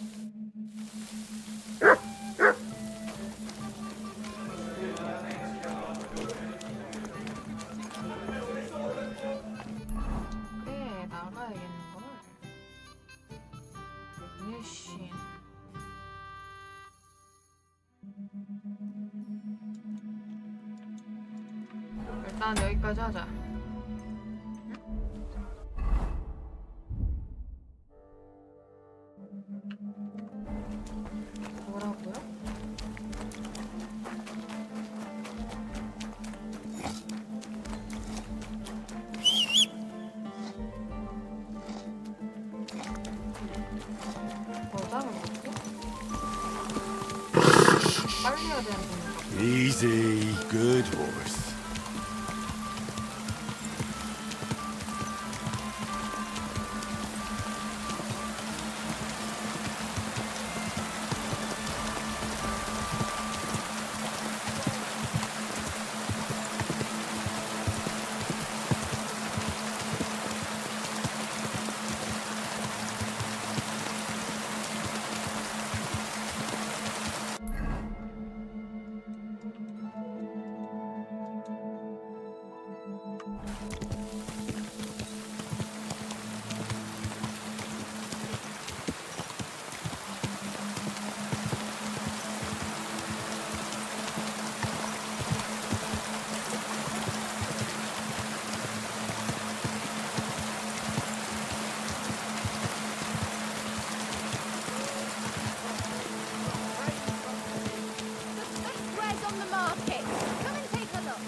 그래, 나가야겠는걸. 메신. 일단 여기까지 하자. 뭐라고요? 뭐다 그렇게? 빨리 해야 되는 건가? Easy, good horse. Where's on the market? Come and take a look.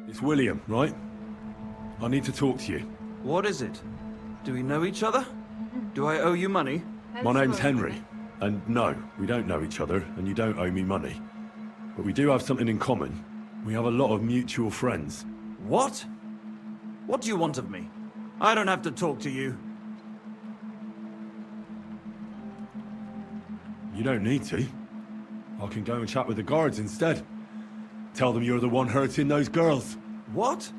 It's William, right? I need to talk to you. What is it? Do we know each other? Do I owe you money? My name's Henry. And no, we don't know each other, and you don't owe me money. But we do have something in common. We have a lot of mutual friends. What? What do you want of me? I don't have to talk to you. You don't need to. I can go and chat with the guards instead. Tell them you're the one hurting those girls. What?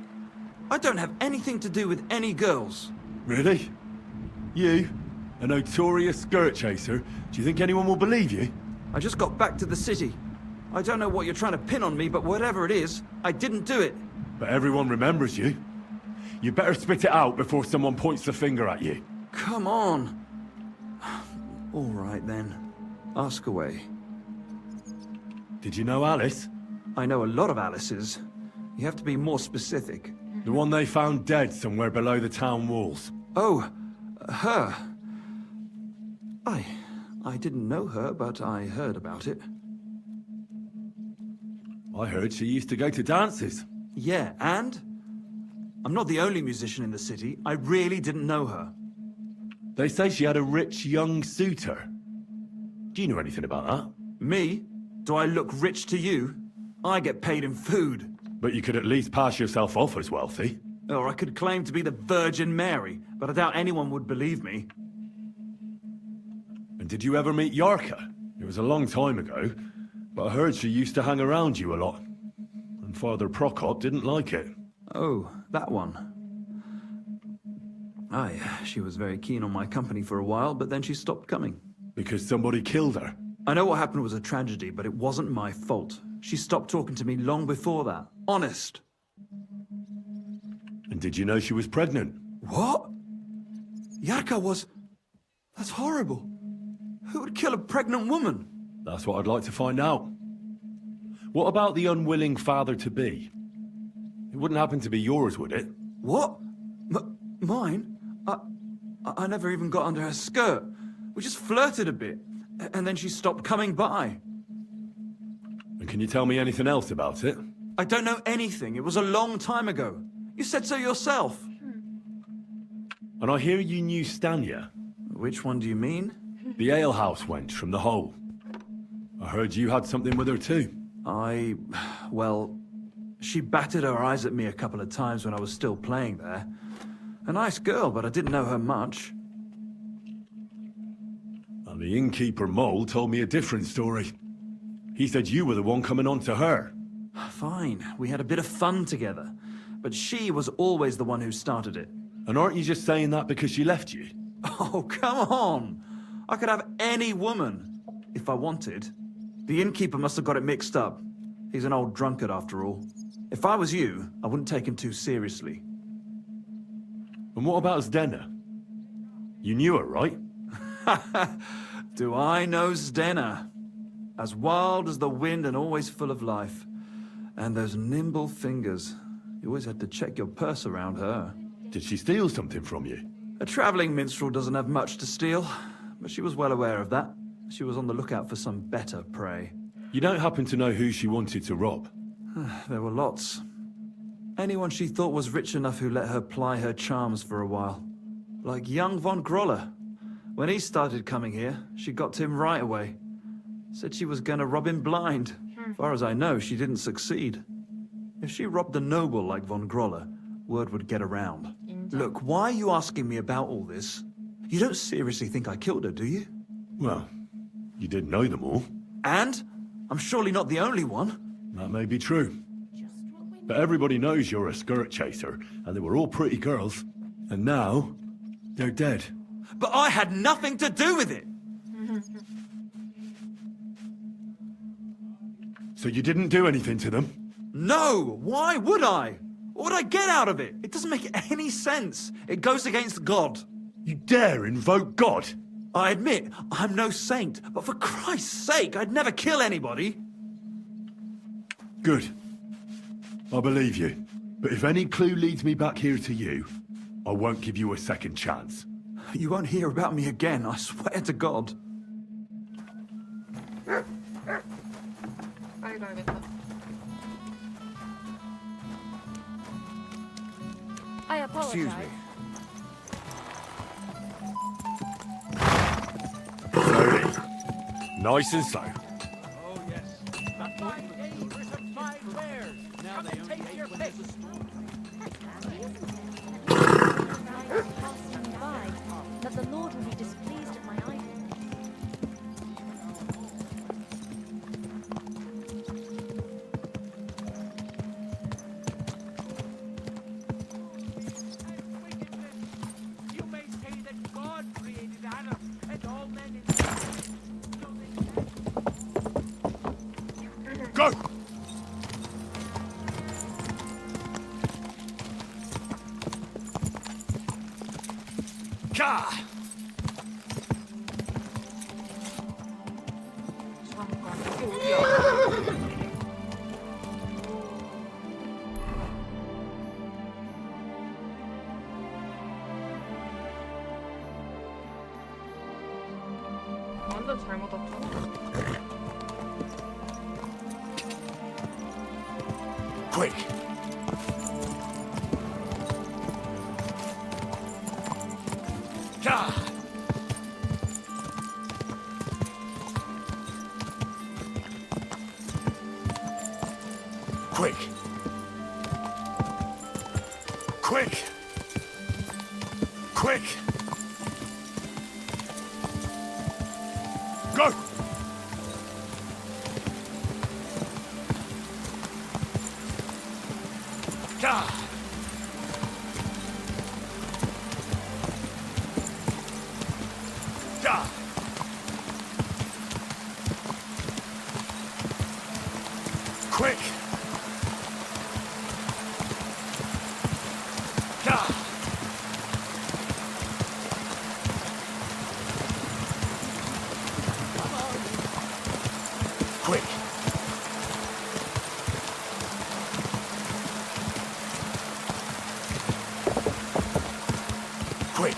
I don't have anything to do with any girls. Really? You? A notorious skirt chaser? Do you think anyone will believe you? I just got back to the city. I don't know what you're trying to pin on me, but whatever it is, I didn't do it. But everyone remembers you. You better spit it out before someone points the finger at you. Come on. All right, then. Ask away. Did you know Alice? I know a lot of Alices. You have to be more specific. The one they found dead somewhere below the town walls. Oh, her. I didn't know her, but I heard about it. I heard she used to go to dances. Yeah, and? I'm not the only musician in the city. I really didn't know her. They say she had a rich young suitor. Do you know anything about that? Me? Do I look rich to you? I get paid in food. But you could at least pass yourself off as wealthy. Or I could claim to be the Virgin Mary, but I doubt anyone would believe me. And did you ever meet Yarka? It was a long time ago, but I heard she used to hang around you a lot. And Father Prokop didn't like it. Oh, that one. Aye, she was very keen on my company for a while, but then she stopped coming. Because somebody killed her? I know what happened was a tragedy, but it wasn't my fault. She stopped talking to me long before that. Honest. And did you know she was pregnant? What? Yarka was... That's horrible. Who would kill a pregnant woman? That's what I'd like to find out. What about the unwilling father-to-be? It wouldn't happen to be yours, would it? What? Mine? I never even got under her skirt. We just flirted a bit, and then she stopped coming by. And can you tell me anything else about it? I don't know anything. It was a long time ago. You said so yourself. And I hear you knew Stanya. Which one do you mean? The alehouse wench from the hole. I heard you had something with her too. Well, she batted her eyes at me a couple of times when I was still playing there. A nice girl, but I didn't know her much. And the innkeeper Mole told me a different story. He said you were the one coming on to her. Fine, we had a bit of fun together. But she was always the one who started it. And aren't you just saying that because she left you? Oh, come on! I could have any woman, if I wanted. The innkeeper must have got it mixed up. He's an old drunkard after all. If I was you, I wouldn't take him too seriously. And what about Zdena? You knew her, right? Do I know Zdena? As wild as the wind and always full of life. And those nimble fingers. You always had to check your purse around her. Did she steal something from you? A traveling minstrel doesn't have much to steal, but she was well aware of that. She was on the lookout for some better prey. You don't happen to know who she wanted to rob? There were lots. Anyone she thought was rich enough who let her ply her charms for a while. Like young von Groller. When he started coming here, she got to him right away. Said she was gonna rob him blind. As far as I know, she didn't succeed. If she robbed a noble like von Groller, word would get around. Look, why are you asking me about all this? You don't seriously think I killed her, do you? Well, you did know them all. And? I'm surely not the only one. That may be true. But everybody knows you're a skirt chaser, and they were all pretty girls. And now, they're dead. But I had nothing to do with it! So you didn't do anything to them? No! Why would I? What would I get out of it? It doesn't make any sense. It goes against God. You dare invoke God? I admit, I'm no saint, but for Christ's sake, I'd never kill anybody. Good. I believe you. But if any clue leads me back here to you, I won't give you a second chance. You won't hear about me again, I swear to God. 빨리 가야겠다. I apologize. Excuse me. Slowly. Nice and slow. Oh, yes. About 5 days for some fine wares. Now they only take your pick. Passing by, that the Lord will be displeased at my idol. You 잠깐, 이게 어디야? 완전 잘못 왔잖아. Quick! Quick! Quick! Quick! Go! Quick! Quick! Quick!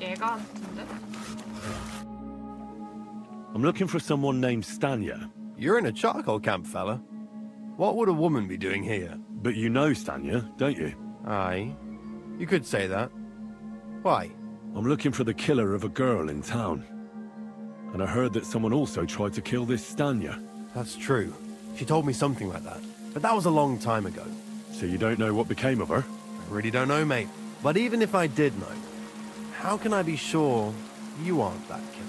얘가 같은데? I'm looking for someone named Stanya. You're in a charcoal camp, fella. What would a woman be doing here? But you know Stanya, don't you? Aye. You could say that. Why? I'm looking for the killer of a girl in town. And I heard that someone also tried to kill this Stanya. That's true. She told me something like that. But that was a long time ago. So you don't know what became of her? I really don't know, mate. But even if I did know, how can I be sure you aren't that killer?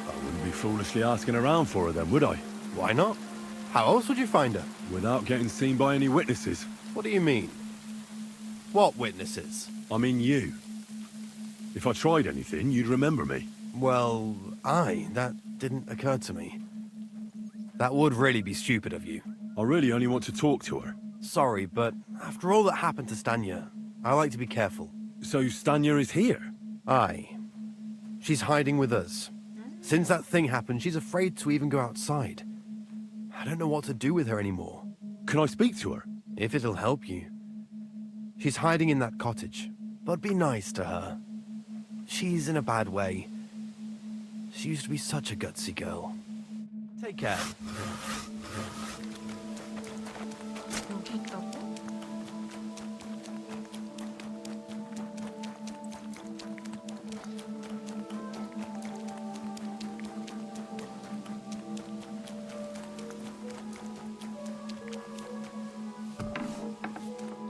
I wouldn't be foolishly asking around for her then, would I? Why not? How else would you find her? Without getting seen by any witnesses. What do you mean? What witnesses? I mean you. If I tried anything, you'd remember me. Well, that didn't occur to me. That would really be stupid of you. I really only want to talk to her. Sorry, but after all that happened to Stanya, I like to be careful. So Stanya is here? Aye. She's hiding with us. Since that thing happened, she's afraid to even go outside. I don't know what to do with her anymore. Can I speak to her? If it'll help you. She's hiding in that cottage, but be nice to her. She's in a bad way. She used to be such a gutsy girl. Take care. 여기 있다고?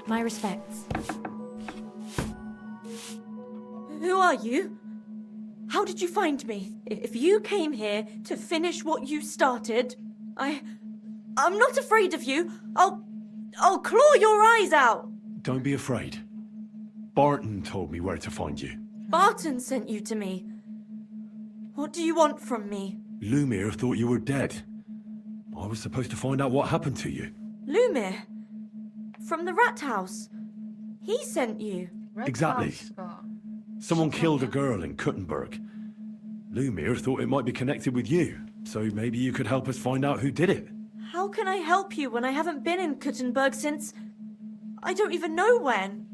My respects. Who are you? How did you find me? If you came here to finish what you started, I'm not afraid of you. I'll claw your eyes out. Don't be afraid. Barton told me where to find you. Barton sent you to me. What do you want from me? Lumir thought you were dead. I was supposed to find out what happened to you. Lumir? From the rat house. He sent you. Exactly. Someone killed a girl in Kuttenberg. Lumir thought it might be connected with you, so maybe you could help us find out who did it. How can I help you when I haven't been in Kuttenberg since... I don't even know when.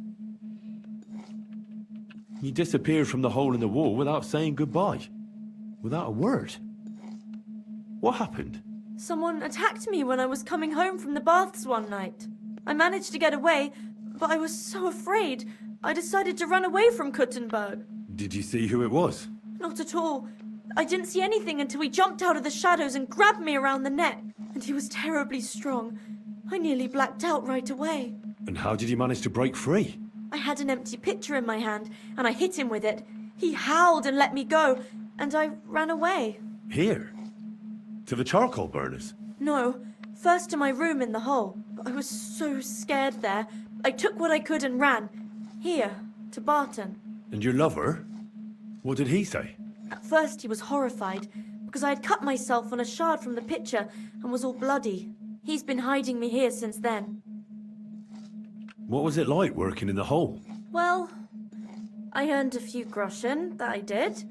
You disappeared from the hole in the wall without saying goodbye. Without a word. What happened? Someone attacked me when I was coming home from the baths one night. I managed to get away, but I was so afraid. I decided to run away from Kuttenberg. Did you see who it was? Not at all. I didn't see anything until he jumped out of the shadows and grabbed me around the neck. And he was terribly strong. I nearly blacked out right away. And how did you manage to break free? I had an empty pitcher in my hand, and I hit him with it. He howled and let me go, and I ran away. Here? To the charcoal burners? No, first to my room in the hole. I was so scared there. I took what I could and ran. Here, to Barton. And your lover? What did he say? At first he was horrified, because I had cut myself on a shard from the pitcher and was all bloody. He's been hiding me here since then. What was it like working in the hole? Well, I earned a few groschen, that I did,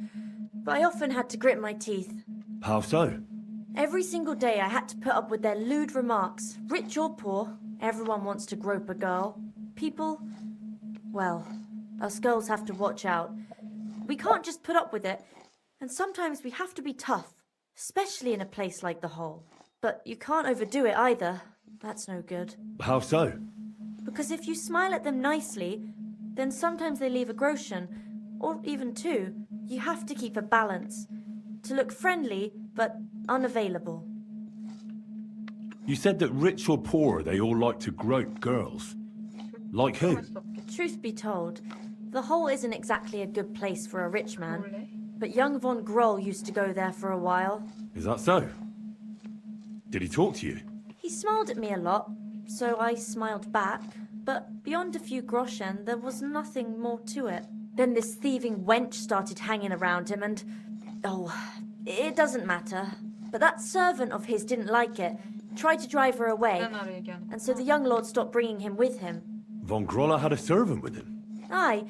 but I often had to grit my teeth. How so? Every single day I had to put up with their lewd remarks. Rich or poor, everyone wants to grope a girl. People, well, us girls have to watch out. We can't just put up with it, and sometimes we have to be tough, especially in a place like the hole. But you can't overdo it either. That's no good. How so? Because if you smile at them nicely, then sometimes they leave a groschen, or even two. You have to keep a balance. To look friendly, but unavailable. You said that rich or poor, they all like to grope girls. Like who? Truth be told, the hole isn't exactly a good place for a rich man. But young von Groll used to go there for a while. Is that so? Did he talk to you? He smiled at me a lot, so I smiled back. But beyond a few groschen, there was nothing more to it. Then this thieving wench started hanging around him and... oh, it doesn't matter. But that servant of his didn't like it, tried to drive her away, and so the young lord stopped bringing him with him. Von Grolla had a servant with him? Aye,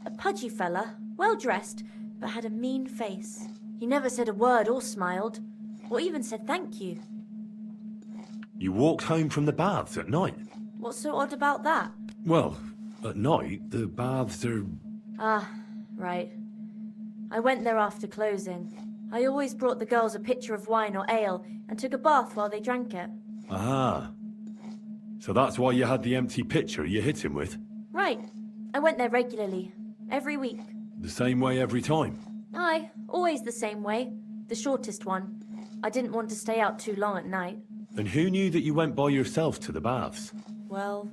a pudgy fella, well-dressed, but had a mean face. He never said a word or smiled, or even said thank you. You walked home from the baths at night? What's so odd about that? Well, at night, the baths are... Ah, right. I went there after closing. I always brought the girls a pitcher of wine or ale and took a bath while they drank it. Ah. So that's why you had the empty pitcher you hit him with? Right. I went there regularly. Every week. The same way every time? Aye, always the same way. The shortest one. I didn't want to stay out too long at night. And who knew that you went by yourself to the baths? Well,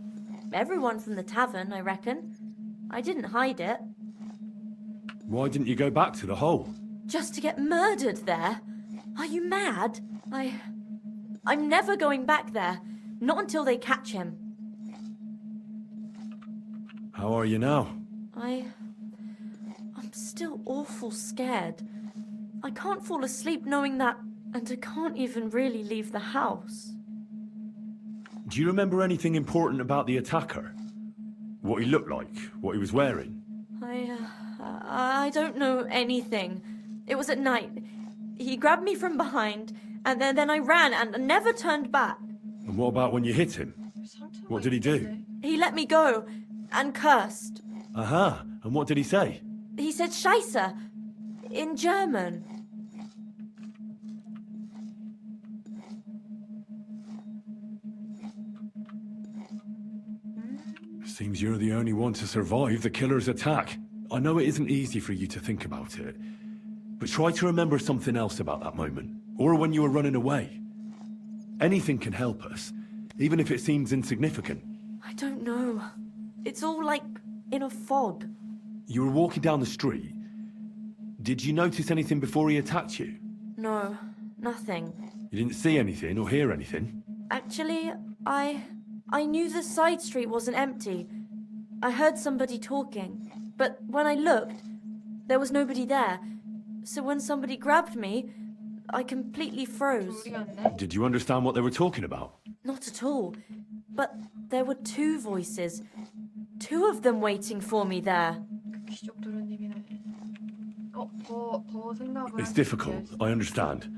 everyone from the tavern, I reckon. I didn't hide it. Why didn't you go back to the hole? Just to get murdered there? Are you mad? I'm never going back there. Not until they catch him. How are you now? I'm still awful scared. I can't fall asleep knowing that, and I can't even really leave the house. Do you remember anything important about the attacker? What he looked like? What he was wearing? I don't know anything. It was at night. He grabbed me from behind, and then I ran and never turned back. And what about when you hit him? What did he do? He let me go, and cursed. Aha, and what did he say? He said Scheisse, in German. Seems you're the only one to survive the killer's attack. I know it isn't easy for you to think about it, but try to remember something else about that moment, or when you were running away. Anything can help us, even if it seems insignificant. I don't know. It's all like in a fog. You were walking down the street. Did you notice anything before he attacked you? No, nothing. You didn't see anything or hear anything? Actually, I knew the side street wasn't empty. I heard somebody talking, but when I looked, there was nobody there. So when somebody grabbed me, I completely froze. Did you understand what they were talking about? Not at all. But there were two voices. Two of them waiting for me there. It's difficult, I understand.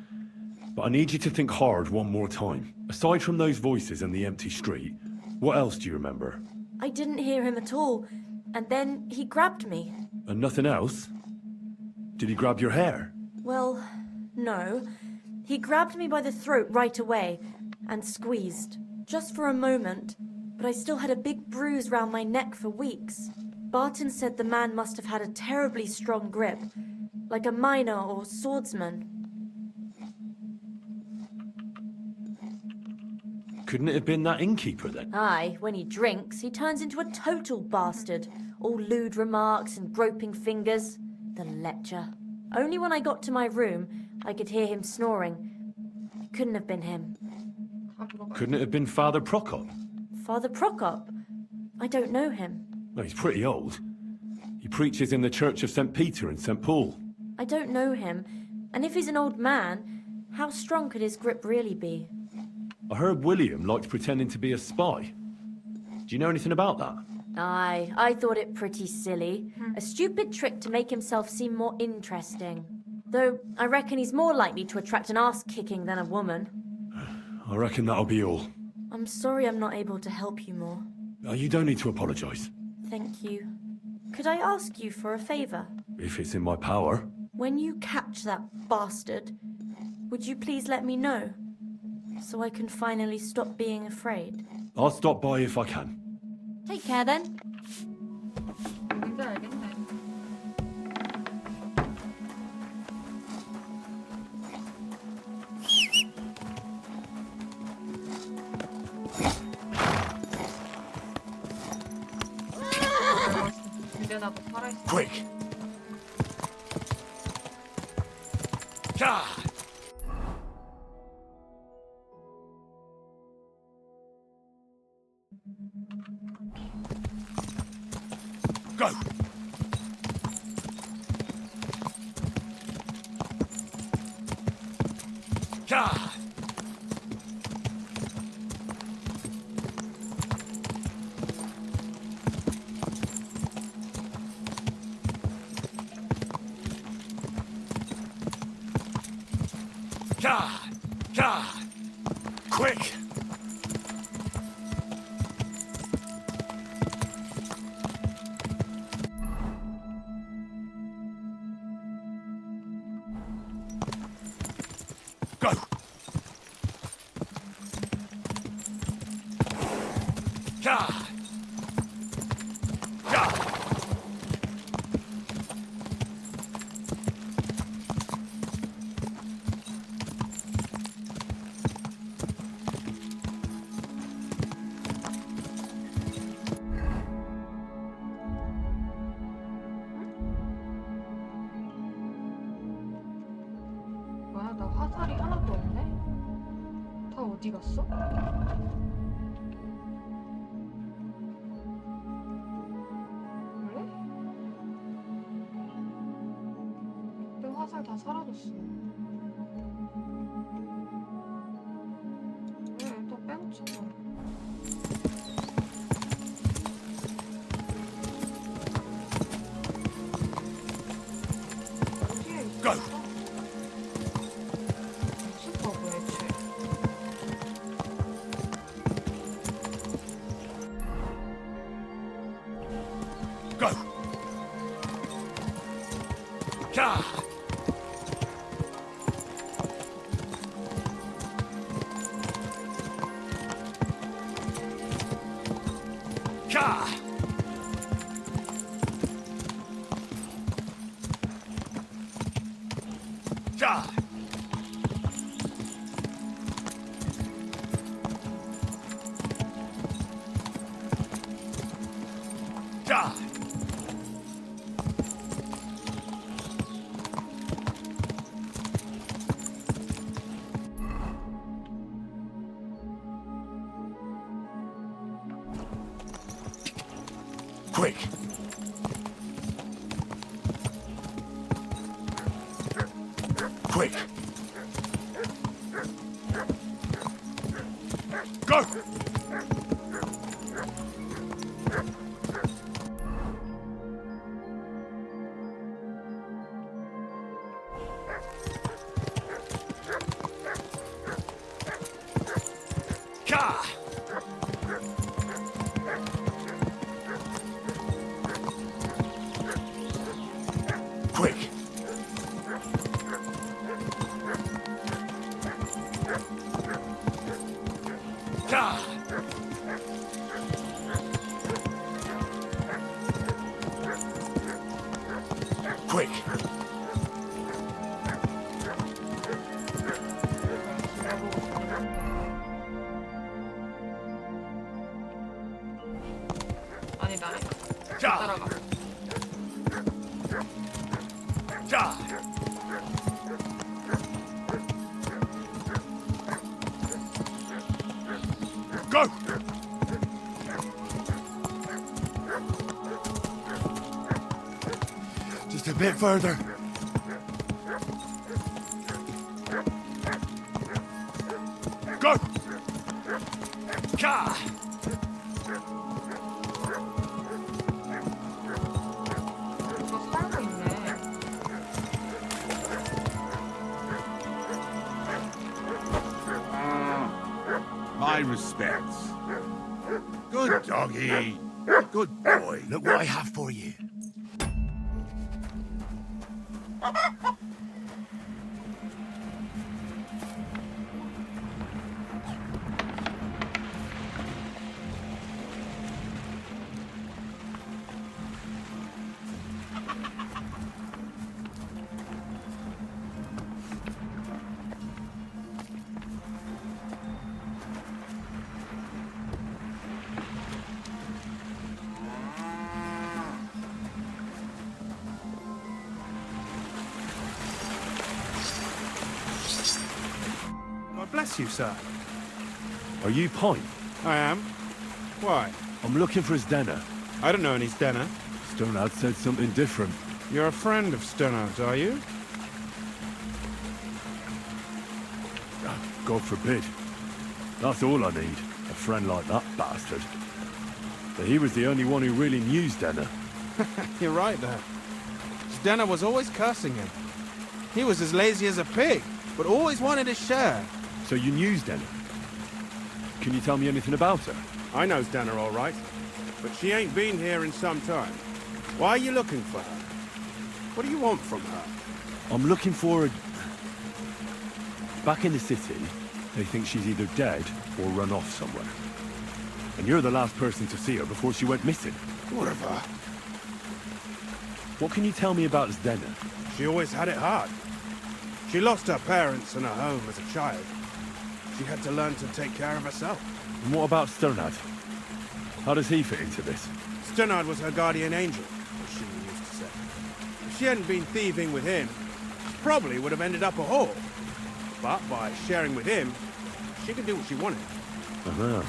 But I need you to think hard one more time. Aside from those voices and the empty street, what else do you remember? I didn't hear him at all. And then he grabbed me. And nothing else? Did he grab your hair? Well, no. He grabbed me by the throat right away and squeezed. Just for a moment. but I still had a big bruise round my neck for weeks. Barton said the man must have had a terribly strong grip, like a miner or swordsman. Couldn't it have been that innkeeper then? Aye, when he drinks, he turns into a total bastard. All lewd remarks and groping fingers. The lecher. Only when I got to my room, I could hear him snoring. It couldn't have been him. Couldn't it have been Father Prokop? Father Prokop? I don't know him. Well, he's pretty old. He preaches in the Church of St. Peter and St. Paul. I don't know him. And if he's an old man, how strong could his grip really be? I heard William liked pretending to be a spy. Do you know anything about that? Aye, I thought it pretty silly. A stupid trick to make himself seem more interesting. Though, I reckon he's more likely to attract an ass-kicking than a woman. I reckon that'll be all. I'm sorry I'm not able to help you more. You don't need to apologise. Thank you. Could I ask you for a favour? If it's in my power. When you catch that bastard, would you please let me know? So I can finally stop being afraid. I'll stop by if I can. Take care then. 뭔지 알겠네. 근데 나도 살아있어. Quick! 자! Go! 자! 자! 자! Quick! Go! Ja! Ja! 뭐야, 나 화살이 하나도 없네? 다 어디 갔어? 그래? 내 화살 다 사라졌어. 왜 또 빼놓잖아. 어디에 있어? Go! 슈퍼고 애초에. Go! 자! 자! 자! 자! Quick! Quick! Go! Ka! Quick! Ka! quick. 아니다. 따라가. 자. Go. Just a bit further. Go. Ka. 살고 있네. My respects. Good doggy. Good boy. Look what I have for you. Well, bless you, sir. Are you Pine? I am. Why? I'm looking for his Denner. I don't know any Stenner. Stonehard said something different. You're a friend of Sternard's, are you? God forbid. That's all I need. A friend like that bastard. But he was the only one who really knew Denner. You're right there. Stenner was always cursing him. He was as lazy as a pig, but always wanted his share. So you knew Denner? Can you tell me anything about her? I know Stenner all right, but she ain't been here in some time. Why are you looking for her? What do you want from her? I'm looking for a... Back in the city, they think she's either dead or run off somewhere. And you're the last person to see her before she went missing. Whatever. What can you tell me about Denner? She always had it hard. She lost her parents and her home as a child. She had to learn to take care of herself. And what about Sternard? How does he fit into this? Sternard was her guardian angel, as she used to say. If she hadn't been thieving with him, she probably would have ended up a whore. But by sharing with him, she could do what she wanted. Uh-huh.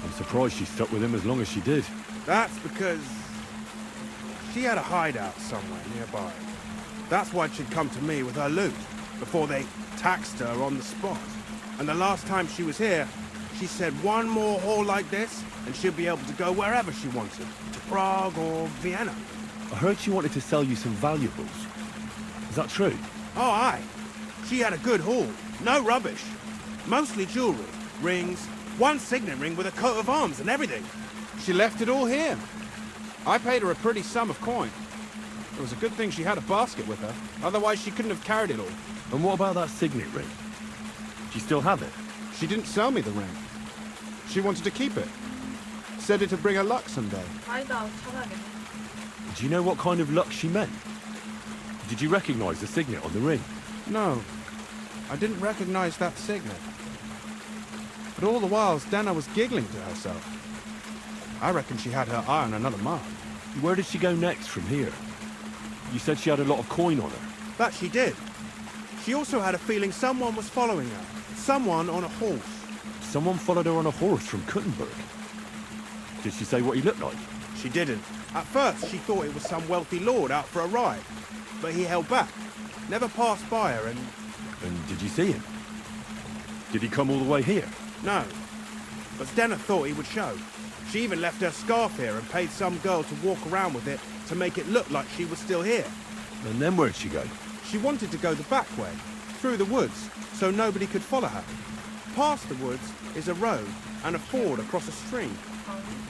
I'm surprised she stuck with him as long as she did. That's because she had a hideout somewhere nearby. That's why she'd come to me with her loot, before they taxed her on the spot. And the last time she was here, she said one more haul like this, and she'd be able to go wherever she wanted. To Prague or Vienna. I heard she wanted to sell you some valuables. Is that true? Oh, aye. She had a good haul. No rubbish. Mostly jewelry, rings, one signet ring with a coat of arms and everything. She left it all here. I paid her a pretty sum of coin. It was a good thing she had a basket with her. Otherwise, she couldn't have carried it all. And what about that signet ring? Do you still have it? She didn't sell me the ring. She wanted to keep it. Said it'd bring her luck someday. 아니다, 찾아야겠네. Do you know what kind of luck she meant? Did you recognize the signet on the ring? No. I didn't recognize that signet. But all the while, Stenner was giggling to herself. I reckon she had her eye on another mark. Where did she go next from here? You said she had a lot of coin on her. That she did. She also had a feeling someone was following her. Someone on a horse. Someone followed her on a horse from Kuttenberg. Did she say what he looked like? She didn't. At first, she thought it was some wealthy lord out for a ride. But he held back. Never passed by her and... And did you see him? Did he come all the way here? No. But Stenner thought he would show. She even left her scarf here and paid some girl to walk around with it to make it look like she was still here. And then where'd she go? She wanted to go the back way, through the woods, so nobody could follow her. Past the woods is a road and a ford across a stream.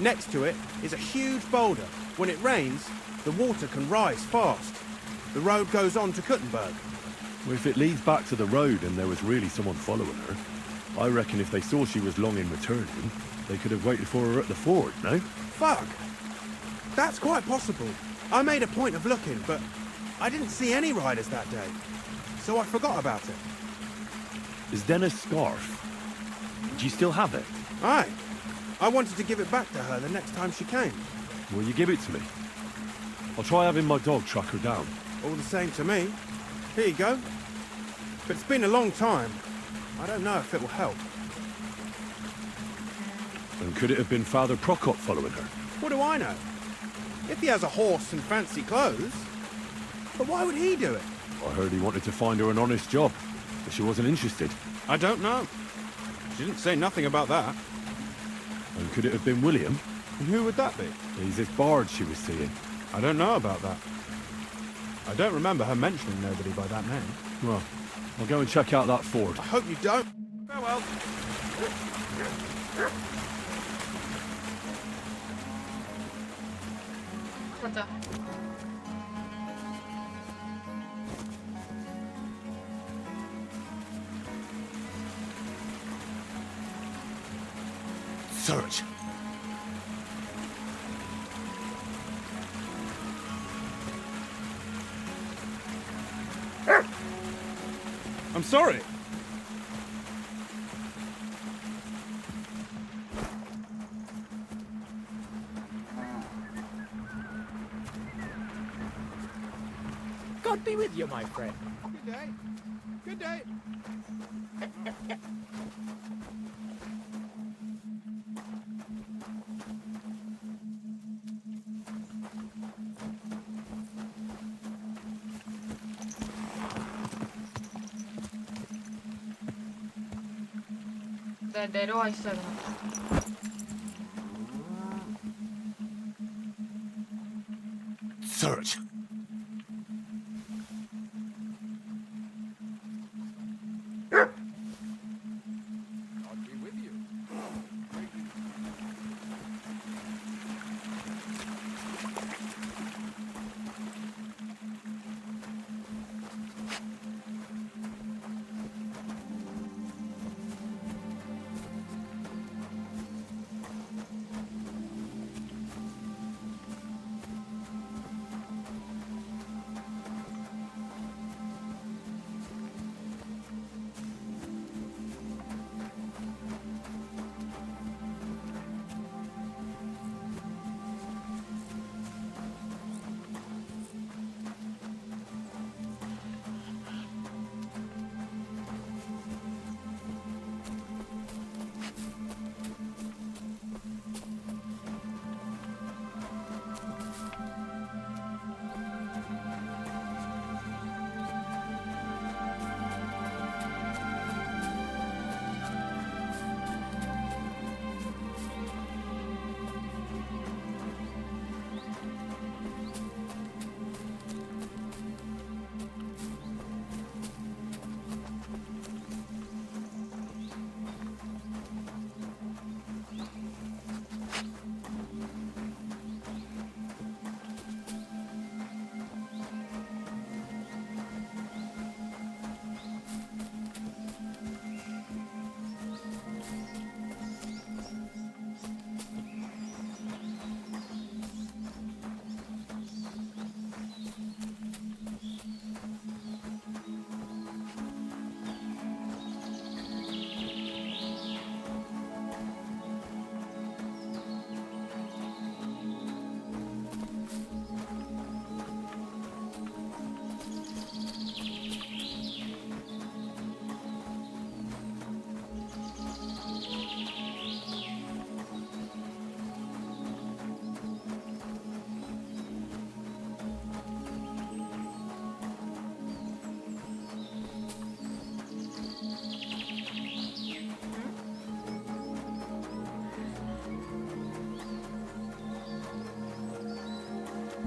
Next to it is a huge boulder. When it rains, the water can rise fast. The road goes on to Kuttenberg. Well, if it leads back to the road and there was really someone following her, I reckon if they saw she was long in returning, they could have waited for her at the ford, no? Fuck! That's quite possible. I made a point of looking, but I didn't see any riders that day, so I forgot about it. Is Dennis' scarf? Do you still have it? Aye. I wanted to give it back to her the next time she came. Will you give it to me? I'll try having my dog track her down. All the same to me. Here you go. But it's been a long time. I don't know if it will help. And could it have been Father Prokop following her? What do I know? If he has a horse and fancy clothes. But why would he do it? I heard he wanted to find her an honest job, but she wasn't interested. I don't know. She didn't say nothing about that. And could it have been William? And who would that be? He's this bard she was seeing. I don't know about that. I don't remember her mentioning nobody by that name. Well, I'll go and check out that ford. I hope you don't. Farewell. 가자. Search. I'm sorry. God be with you, my friend. Good day. Good day. 네, 내려와 있어야 되나? Search.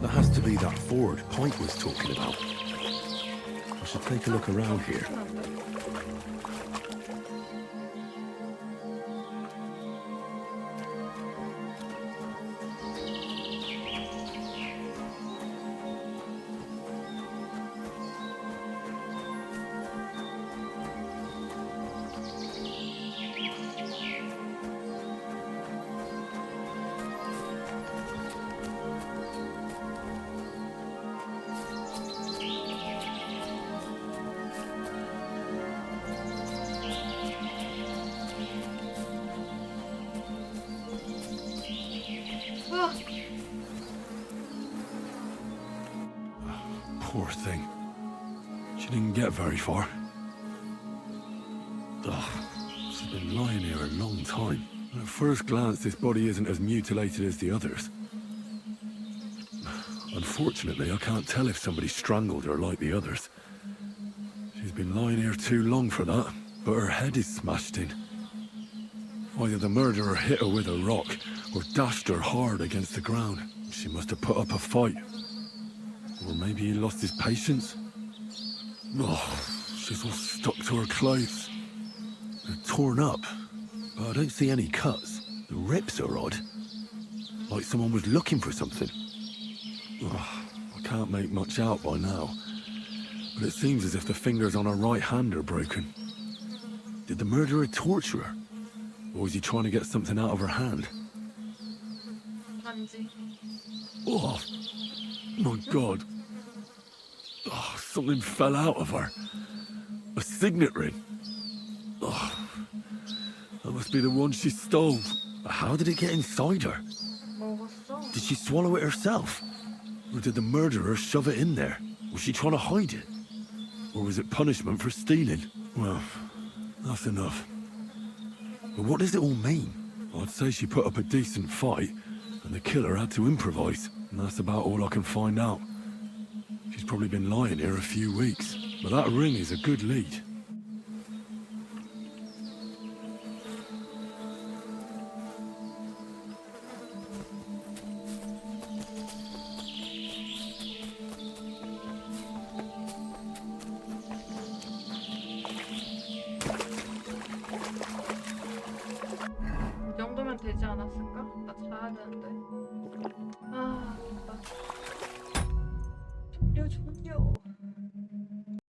That has to be that ford Pint was talking about. I should take a look around here. Poor thing. She didn't get very far. Ugh, she's been lying here a long time. At first glance, this body isn't as mutilated as the others. Unfortunately, I can't tell if somebody strangled her like the others. She's been lying here too long for that, but her head is smashed in. Either the murderer hit her with a rock, or dashed her hard against the ground. She must have put up a fight. Or maybe he lost his patience. Oh, she's all stuck to her clothes. They're torn up, but I don't see any cuts. The rips are odd. Like someone was looking for something. Oh, I can't make much out by now. But it seems as if the fingers on her right hand are broken. Did the murderer torture her? Or was he trying to get something out of her hand? Oh, my God. Oh, something fell out of her. A signet ring. Oh, that must be the one she stole. But how did it get inside her? Did she swallow it herself? Or did the murderer shove it in there? Was she trying to hide it? Or was it punishment for stealing? Well, that's enough. But what does it all mean? I'd say she put up a decent fight, and the killer had to improvise. And that's about all I can find out. She's probably been lying here a few weeks. But that ring is a good lead. 이 정도면 되지 않았을까? 나 자야 되는데.